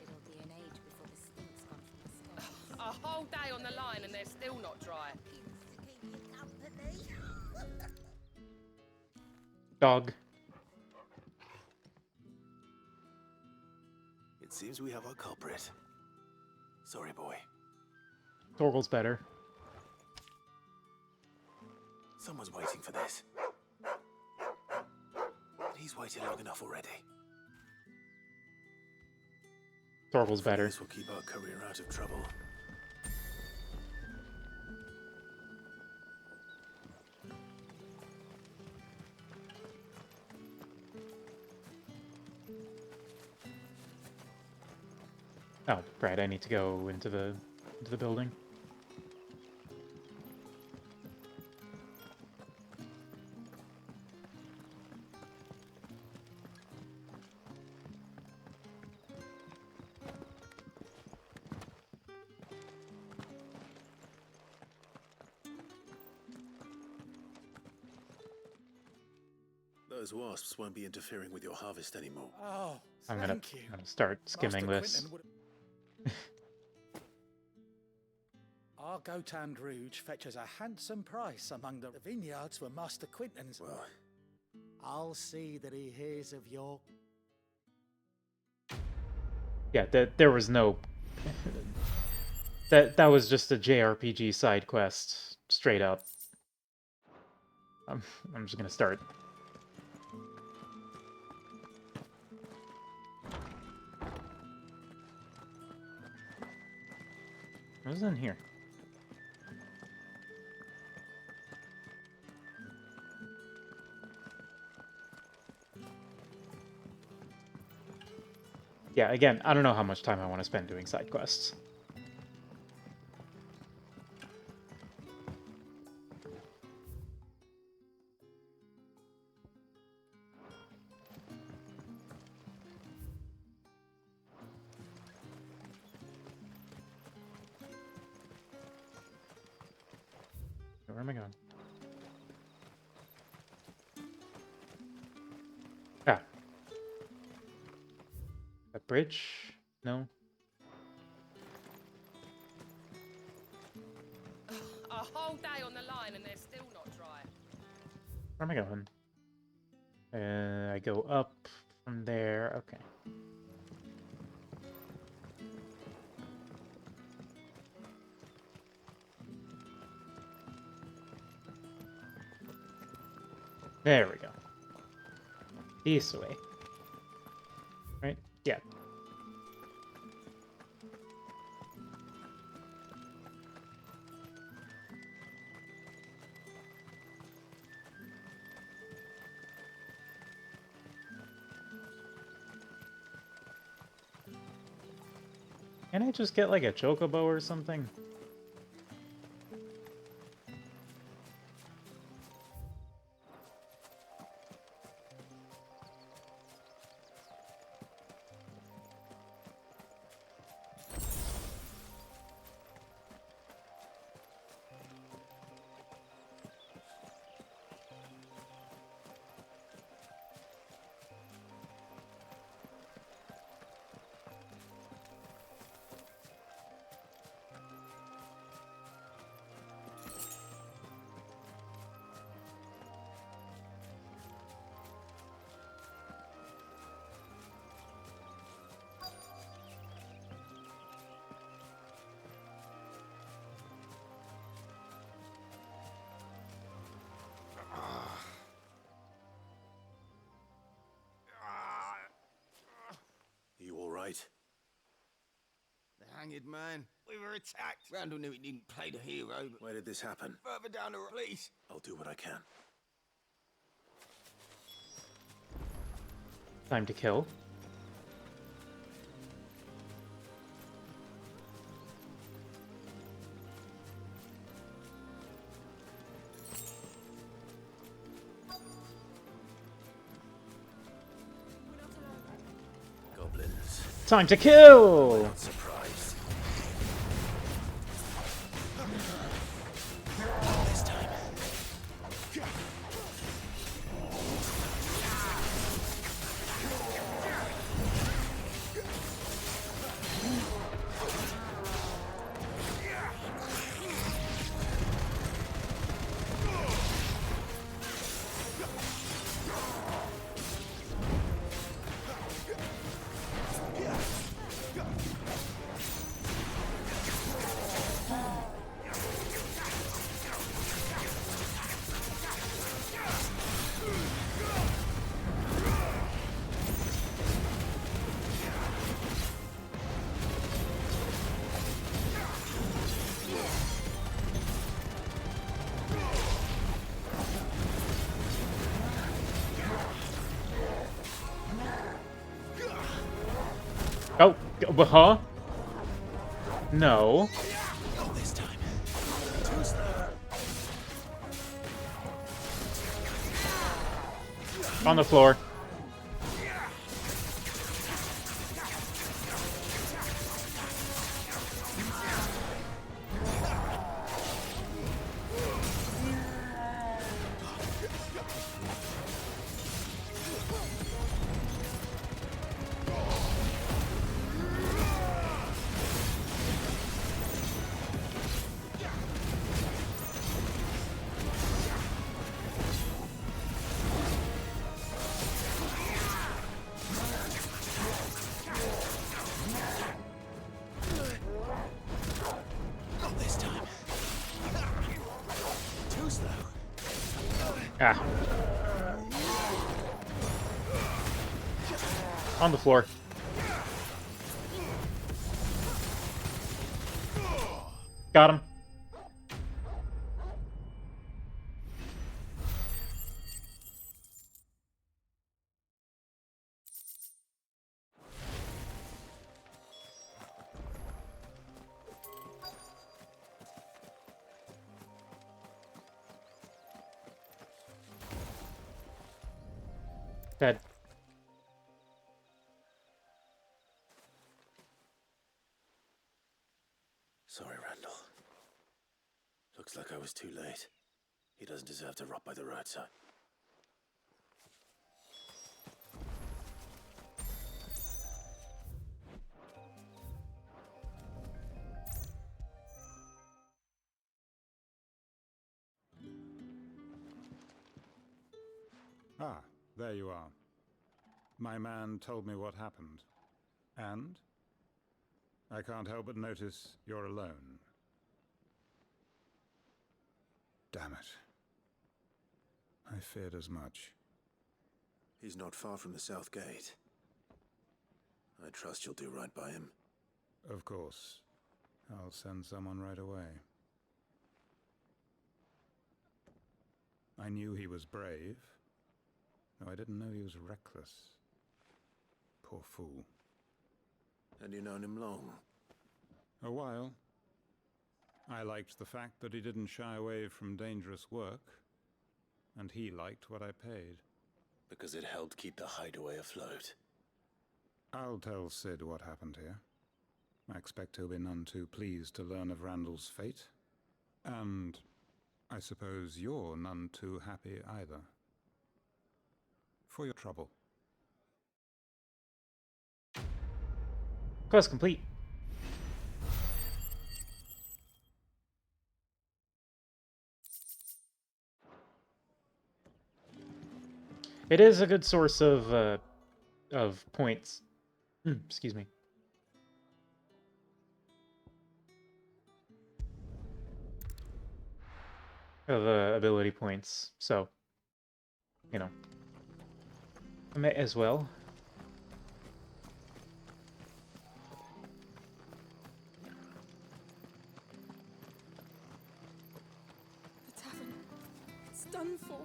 It'll be an age before the stink's gone from the stones. A whole day on the line and they're still not dry. Dog. It seems we have our culprit. Sorry, boy. Torgal's better. Someone's waiting for this. He's waited long enough already. Torgal's better. This will keep our career out of trouble. Oh, right, I need to go into the building. Those wasps won't be interfering with your harvest anymore. Oh, I'm thank you. gonna start skimming Master this. Quentin Our Gotand Rouge fetches a handsome price among the vineyards for Master Quentin's. Well, I'll see that he hears of your... Yeah, there was no... that was just a JRPG side quest straight up. I'm just gonna start. What's in here? Yeah, again, I don't know how much time I want to spend doing side quests. Where am I going? Ah. A bridge? No. A whole day on the line and they're still not dry. Where am I going? I go up from there. Okay. There we go. This way. Right? Yeah. Can I just get like a chocobo or something? You all right? The hanged man. We were attacked. Randall knew he didn't play the hero, but Where did this happen? further down the road. Please. I'll do what I can. Time to kill. Goblins. Time to kill! Not surprised. This time. Oh, huh? No. Not this time. On the floor. Dost thou? Ah. On the floor. Got him. Dead. Sorry, Randall. Looks like I was too late. He doesn't deserve to rot by the roadside. Ah, there you are. My man told me what happened. And? I can't help but notice you're alone. Damn it. I feared as much. He's not far from the south gate. I trust you'll do right by him. Of course. I'll send someone right away. I knew he was brave, though I didn't know he was reckless. Poor fool. And you known him long? A while. I liked the fact that he didn't shy away from dangerous work, and he liked what I paid. Because it helped keep the hideaway afloat. I'll tell Sid what happened here. I expect he'll be none too pleased to learn of Randall's fate. And I suppose you're none too happy either. For your trouble. Quest complete. It is a good source of points. Excuse me. Of ability points, so you know, I may as well. The tavern. It's done for.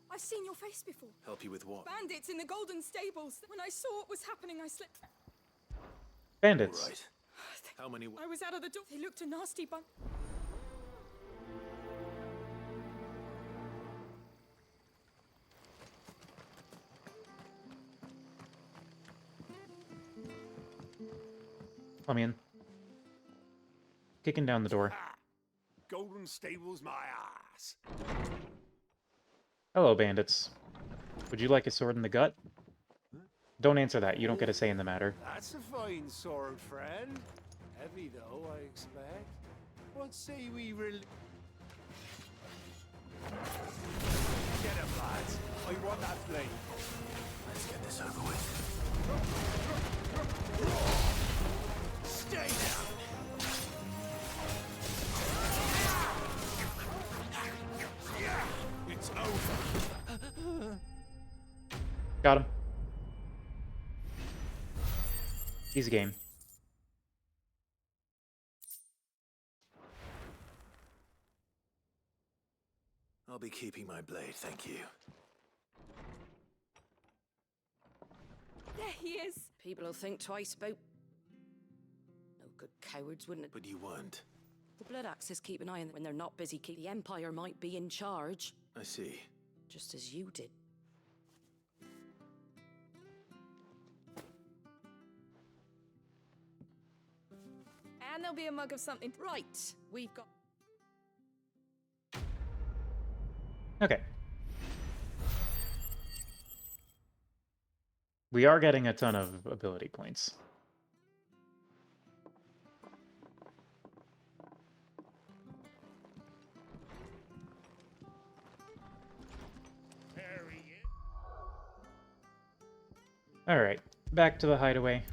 I've seen your face before. Help you with what? Bandits in the Golden Stables. When I saw what was happening, I slipped. Bandits. All right. How many? I was out of the door. They looked a nasty bunch. Let me in. Kicking down the door. Golden Stables, my ass. Hello, bandits. Would you like a sword in the gut? Don't answer that. You don't get a say in the matter. That's a fine sword, friend. Heavy, though, I expect. What say we Get him, lads. I want that blade. Let's get this over with. Stay down. It's over. Got him. Easy game. I'll be keeping my blade, thank you. There he is. People will think twice about... No good cowards, wouldn't it? But you weren't. The Blood Axes keep an eye on them when they're not busy. The Empire might be in charge. I see. Just as you did. And there'll be a mug of something. Right, we've got... Okay. We are getting a ton of ability points. All right, back to the hideaway.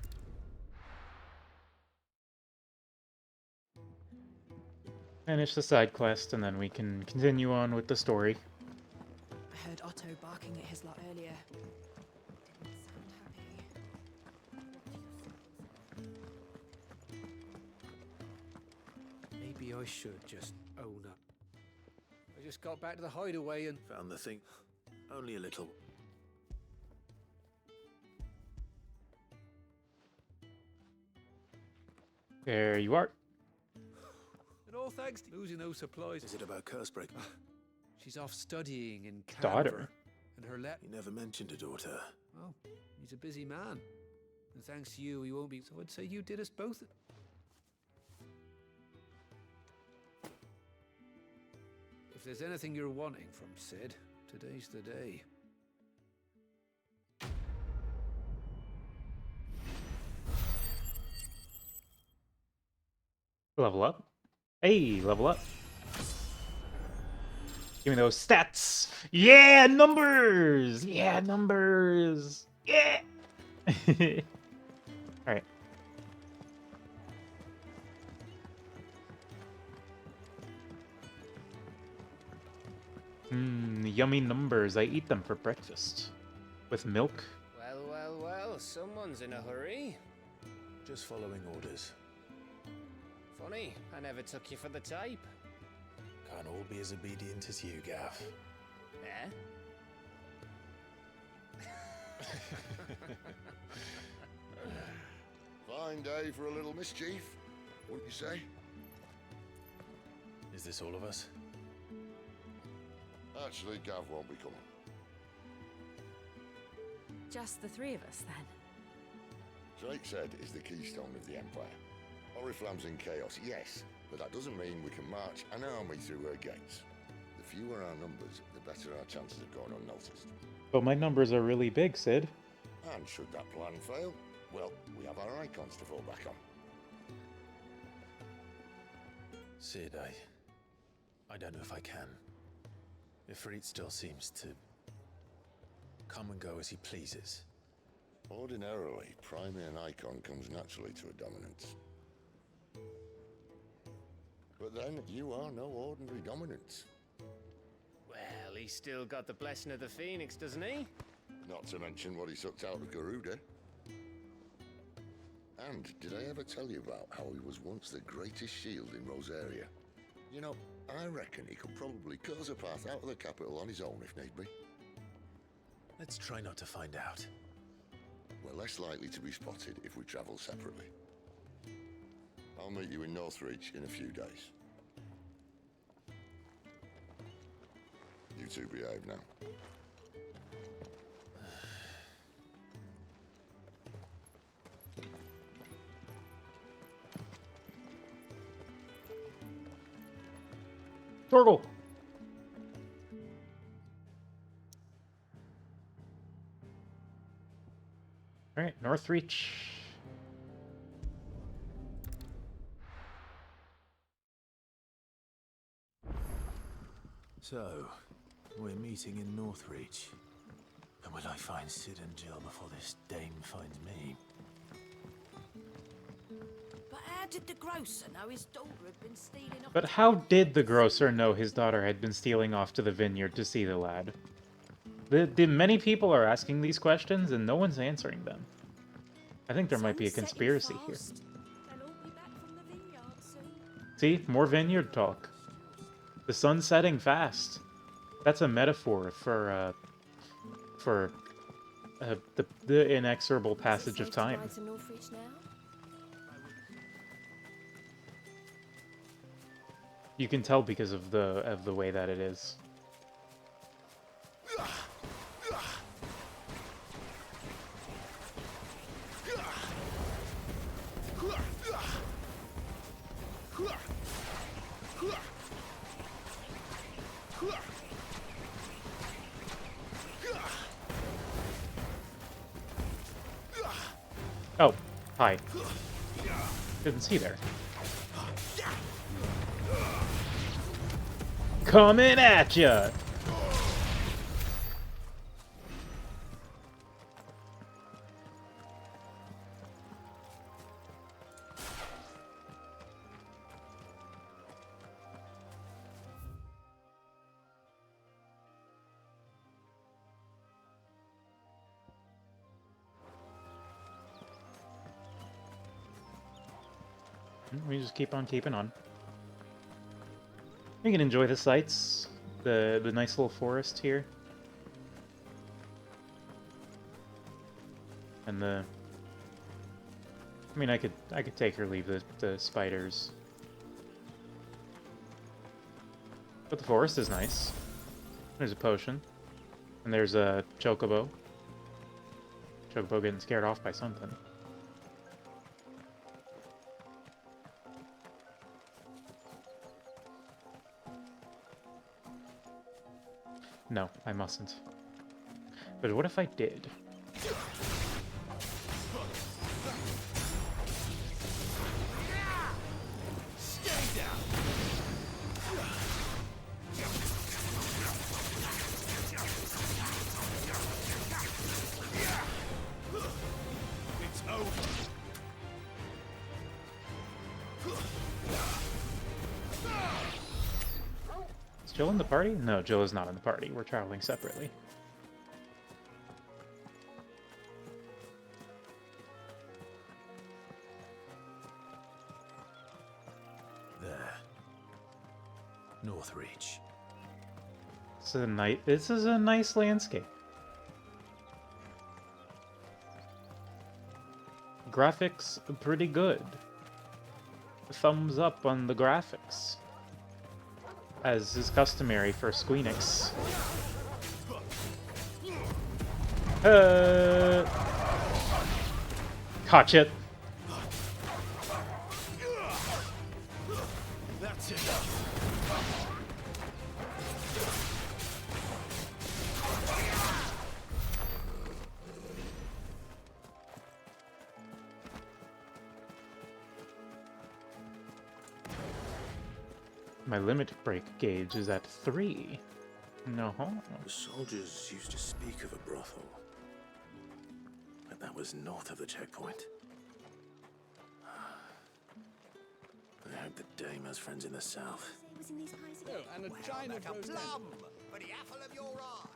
finish the side quest, and then we can continue on with the story. I heard Otto barking at his lot earlier. Didn't sound happy. Maybe I should just own up. I just got back to the hideaway and found the thing. Only a little. There you are. And all thanks to losing those supplies. Is it about Cursebreak? She's off studying in Canberra. Daughter. And her He never mentioned a daughter. Oh, he's a busy man. And thanks to you, he won't be. So I'd say you did us both. If there's anything you're wanting from Sid, today's the day. Level up. Hey, level up. Give me those stats. Yeah, numbers. Yeah, numbers. Yeah. All right. Yummy numbers. I eat them for breakfast. With milk. Well, well, well, someone's in a hurry. Just following orders. Funny, I never took you for the type. Can't all be as obedient as you, Gav. Eh? Fine day for a little mischief, wouldn't you say? Is this all of us? Actually, Gav won't be coming. Just the three of us, then. Drake said is the keystone of the Empire. Oriflamme's in chaos, yes, but that doesn't mean we can march an army through her gates. The fewer our numbers, the better our chances of going unnoticed. But my numbers are really big, Sid. And should that plan fail, well, we have our icons to fall back on. Sid, I don't know if I can. Ifrit still seems to come and go as he pleases. Ordinarily, priming an icon comes naturally to a dominance. But then, you are no ordinary dominance. Well, he's still got the blessing of the Phoenix, doesn't he? Not to mention what he sucked out of Garuda. And did I ever tell you about how he was once the greatest shield in Rosaria? You know, I reckon he could probably cause a path out of the capital on his own if need be. Let's try not to find out. We're less likely to be spotted if we travel separately. I'll meet you in Northreach in a few days. You two behave now. Torgal. All right, Northreach. So, we're meeting in Northreach. And will I find Sid and Jill before this dame finds me? But how did the grocer know his daughter had been stealing off? But how did the grocer know his daughter had been stealing off to the vineyard to see the lad? The many people are asking these questions and no one's answering them. I think there might be a conspiracy here. See, more vineyard talk. The sun's setting fast. That's a metaphor for the inexorable passage of time. You can tell because of the way that it is. Oh, hi. Didn't see there. Coming at ya! We just keep on keeping on. We can enjoy the sights, the nice little forest here, and the. I mean, I could take or leave the spiders, but the forest is nice. There's a potion, and there's a chocobo. Chocobo getting scared off by something. No, I mustn't. But what if I did? Stay down. It's over. Is Jill in the party? No, Jill is not in the party. We're traveling separately. There. Northreach. This is a nice landscape. Graphics are pretty good. Thumbs up on the graphics, as is customary for Squeenix. Catch it. That's it. My limit break gauge is at 3. No. The soldiers used to speak of a brothel, but that was north of the checkpoint. I hope the dame has friends in the south. It was in these pies again. Oh, and a china Like a rose plum for the apple of your eye.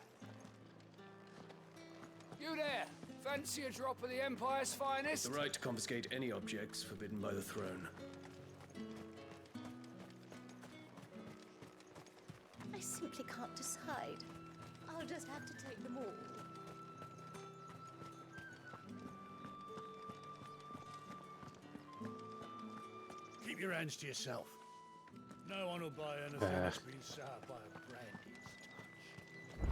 You there! Fancy a drop of the Empire's finest? The right to confiscate any objects forbidden by the throne. I simply can't decide. I'll just have to take them all. Keep your hands to yourself. No one will buy anything that's been soured by a brandy's touch.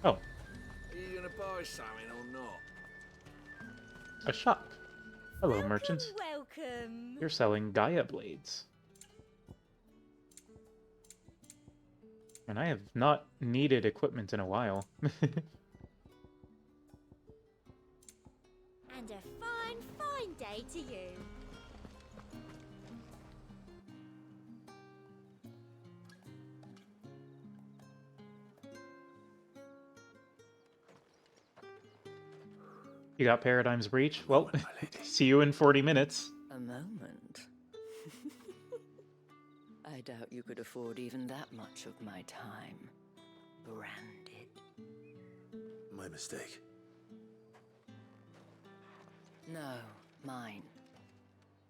Oh, Are you gonna buy something or not? a shop. Hello, merchant. Welcome. You're selling Gaia blades. And I have not needed equipment in a while. And a fine, fine day to you. You got Paradigm's Breach? Well, see you in 40 minutes. A moment. I doubt you could afford even that much of my time. Branded. My mistake. No, mine.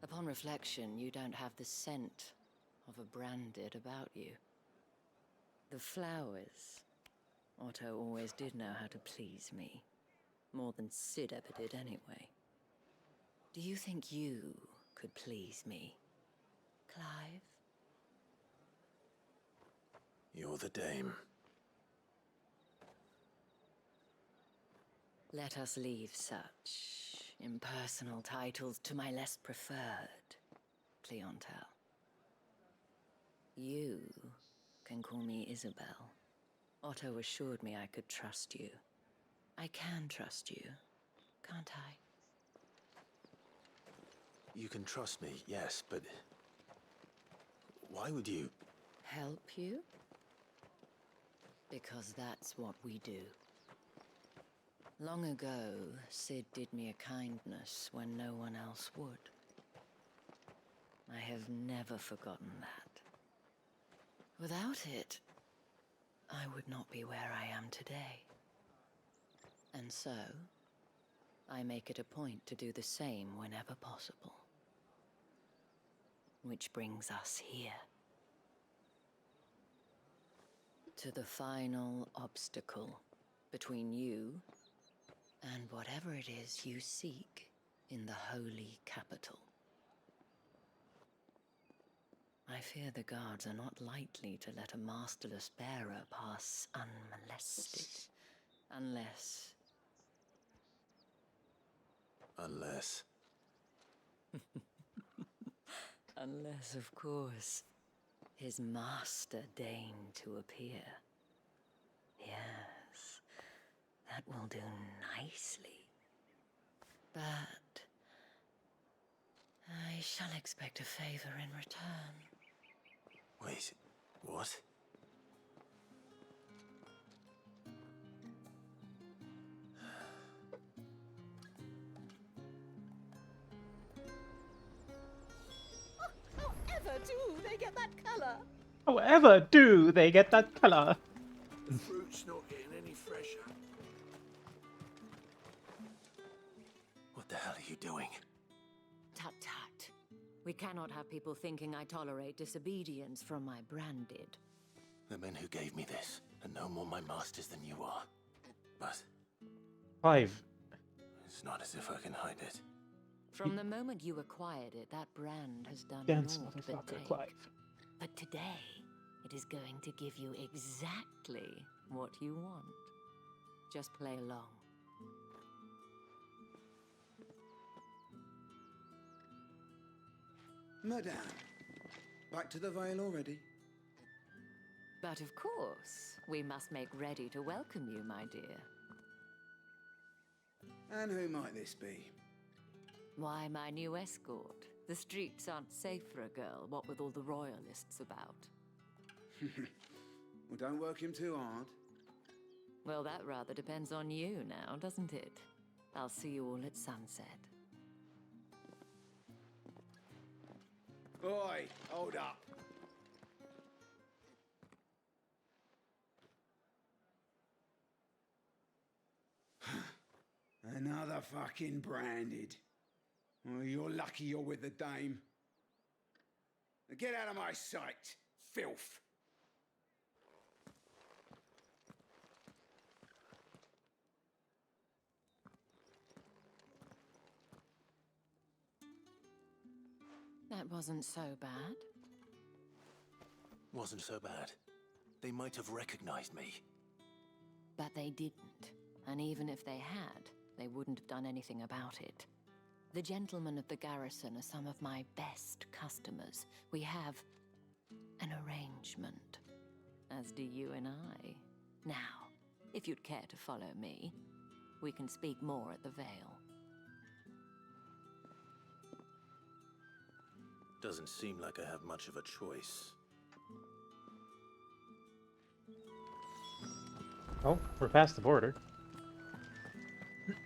Upon reflection, you don't have the scent of a branded about you. The flowers. Otto always did know how to please me. More than Sid ever did anyway. Do you think you could please me, Clive? You're the dame. Let us leave such impersonal titles to my less preferred clientele. You can call me Isabel. Otto assured me I could trust you. I can trust you, can't I? You can trust me, yes, but why would you? Help you? Because that's what we do. Long ago, Sid did me a kindness when no one else would. I have never forgotten that. Without it, I would not be where I am today. And so, I make it a point to do the same whenever possible. Which brings us here. To the final obstacle between you and whatever it is you seek in the holy capital. I fear the guards are not likely to let a masterless bearer pass unmolested. Unless... Unless, of course, his master deigned to appear. Yes, that will do nicely. But I shall expect a favor in return. Wait, what? However do they get that colour? However do they get that color? The fruit's not getting any fresher. What the hell are you doing? Tut tut. We cannot have people thinking I tolerate disobedience from my branded. The men who gave me this are no more my masters than you are. But Clive. it's not as if I can hide it. From the moment you acquired it, that brand has done Dance, naught but motherfucker, take. Clive. But today, it is going to give you exactly what you want. Just play along. Madame, back to the Vale already? But of course, we must make ready to welcome you, my dear. And who might this be? Why, my new escort. The streets aren't safe for a girl, what with all the royalists about. Well, don't work him too hard. Well, that rather depends on you now, doesn't it? I'll see you all at sunset. Oi, hold up. Another fucking branded. Well, you're lucky you're with the dame. Now get out of my sight, filth. That wasn't so bad. Wasn't so bad. They might have recognized me. But they didn't. And even if they had, they wouldn't have done anything about it. The gentlemen of the garrison are some of my best customers. We have an arrangement, as do you and I. Now, if you'd care to follow me, we can speak more at the Vale. Doesn't seem like I have much of a choice. Oh, we're past the border.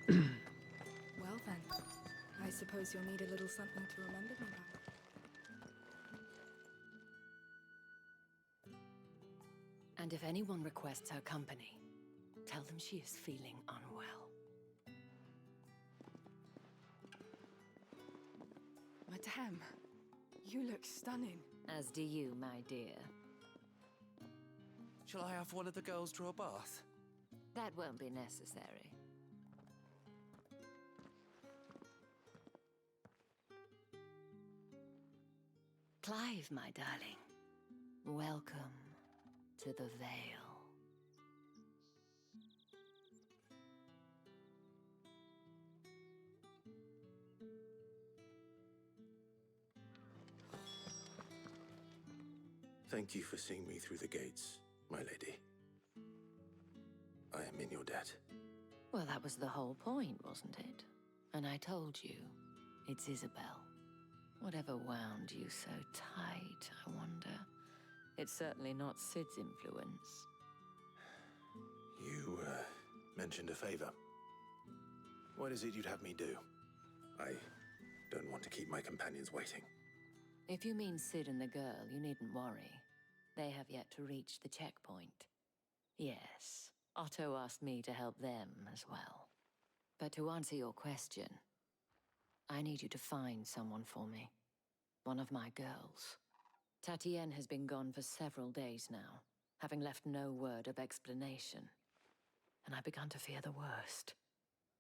Well then, I suppose you'll need a little something to remember me by. And if anyone requests her company, tell them she is feeling unwell. Madame, you look stunning. As do you, my dear. Shall I have one of the girls draw a bath? That won't be necessary. Clive, my darling. Welcome to the Vale. Thank you for seeing me through the gates, my lady. I am in your debt. Well, that was the whole point, wasn't it? And I told you, it's Isabel. Whatever wound you so tight, I wonder. It's certainly not Sid's influence. You, mentioned a favor. What is it you'd have me do? I don't want to keep my companions waiting. If you mean Sid and the girl, you needn't worry. They have yet to reach the checkpoint. Yes, Otto asked me to help them as well. But to answer your question, I need you to find someone for me. one of my girls. Tatienne has been gone for several days now, having left no word of explanation. And I began to fear the worst.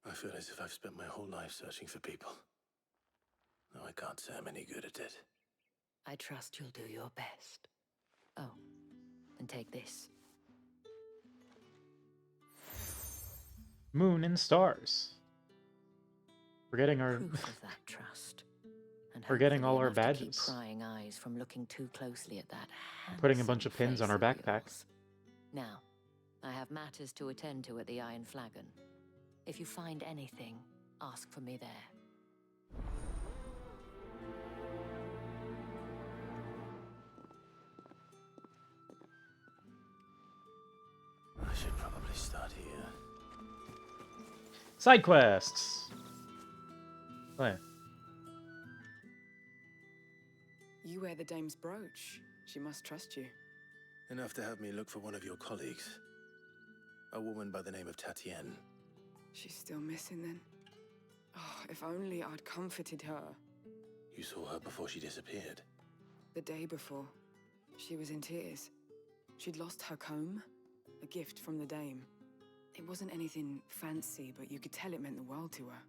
I feel as if I've spent my whole life searching for people. No, I can't say I'm any good at it. I trust you'll do your best. Oh, and take this. Moon and stars. We're getting our... Proof of that trust. And we're getting all our hopefully enough to keep badges. prying eyes from looking too closely at that Putting a bunch of handsome pins on face our of backpack. yours. Now, I have matters to attend to at the Iron Flagon. If you find anything, ask for me there. I should probably start here. Side quests! What? You wear the dame's brooch. She must trust you. Enough to have me look for one of your colleagues. A woman by the name of Tatienne. She's still missing then? Oh, if only I'd comforted her. You saw her before she disappeared. The day before, she was in tears. She'd lost her comb, a gift from the dame. It wasn't anything fancy, but you could tell it meant the world to her.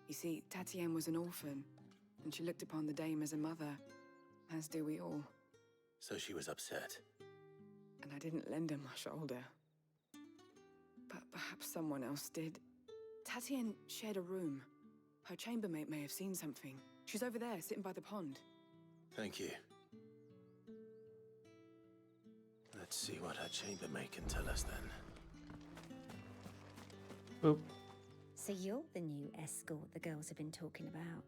You see, Tatienne was an orphan, and she looked upon the dame as a mother, as do we all. So she was upset. And I didn't lend her my shoulder. But perhaps someone else did. Tatienne shared a room. Her chambermaid may have seen something. She's over there, sitting by the pond. Thank you. Let's see what her chambermaid can tell us then. Boop. So you're the new escort the girls have been talking about.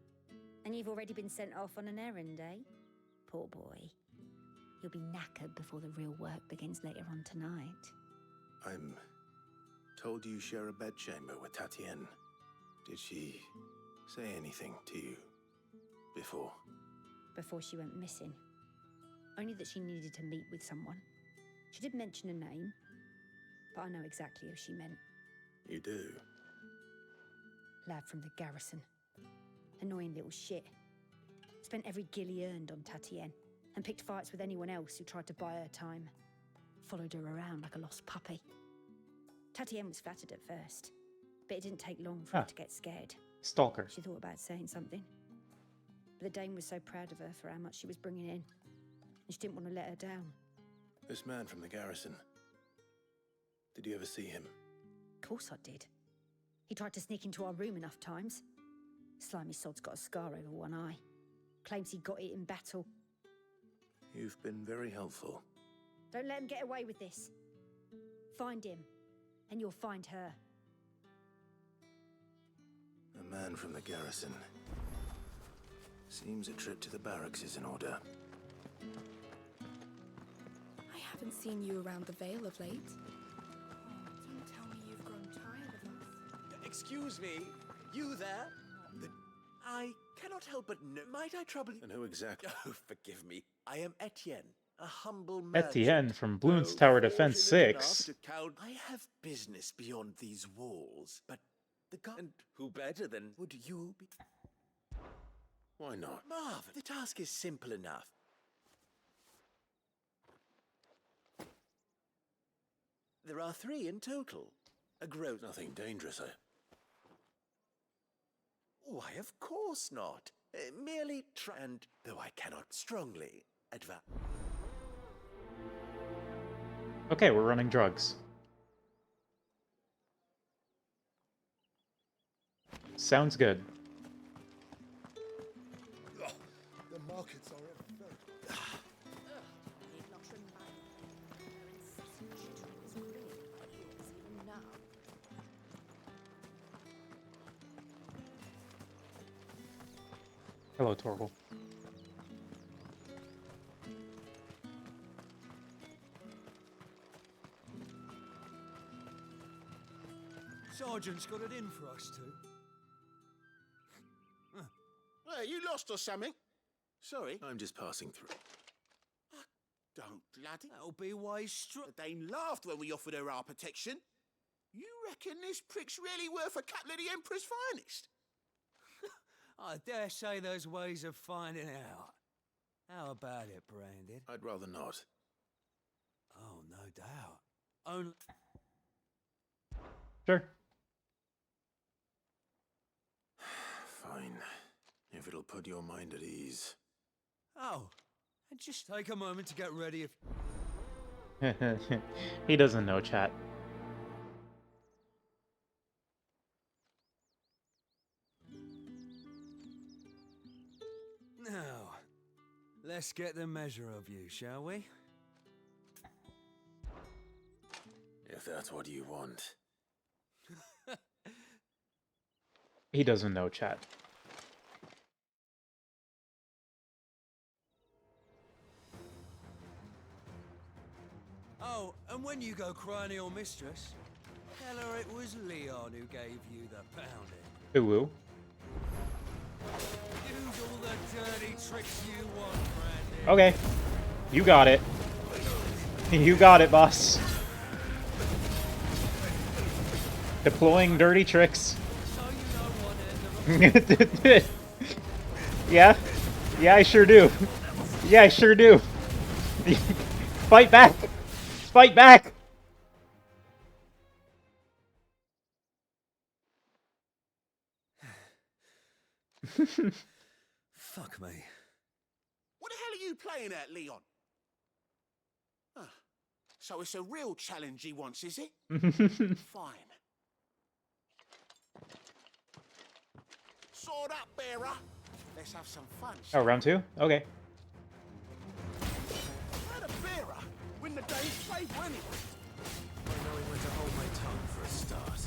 And you've already been sent off on an errand, eh? Poor boy. You'll be knackered before the real work begins later on tonight. I'm told you share a bedchamber with Tatienne. Did she say anything to you before? Before she went missing. Only that she needed to meet with someone. She did mention a name, but I know exactly who she meant. You do? Lad from the garrison. Annoying little shit. Spent every gil he earned on Tatienne, and picked fights with anyone else who tried to buy her time. Followed her around like a lost puppy. Tatienne was flattered at first, but it didn't take long for her to get scared. Stalker. She thought about saying something. But the dame was so proud of her for how much she was bringing in, and she didn't want to let her down. This man from the garrison. Did you ever see him? Of course I did. He tried to sneak into our room enough times. Slimy sod's got a scar over one eye. Claims he got it in battle. You've been very helpful. Don't let him get away with this. Find him, and you'll find her. A man from the garrison. Seems a trip to the barracks is in order. I haven't seen you around the Vale of late. Don't tell me you've grown tired of us. Excuse me, you there? I cannot help but know. Might I trouble you? And who exactly? Oh, forgive me. I am Etienne, a humble merchant. Etienne from Bloons Tower Defense 6. I have business beyond these walls, but the and who better than would you be? Why not? Marv, the task is simple enough. There are 3 in total. A gross. Nothing dangerous, Why, of course not. Merely and though I cannot strongly advise. Okay, we're running drugs. Sounds good. The markets are Hello, Torval. Sergeant's got it in for us two. Hey, you lost or something? Sorry. I'm just passing through. Don't bloody. That'll be wise struck. The Dane laughed when we offered her our protection. You reckon this prick's really worth a couple of the Emperor's finest? I dare say there's ways of finding out. How about it, Branded? I'd rather not. Oh, no doubt. Only... Sure. Fine. If it'll put your mind at ease. Oh, and just take a moment to get ready if... He doesn't know, chat. Now, let's get the measure of you, shall we? If that's what you want. He doesn't know, chat. Oh, and when you go crying to your mistress, tell her it was Leon who gave you the pounding. Ooh. Use all the dirty tricks you want, Brandon. Okay. You got it. You got it, boss. Deploying dirty tricks. Yeah? Yeah, I sure do. Yeah, I sure do. Fight back! Fight back! Fuck me. What the hell are you playing at, Leon? Ah, so it's a real challenge he wants, is it? Fine. Sword up, bearer. Let's have some fun. Oh, round 2? Okay. Let a bearer win the day's favour anyway. I know he went to hold my tongue for a start.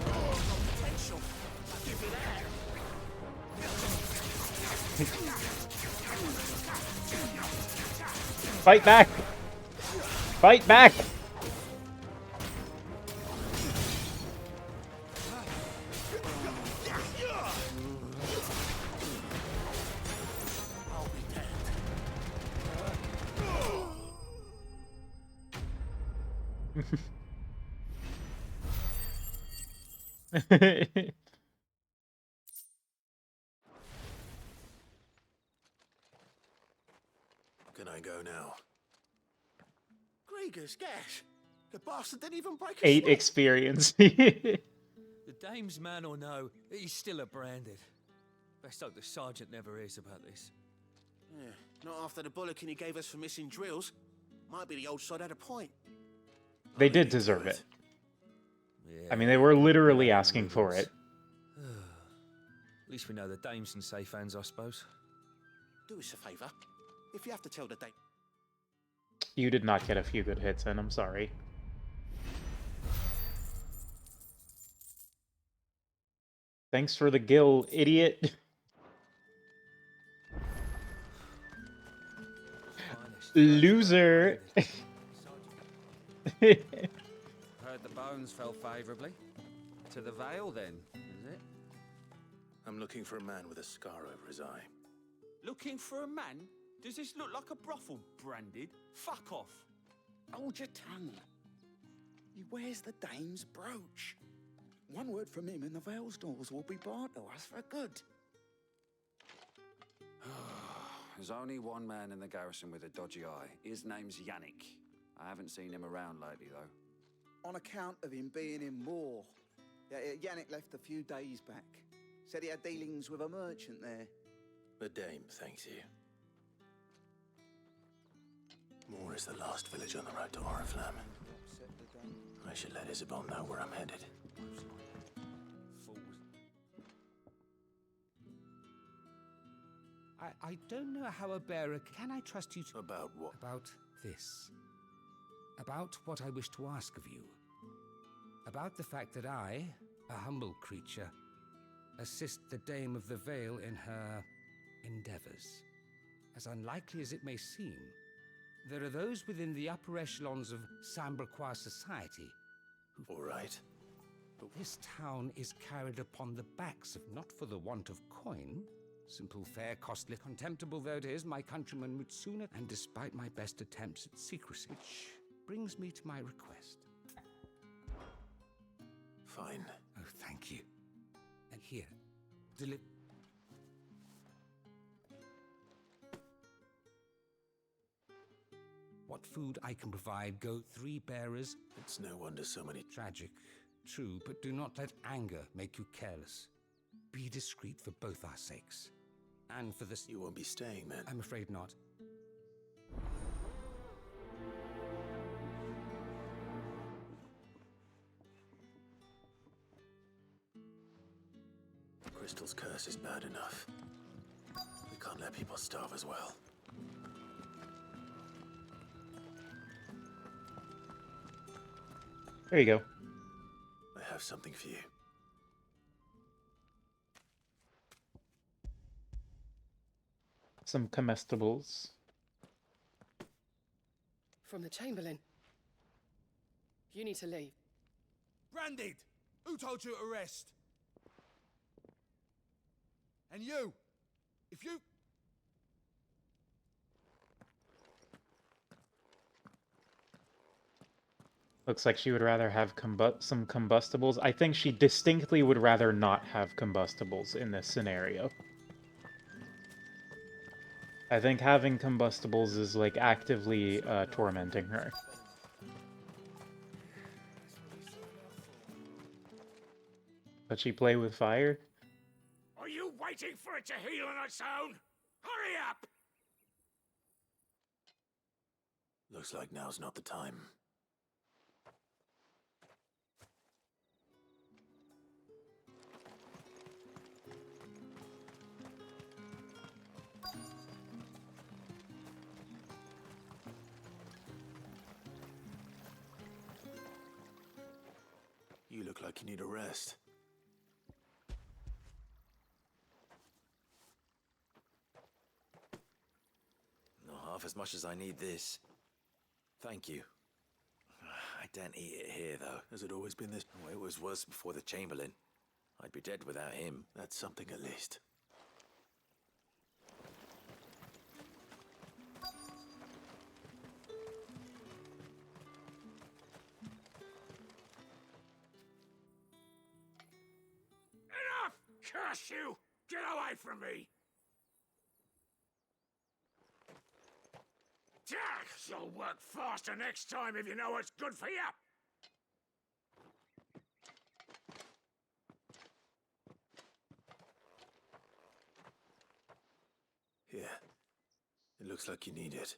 Oh, potential. I'll give you that. Fight back! Fight back! Can I go now? Gregor's gas. The bastard didn't even break a 8 sweat. experience. The dame's man or no, he's still a Branded. Best hope the sergeant never hears about this. Yeah, not after the bollocking he gave us for missing drills. Might be the old sod had a point. They did deserve it. I mean, they were literally asking for it. At least we know the dame's in safe hands, I suppose. Do us a favour. If you have to tell the dame... You did not get a few good hits in, I'm sorry. Thanks for the gill, idiot. Loser. Heard the bones fell favourably. To the Vale, then, is it? I'm looking for a man with a scar over his eye. Looking for a man? Does this look like a brothel, Branded? Fuck off. Hold your tongue. He wears the dame's brooch. One word from him and the Vale's doors will be barred to us for good. There's only one man in the garrison with a dodgy eye. His name's Yannick. I haven't seen him around lately, though. On account of him being in war. Yannick left a few days back. Said he had dealings with a merchant there. The dame thanks you. Moor is the last village on the road to Oriflamme. I should let Isabel know where I'm headed. I don't know how a bearer... Can I trust you to... About what? About this. About what I wish to ask of you. About the fact that I, a humble creature, assist the Dame of the Vale in her endeavors. As unlikely as it may seem, there are those within the upper echelons of Samberquois society who... All right. But this town is carried upon the backs of, not for the want of coin, simple fare, costly, contemptible though it is, my countrymen would sooner, and despite my best attempts at secrecy, which brings me to my request. Fine. Oh, thank you. And here, what food I can provide, go 3 bearers. It's no wonder so many... Tragic, true, but do not let anger make you careless. Be discreet for both our sakes. And for this... You won't be staying, then? I'm afraid not. Crystal's curse is bad enough. We can't let people starve as well. There you go. I have something for you. Some comestibles. From the Chamberlain. You need to leave. Branded! Who told you to rest? And you! If you... Looks like she would rather have some combustibles. I think she distinctly would rather not have combustibles in this scenario. I think having combustibles is like actively tormenting her. But she play with fire? Are you waiting for it to heal on its own? Hurry up! Looks like now's not the time. You look like you need a rest. Not half as much as I need this. Thank you. I don't eat it here, though. Has it always been this? Oh, it was worse before the Chamberlain. I'd be dead without him. That's something at least. Enough! Curse you! Get away from me! You'll work faster next time if you know what's good for you! Here. It looks like you need it.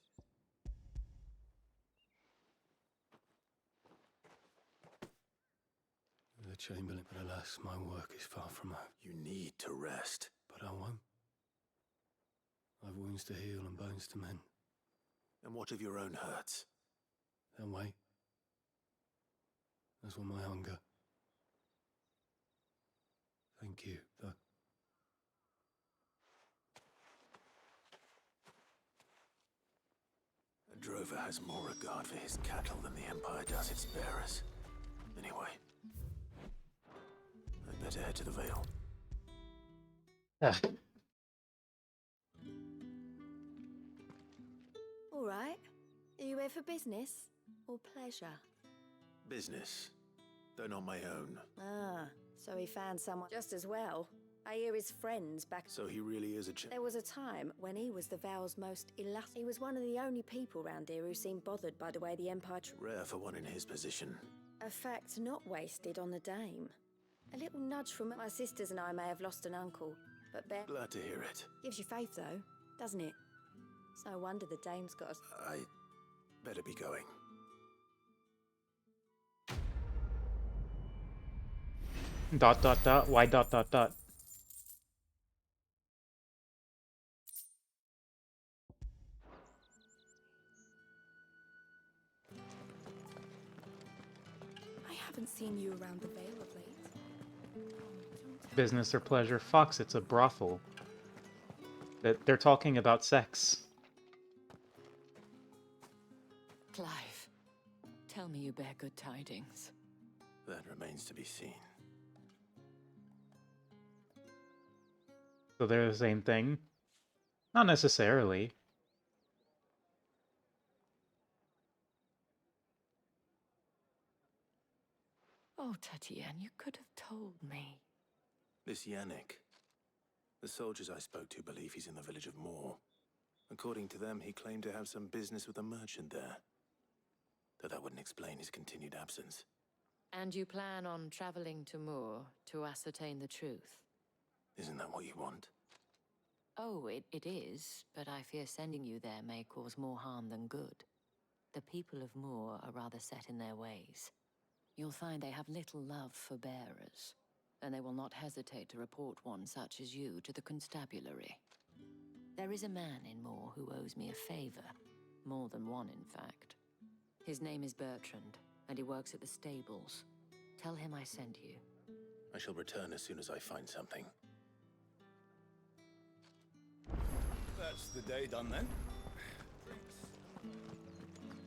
The Chamberlain, but alas, my work is far from over. You need to rest. But I won't. I've wounds to heal and bones to mend. And what of your own hurts? Then wait. As will my hunger. Thank you, though. A drover has more regard for his cattle than the Empire does its bearers. Anyway, I'd better head to the Vale. All right. Are you here for business or pleasure? Business, though not my own. Ah, so he found someone just as well. I hear his friends back. So he really is a There was a time when he was the Vale's most illustrious. He was one of the only people round here who seemed bothered by the way the Empire. Rare for one in his position. A fact not wasted on the Dame. A little nudge from my sisters and I may have lost an uncle, but bear. Glad to hear it. Gives you faith though, doesn't it? It's no wonder the Dame's got us. I better be going. Dot dot dot. Why dot dot dot? I haven't seen you around the Vale of late. Business or pleasure? Fox, it's a brothel. They're talking about sex. Clive, tell me you bear good tidings. That remains to be seen. So they're the same thing? Not necessarily. Oh, Tatienne, you could have told me. This Yannick. The soldiers I spoke to believe he's in the village of Moor. According to them, he claimed to have some business with a merchant there. Though that wouldn't explain his continued absence. And you plan on traveling to Moor to ascertain the truth? Isn't that what you want? Oh, it is, but I fear sending you there may cause more harm than good. The people of Moor are rather set in their ways. You'll find they have little love for bearers, and they will not hesitate to report one such as you to the constabulary. There is a man in Moor who owes me a favor. More than one, in fact. His name is Bertrand, and he works at the stables. Tell him I sent you. I shall return as soon as I find something. That's the day done then.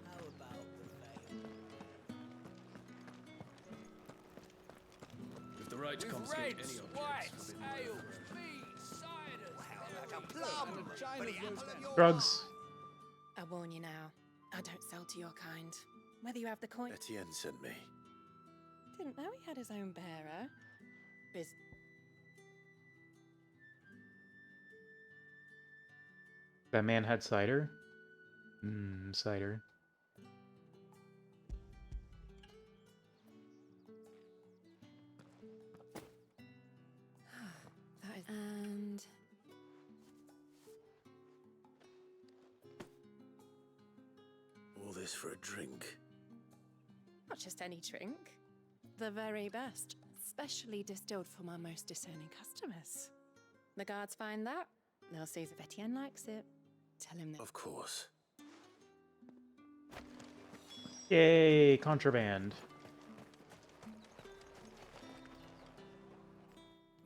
How about the veil? With the right to confiscate any objects whites, forbidden by the ales, throne. meads, ciders. Well, like a plum, but the apple of your Drugs. I warn you now, I don't sell to your kind. Whether you have the coin... Etienne sent me. Didn't know he had his own bearer. That man had cider? Cider. And... All this for a drink. not just any drink. The very best. Specially distilled for my most discerning customers. The guards find that, they'll see if Etienne likes it. Tell him that... Of course. Yay, contraband.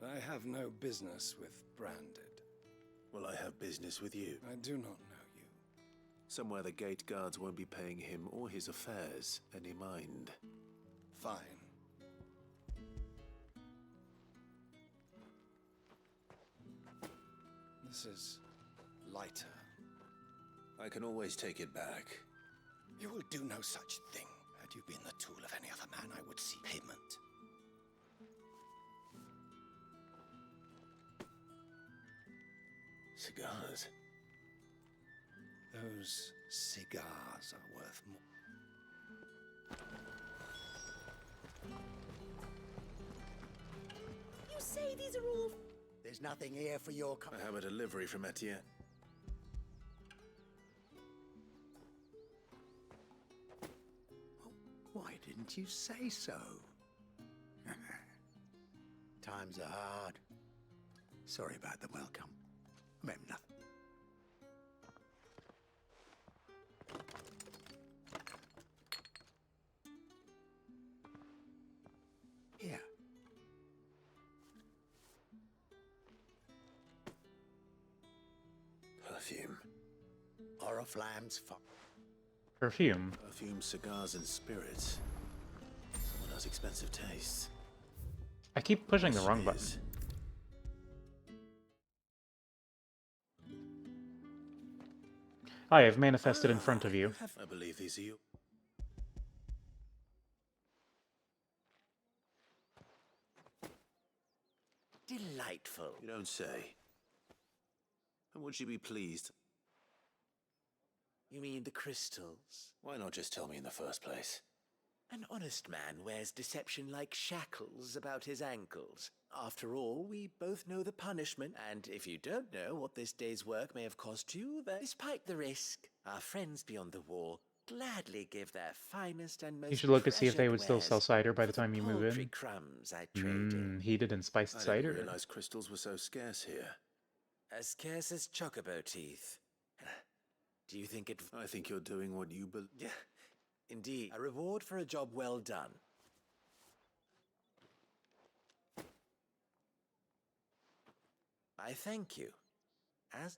I have no business with Branded. Well, I have business with you. I do not know you. Somewhere the gate guards won't be paying him or his affairs any mind. Fine. This is lighter. I can always take it back. You will do no such thing. Had you been the tool of any other man, I would see payment. Cigars. Those cigars are worth more. You say these are all... There's nothing here for your... I have a delivery from Etienne. Why didn't you say so? Times are hard. Sorry about the welcome. I meant nothing. Here. Perfume. Oriflamme's Perfume. Perfume, cigars, and spirits. Someone has expensive tastes. I keep pushing the wrong button. I have manifested in front of you. I believe these are you. Delightful. You don't say. And would you be pleased? You mean the crystals? Why not just tell me in the first place? An honest man wears deception like shackles about his ankles. After all, we both know the punishment, and if you don't know what this day's work may have cost you, then despite the risk, our friends beyond the wall gladly give their finest and most You should look to see if they treasured would still sell wares cider by for the time you move paltry in. crumbs I trade in. Heated and spiced I cider. didn't realize crystals were so scarce here. As scarce as chocobo teeth. Do you think it... I think you're doing what you believe. Yeah, indeed. A reward for a job well done. I thank you. As...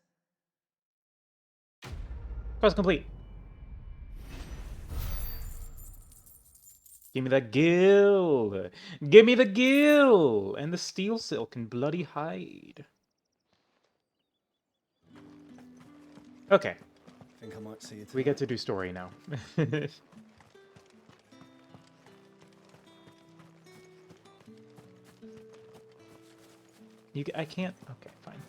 Quest complete. Give me that gill. Give me the gill and the steel silk and bloody hide. Okay. Think I might see you We get to do story now. I can't. Okay, fine.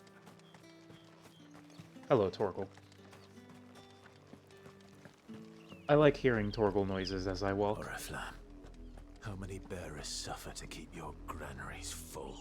Hello, Torgal. I like hearing Torgal noises as I walk. Oriflamme, how many bearers suffer to keep your granaries full?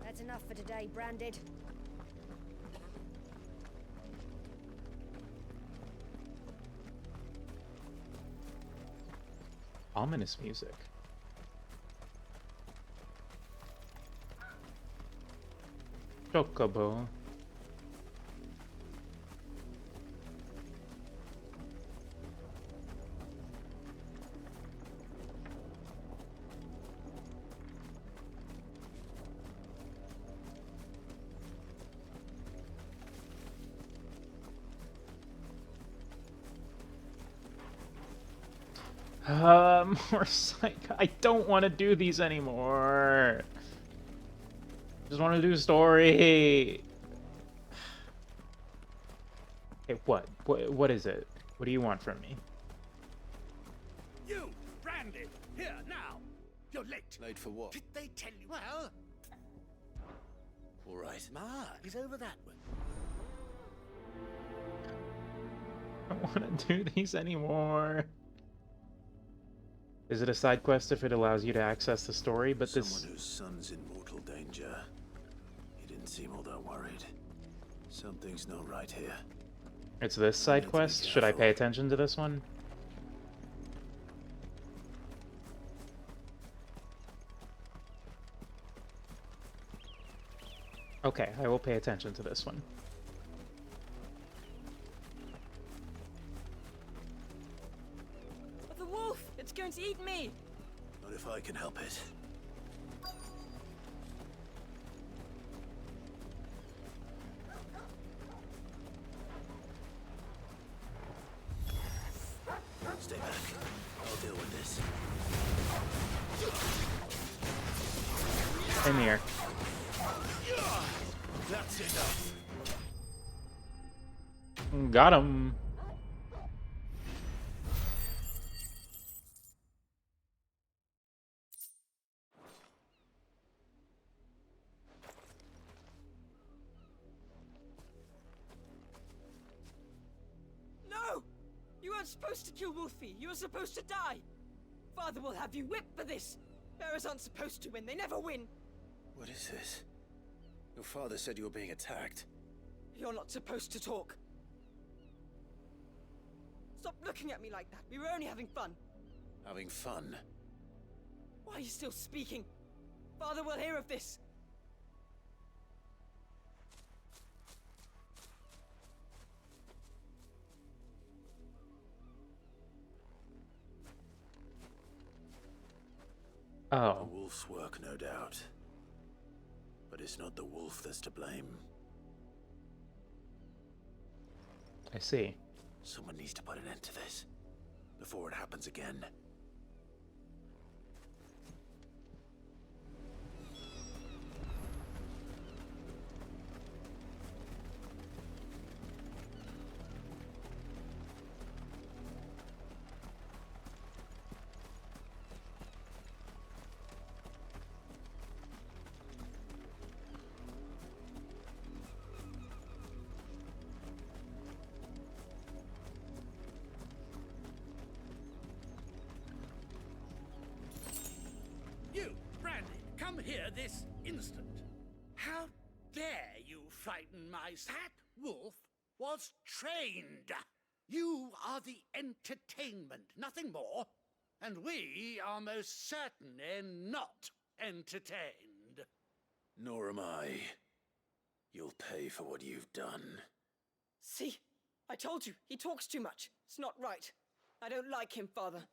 That's enough for today, Branded. Ominous music. Chocobo. More psych. I don't want to do these anymore. Just want to do story. Okay, what is it? What do you want from me? You, Branded, here now. You're late. Late for what? Did they tell you? Well, All right. Ma is over that way. I don't want to do these anymore. Is it a side quest if it allows you to access the story? But Someone whose son's in mortal danger. He didn't seem all that worried. Something's not right here. It's this side quest? Should I pay attention to this one? Okay, I will pay attention to this one. The wolf! It's going to eat me! Not if I can help it. Stay back. I'll deal with this. In here. That's enough. Got him. No! You weren't supposed to kill Wolfie. You were supposed to die. Father will have you whipped for this. Bearers aren't supposed to win. They never win. What is this? Your father said you were being attacked. You're not supposed to talk. Stop looking at me like that. We were only having fun. Having fun? Why are you still speaking? Father will hear of this. Oh. A wolf's work, no doubt. But it's not the wolf that's to blame. I see. Someone needs to put an end to this before it happens again. You, Branded, come here this instant. How dare you frighten my sat? That wolf was trained. You are the entertainment, nothing more. And we are most certainly not entertained. Nor am I. You'll pay for what you've done. See? I told you. He talks too much. It's not right. I don't like him, Father.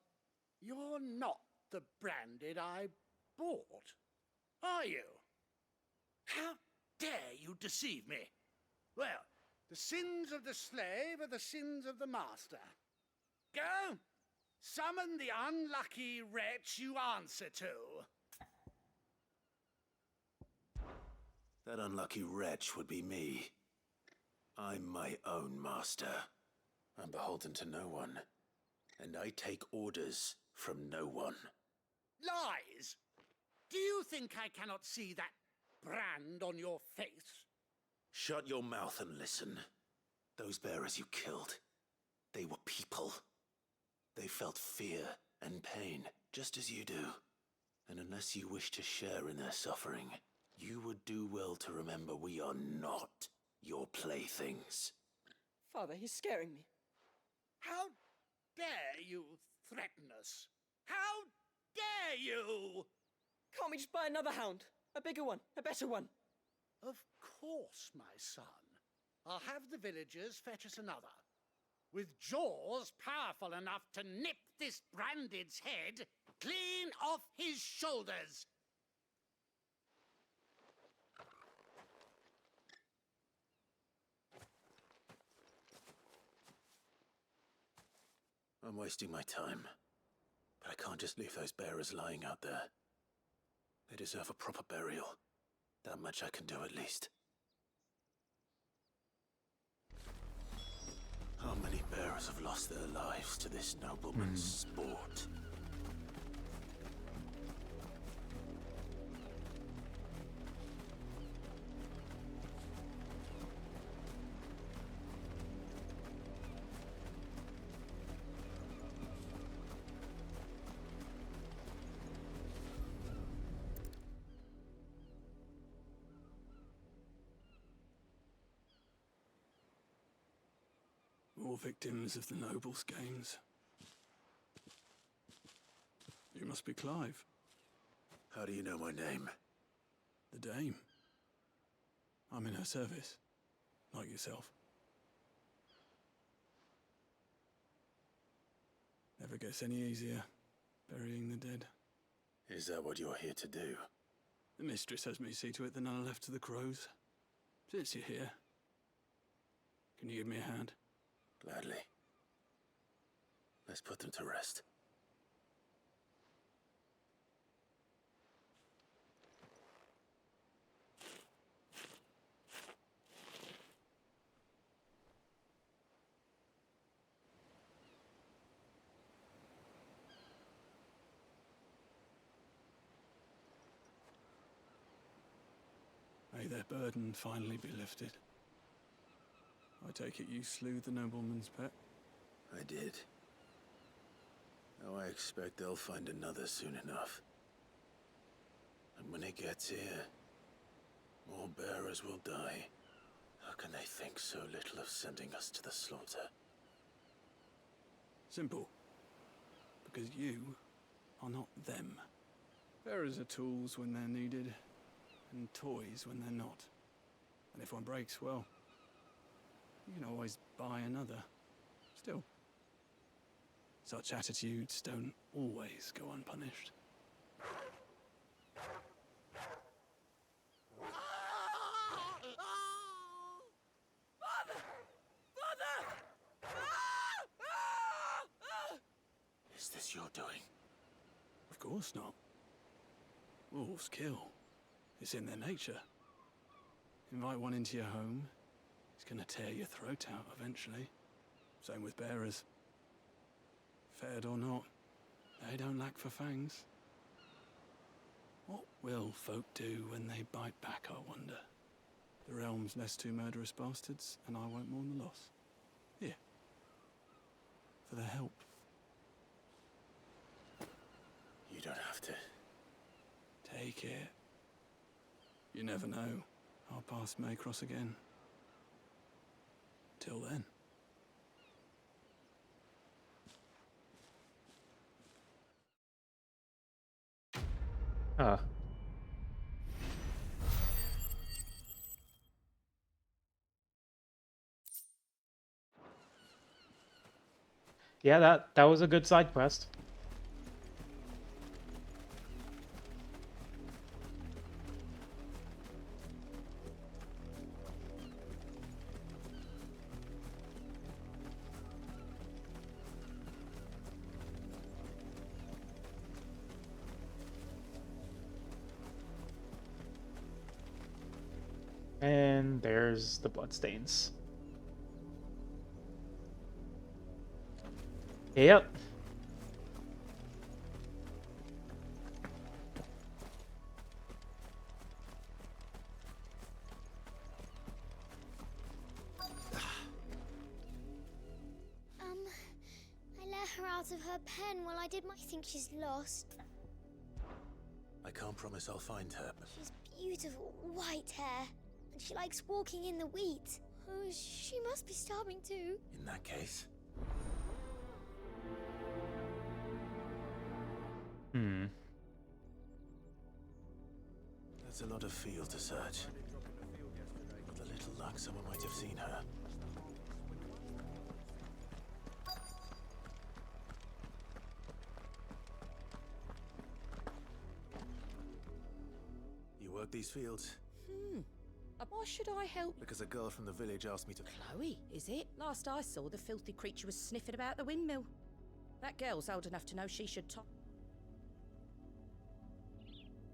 You're not the Branded I bought, are you? How dare you deceive me? Well, the sins of the slave are the sins of the master. Go! Summon the unlucky wretch you answer to. That unlucky wretch would be me. I'm my own master. I'm beholden to no one, and I take orders from no one. Lies! Do you think I cannot see that brand on your face? Shut your mouth and listen. Those bearers you killed, they were people. They felt fear and pain, just as you do. And unless you wish to share in their suffering, you would do well to remember we are not your playthings. Father, he's scaring me. How dare you threaten us? How dare you? Can't we just buy another hound? A bigger one, a better one. Of course, my son. I'll have the villagers fetch us another. With jaws powerful enough to nip this Branded's head clean off his shoulders. I'm wasting my time. But I can't just leave those bearers lying out there. They deserve a proper burial. That much I can do at least. How many bearers have lost their lives to this nobleman's sport? More victims of the nobles' games. You must be Clive. How do you know my name? The Dame. I'm in her service, like yourself. Never gets any easier, burying the dead. Is that what you're here to do? The mistress has me see to it that none are left to the crows. Since you're here, can you give me a hand? Gladly. Let's put them to rest. May their burden finally be lifted. I take it you slew the nobleman's pet? I did. Now I expect they'll find another soon enough. And when it gets here, more bearers will die. How can they think so little of sending us to the slaughter? Simple. Because you are not them. Bearers are tools when they're needed, and toys when they're not. And if one breaks, well, you can always buy another. Still, such attitudes don't always go unpunished. Father! Father! Is this your doing? Of course not. Wolves kill. It's in their nature. Invite one into your home, it's gonna tear your throat out eventually. Same with bearers. Fed or not, they don't lack for fangs. What will folk do when they bite back, I wonder? The realm's less two murderous bastards, and I won't mourn the loss. Here. For their help. You don't have to. Take it. You never know. Our paths may cross again. Till then. Huh. Yeah, that was a good side quest. And there's the bloodstains. Yep. I let her out of her pen while I did my think she's lost. I can't promise I'll find her, but She's beautiful, white hair, and she likes walking in the wheat. Oh, she must be starving too. in that case, that's a lot of field to search. With a little luck, someone might have seen her. You work these fields? Why should I help? Because a girl from the village asked me to. Chloe, is it? Last I saw, the filthy creature was sniffing about the windmill. That girl's old enough to know she should top.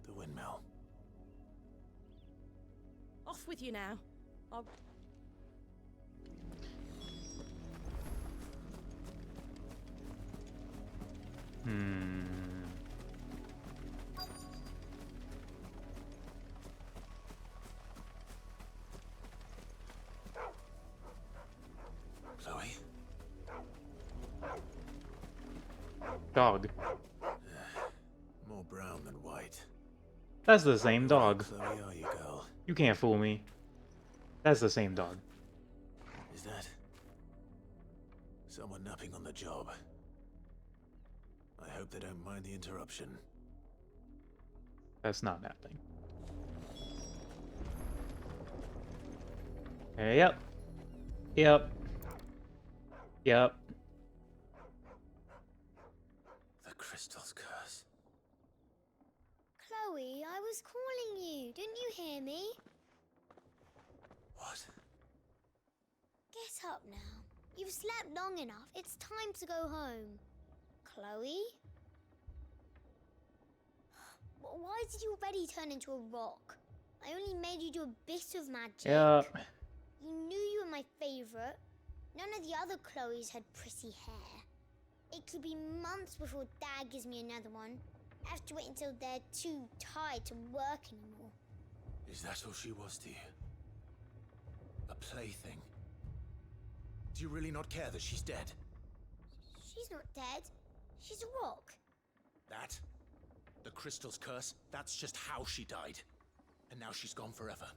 The windmill. Off with you now. I'll... Chloe? Dog. More brown than white. That's the same dog. Chloe, are you, girl? You can't fool me. That's the same dog. Is that someone napping on the job? I hope they don't mind the interruption. That's not napping. Yep. Yep. Yep. The crystal's curse. Chloe, I was calling you. Didn't you hear me? What? Get up now. You've slept long enough. It's time to go home. Chloe? Why did you already turn into a rock? I only made you do a bit of magic. Yep. You knew you were my favorite. None of the other Chloes had pretty hair. It could be months before Dad gives me another one. I have to wait until they're too tired to work anymore. Is that all she was to you? A plaything? Do you really not care that she's dead? She's not dead. She's a rock. That? The crystal's curse? That's just how she died. And now she's gone forever.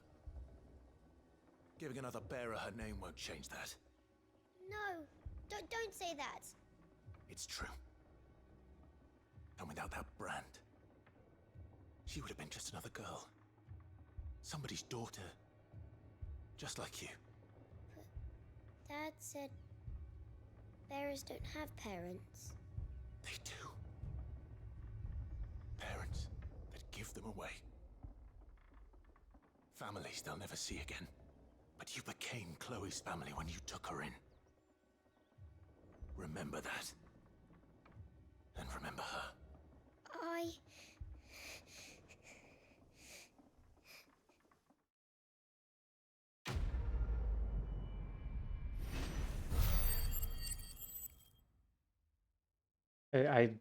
Giving another bearer her name won't change that. No, don't say that. It's true. And without that brand, she would have been just another girl. Somebody's daughter. Just like you. Dad said bearers don't have parents. They do. Parents that give them away. Families they'll never see again. But you became Chloe's family when you took her in. Remember that. And remember her.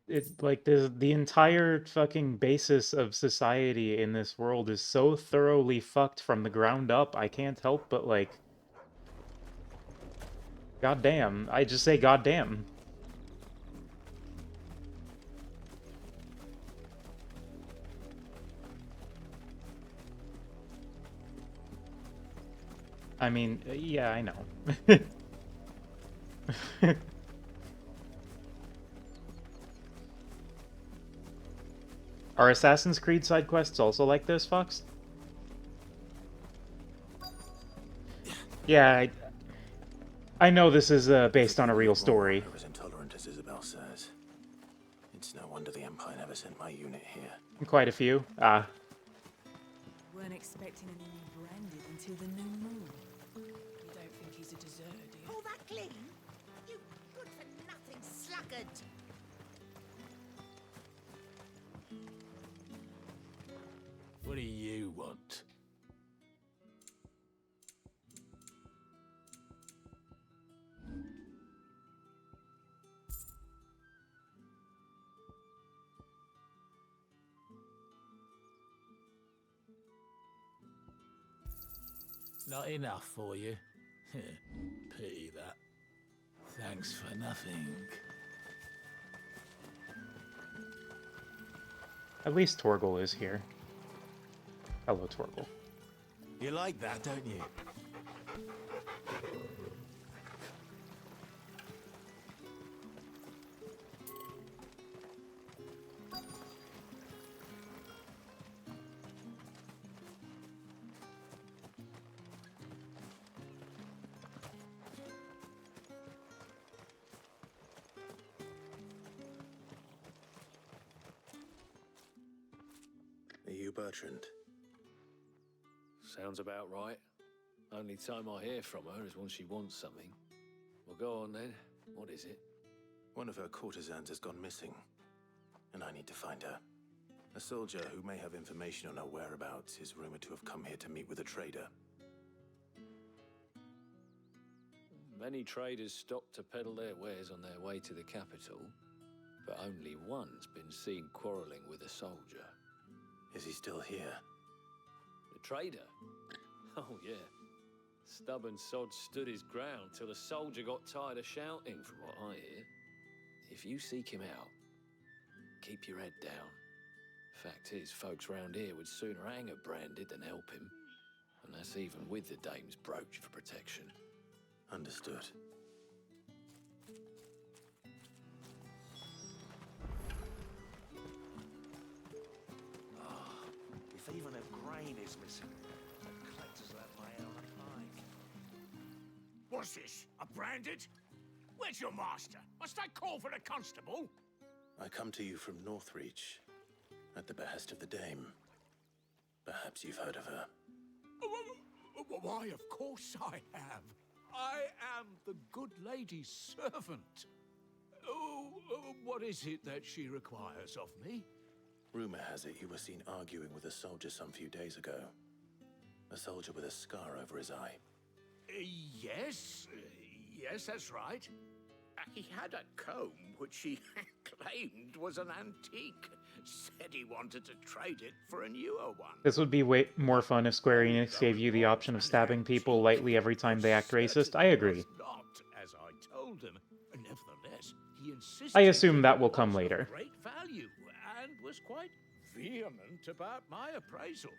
It's like the entire fucking basis of society in this world is so thoroughly fucked from the ground up. I can't help but like, goddamn. I just say goddamn. I mean, yeah, I know. Are Assassin's Creed side quests also like this, Fox? Yeah, I know this is based on a real story. I was intolerant, as Isabel says. It's no wonder the Empire never sent my unit here. Quite a few. Ah. Weren't expecting any new branded until the new moon. You don't think he's a deserter, do you? All that clean? You good-for-nothing sluggard! What do you want? Not enough for you? Pity that. Thanks for nothing. At least Torgal is here. Hello, Torgal. You like that, don't you? Are you Bertrand? Sounds about right. Only time I hear from her is when she wants something. Well, go on then. What is it? One of her courtesans has gone missing, and I need to find her. A soldier who may have information on her whereabouts is rumored to have come here to meet with a trader. Many traders stop to peddle their wares on their way to the capital, but only one's been seen quarrelling with a soldier. Is he still here? The trader? Oh, yeah. Stubborn sod stood his ground till the soldier got tired of shouting, from what I hear. If you seek him out, keep your head down. Fact is, folks round here would sooner hang a branded than help him. And that's even with the dame's brooch for protection. Understood. If even a grain is missing, the collectors will have my hair on a pike. What's this? A branded? Where's your master? Must I call for the constable? I come to you from Northreach, at the behest of the dame. Perhaps you've heard of her. Why, of course I have. I am the good lady's servant. What is it that she requires of me? Rumor has it you were seen arguing with a soldier some few days ago. A soldier with a scar over his eye. Yes, that's right. He had a comb which he claimed was an antique. Said he wanted to trade it for a newer one. This would be way more fun if Square Enix gave you the option of stabbing people lightly every time they act racist. I agree. Not as I told him. Nevertheless, he insisted. I assume that will come later. Great value, and was quite vehement about my appraisal.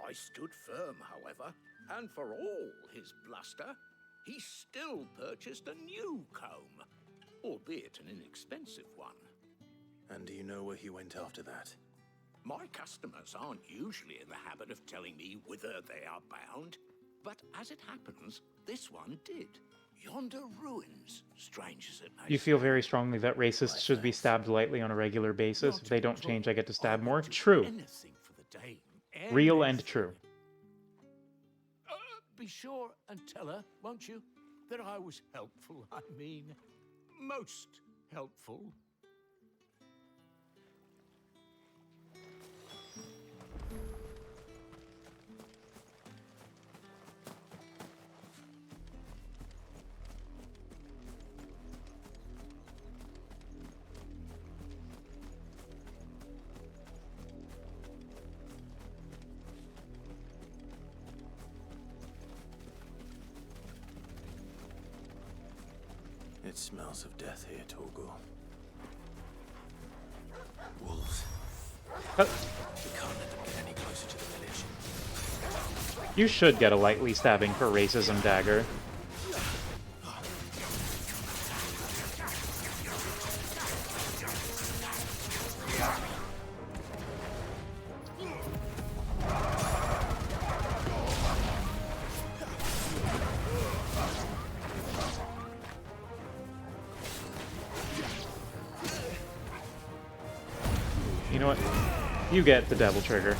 I stood firm, however, and for all his bluster, he still purchased a new comb, albeit an inexpensive one. And do you know where he went after that? My customers aren't usually in the habit of telling me whither they are bound, but as it happens, this one did. Yonder ruins, strange as it may You feel very strongly that racists should be stabbed lightly on a regular basis. If they don't change, I get to stab more. True. anything for the dame. Real and true. Be sure and tell her, won't you, that I was helpful. I mean, most helpful. It smells of death here, Torgal. Wolves. We can't let them get any closer to the village. You should get a lightly stabbing for racism dagger. You know what? You get the devil trigger.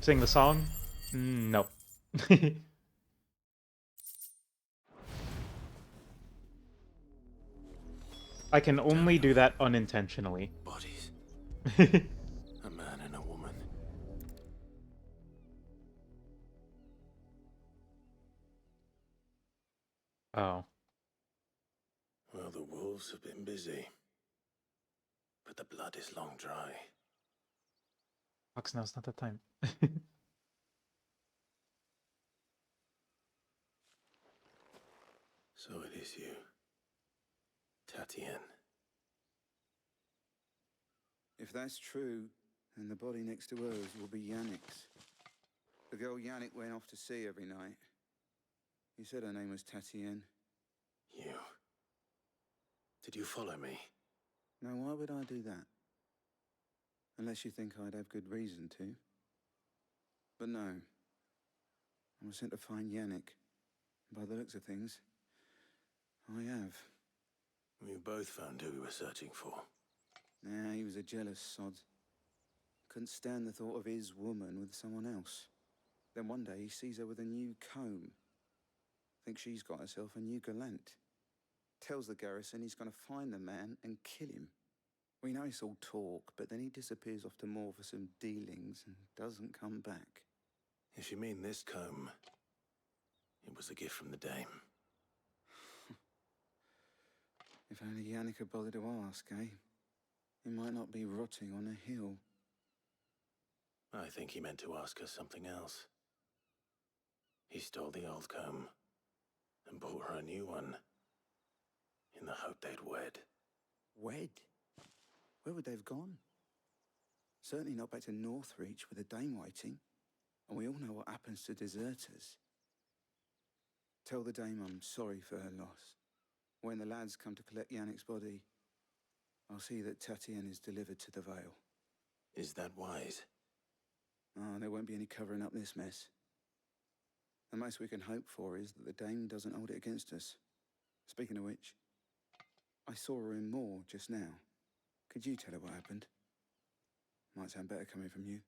Sing the song? No. I can only do that unintentionally. Bodies. A man and a woman. Oh. Well, the wolves have been busy. But the blood is long dry. Fox, no, it's not that time. So it is you, Tatien. If that's true, then the body next to hers will be Yannick's. The girl Yannick went off to sea every night. He said her name was Tatien. You. Did you follow me? Now, why would I do that? Unless you think I'd have good reason to. But no. I was sent to find Yannick. By the looks of things, I have. We both found who we were searching for. Nah, he was a jealous sod. Couldn't stand the thought of his woman with someone else. Then one day he sees her with a new comb. Thinks she's got herself a new gallant. Tells the garrison he's going to find the man and kill him. We know it's all talk, but then he disappears off to Moor for some dealings and doesn't come back. If you mean this comb, it was a gift from the dame. If only Yannick had bothered to ask, eh? He might not be rotting on a hill. I think he meant to ask us something else. He stole the old comb and bought her a new one in the hope they'd wed. Wed? Where would they have gone? Certainly not back to Northreach with a dame waiting. And we all know what happens to deserters. Tell the dame I'm sorry for her loss. When the lads come to collect Yannick's body, I'll see that Tatien is delivered to the Vale. Is that wise? Oh, there won't be any covering up this mess. The most we can hope for is that the dame doesn't hold it against us. Speaking of which, I saw her in Moor just now. Could you tell her what happened? Might sound better coming from you.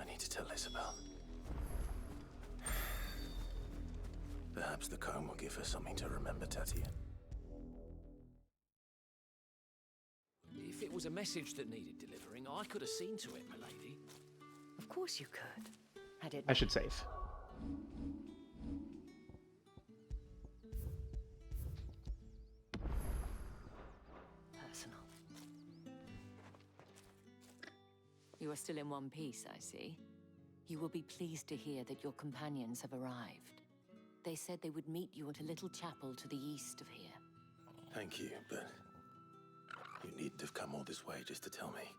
I need to tell Isabel. Perhaps the comb will give her something to remember Tatien. If it was a message that needed delivering, I could have seen to it, milady. Of course you could. Had it I should save. personal. You are still in one piece, I see. You will be pleased to hear that your companions have arrived. They said they would meet you at a little chapel to the east of here. Thank you, but you needn't have come all this way just to tell me.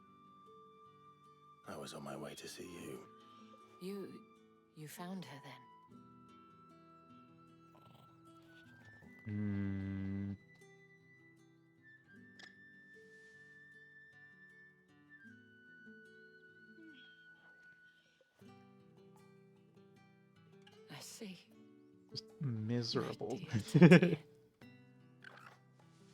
I was on my way to see you. You found her then? I see. Just miserable.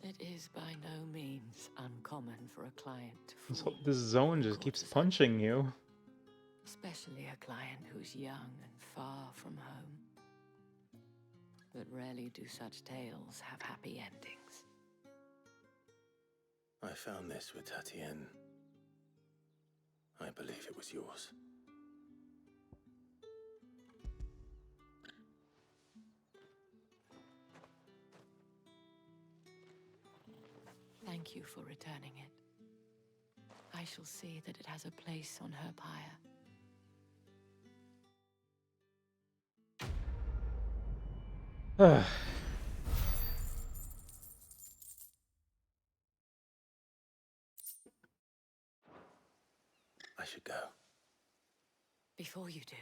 It is by no means uncommon for a client to fall, This zone just keeps punching you. especially a client who's young and far from home. But rarely do such tales have happy endings. I found this with Tatien. I believe it was yours. Thank you for returning it. I shall see that it has a place on her pyre. I should go. Before you do,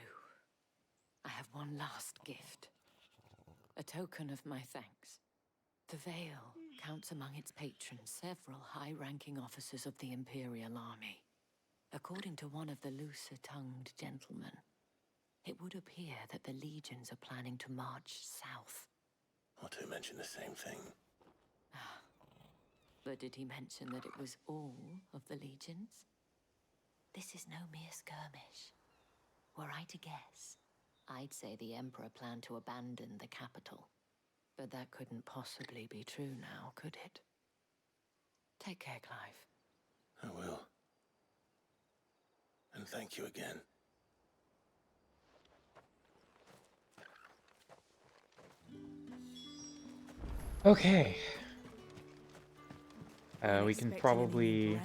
I have one last gift. A token of my thanks. The Vale counts among its patrons several high-ranking officers of the Imperial Army. According to one of the looser-tongued gentlemen, it would appear that the legions are planning to march south. Or to mention the same thing. But did he mention that it was all of the legions? This is no mere skirmish. Were I to guess, I'd say the Emperor planned to abandon the capital. But that couldn't possibly be true now, could it? Take care, Clive. I will. And thank you again. Okay. We can probably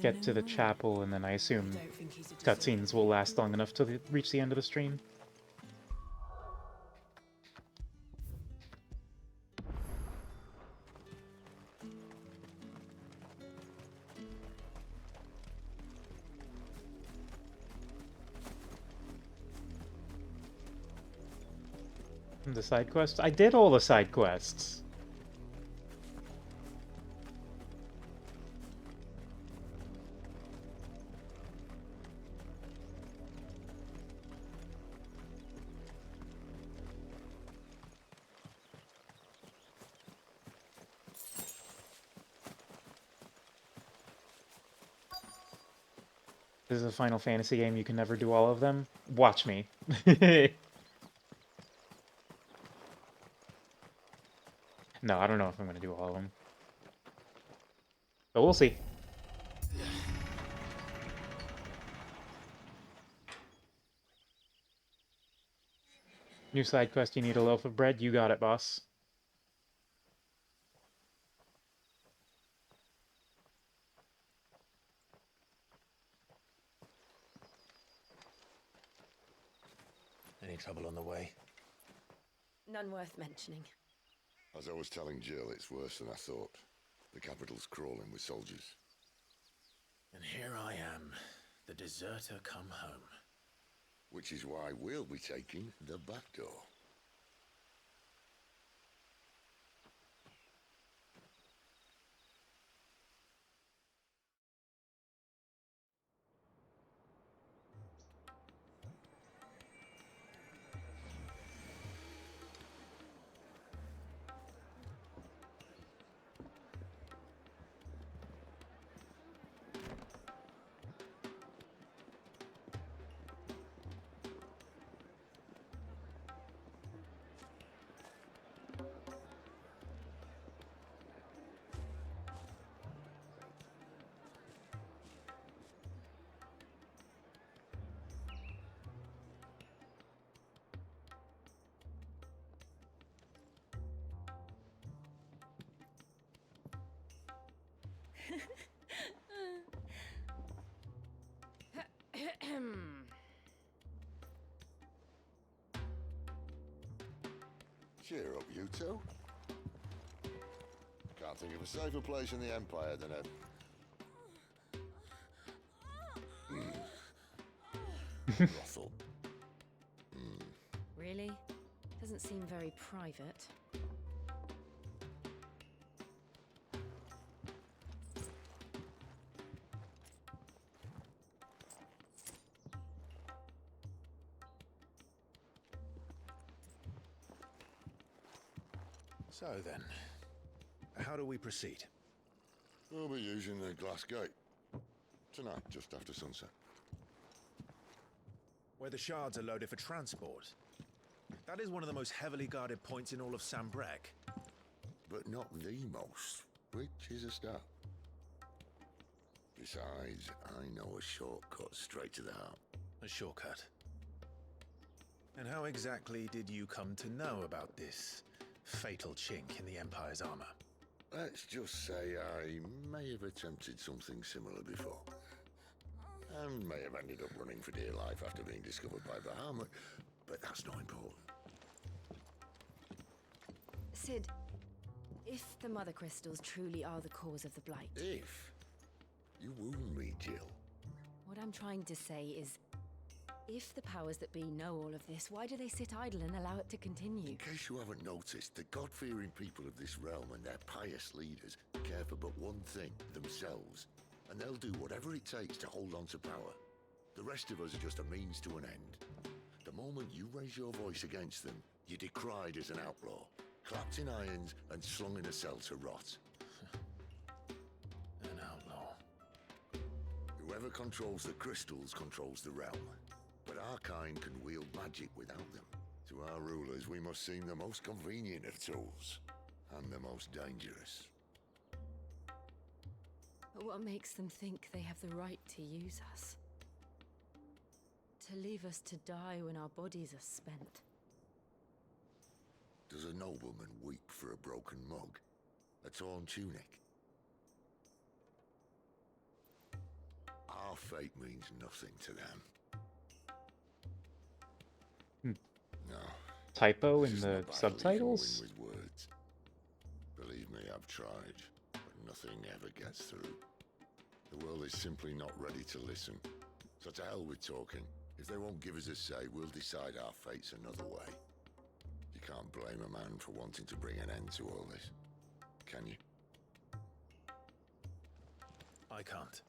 get to the chapel, and then I assume cutscenes will last long enough to reach the end of the stream. The side quests? I did all the side quests. This is a Final Fantasy game, you can never do all of them. Watch me. No, I don't know if I'm going to do all of them. But we'll see. New side quest, you need a loaf of bread. You got it, boss. Any trouble on the way? None worth mentioning. As I was telling Jill, it's worse than I thought. The capital's crawling with soldiers. And here I am, the deserter come home. Which is why we'll be taking the back door. Cheer up, you two. Can't think of a safer place in the Empire than a... brothel. Really? Doesn't seem very private. So then, how do we proceed? We'll be using the glass gate. Tonight, just after sunset. Where the shards are loaded for transport. That is one of the most heavily guarded points in all of Sambrek. But not the most, which is a start. Besides, I know a shortcut straight to the heart. A shortcut? And how exactly did you come to know about this fatal chink in the Empire's armor? Let's just say I may have attempted something similar before. And may have ended up running for dear life after being discovered by Bahamut, but that's not important. Sid, if the Mother Crystals truly are the cause of the Blight... If? You wound me, Jill. What I'm trying to say is, if the powers that be know all of this, why do they sit idle and allow it to continue? In case you haven't noticed, the God-fearing people of this realm and their pious leaders care for but one thing, themselves. And they'll do whatever it takes to hold on to power. The rest of us are just a means to an end. The moment you raise your voice against them, you're decried as an outlaw, clapped in irons and slung in a cell to rot. An outlaw. Whoever controls the crystals controls the realm. But our kind can wield magic without them. To our rulers, we must seem the most convenient of tools, and the most dangerous. But what makes them think they have the right to use us? To leave us to die when our bodies are spent. Does a nobleman weep for a broken mug? A torn tunic? Our fate means nothing to them. No. Typo this in isn't a the battle you can subtitles? win with words. Believe me, I've tried, but nothing ever gets through. The world is simply not ready to listen. So to hell with talking. If they won't give us a say, we'll decide our fates another way. You can't blame a man for wanting to bring an end to all this, can you? I can't.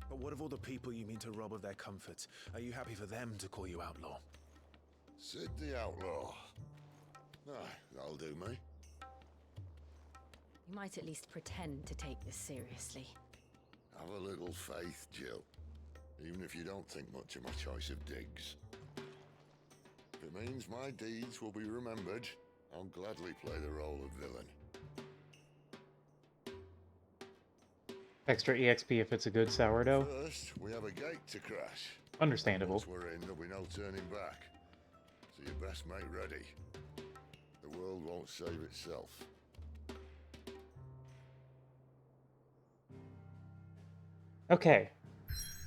But what of all the people you mean to rob of their comforts? Are you happy for them to call you outlaw? Sid the Outlaw. That'll do me. You might at least pretend to take this seriously. Have a little faith, Jill. Even if you don't think much of my choice of digs. If it means my deeds will be remembered, I'll gladly play the role of villain. Extra EXP if it's a good sourdough. First, we have a gate to crash. Understandable. Once we're in, there'll be no turning back. So you best make ready. The world won't save itself. Okay.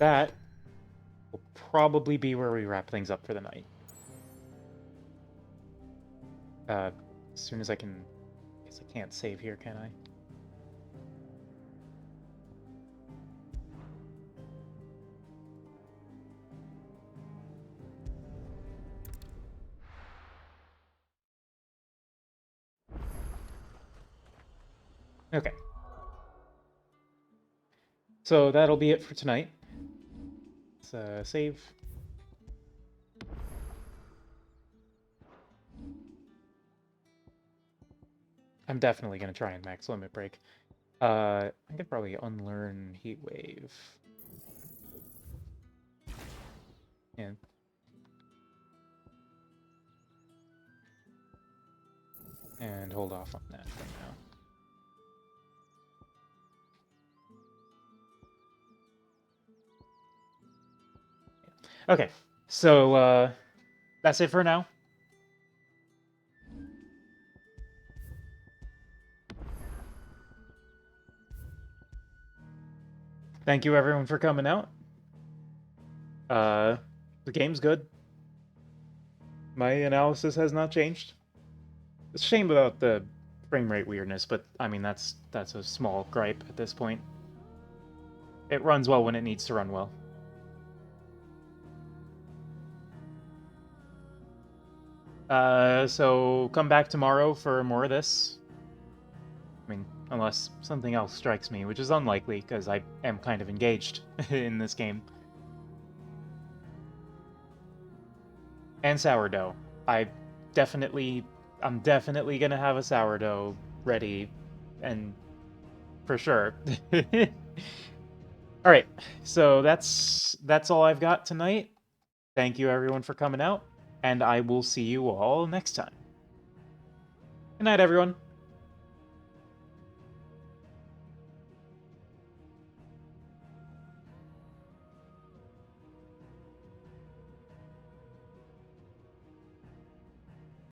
That will probably be where we wrap things up for the night. As soon as I can... I guess I can't save here, can I? Okay. So that'll be it for tonight. Let's save. I'm definitely going to try and max limit break. I could probably unlearn Heat Wave. Yeah. And hold off on that for now. Okay, so that's it for now. Thank you everyone for coming out. The game's good. My analysis has not changed. It's a shame about the frame rate weirdness, but I mean that's a small gripe at this point. It runs well when it needs to run well. So come back tomorrow for more of this. I mean, unless something else strikes me, which is unlikely, because I am kind of engaged in this game. And sourdough. I'm definitely gonna have a sourdough ready, and for sure. Alright, so that's all I've got tonight. Thank you everyone for coming out, and I will see you all next time. Good night, everyone.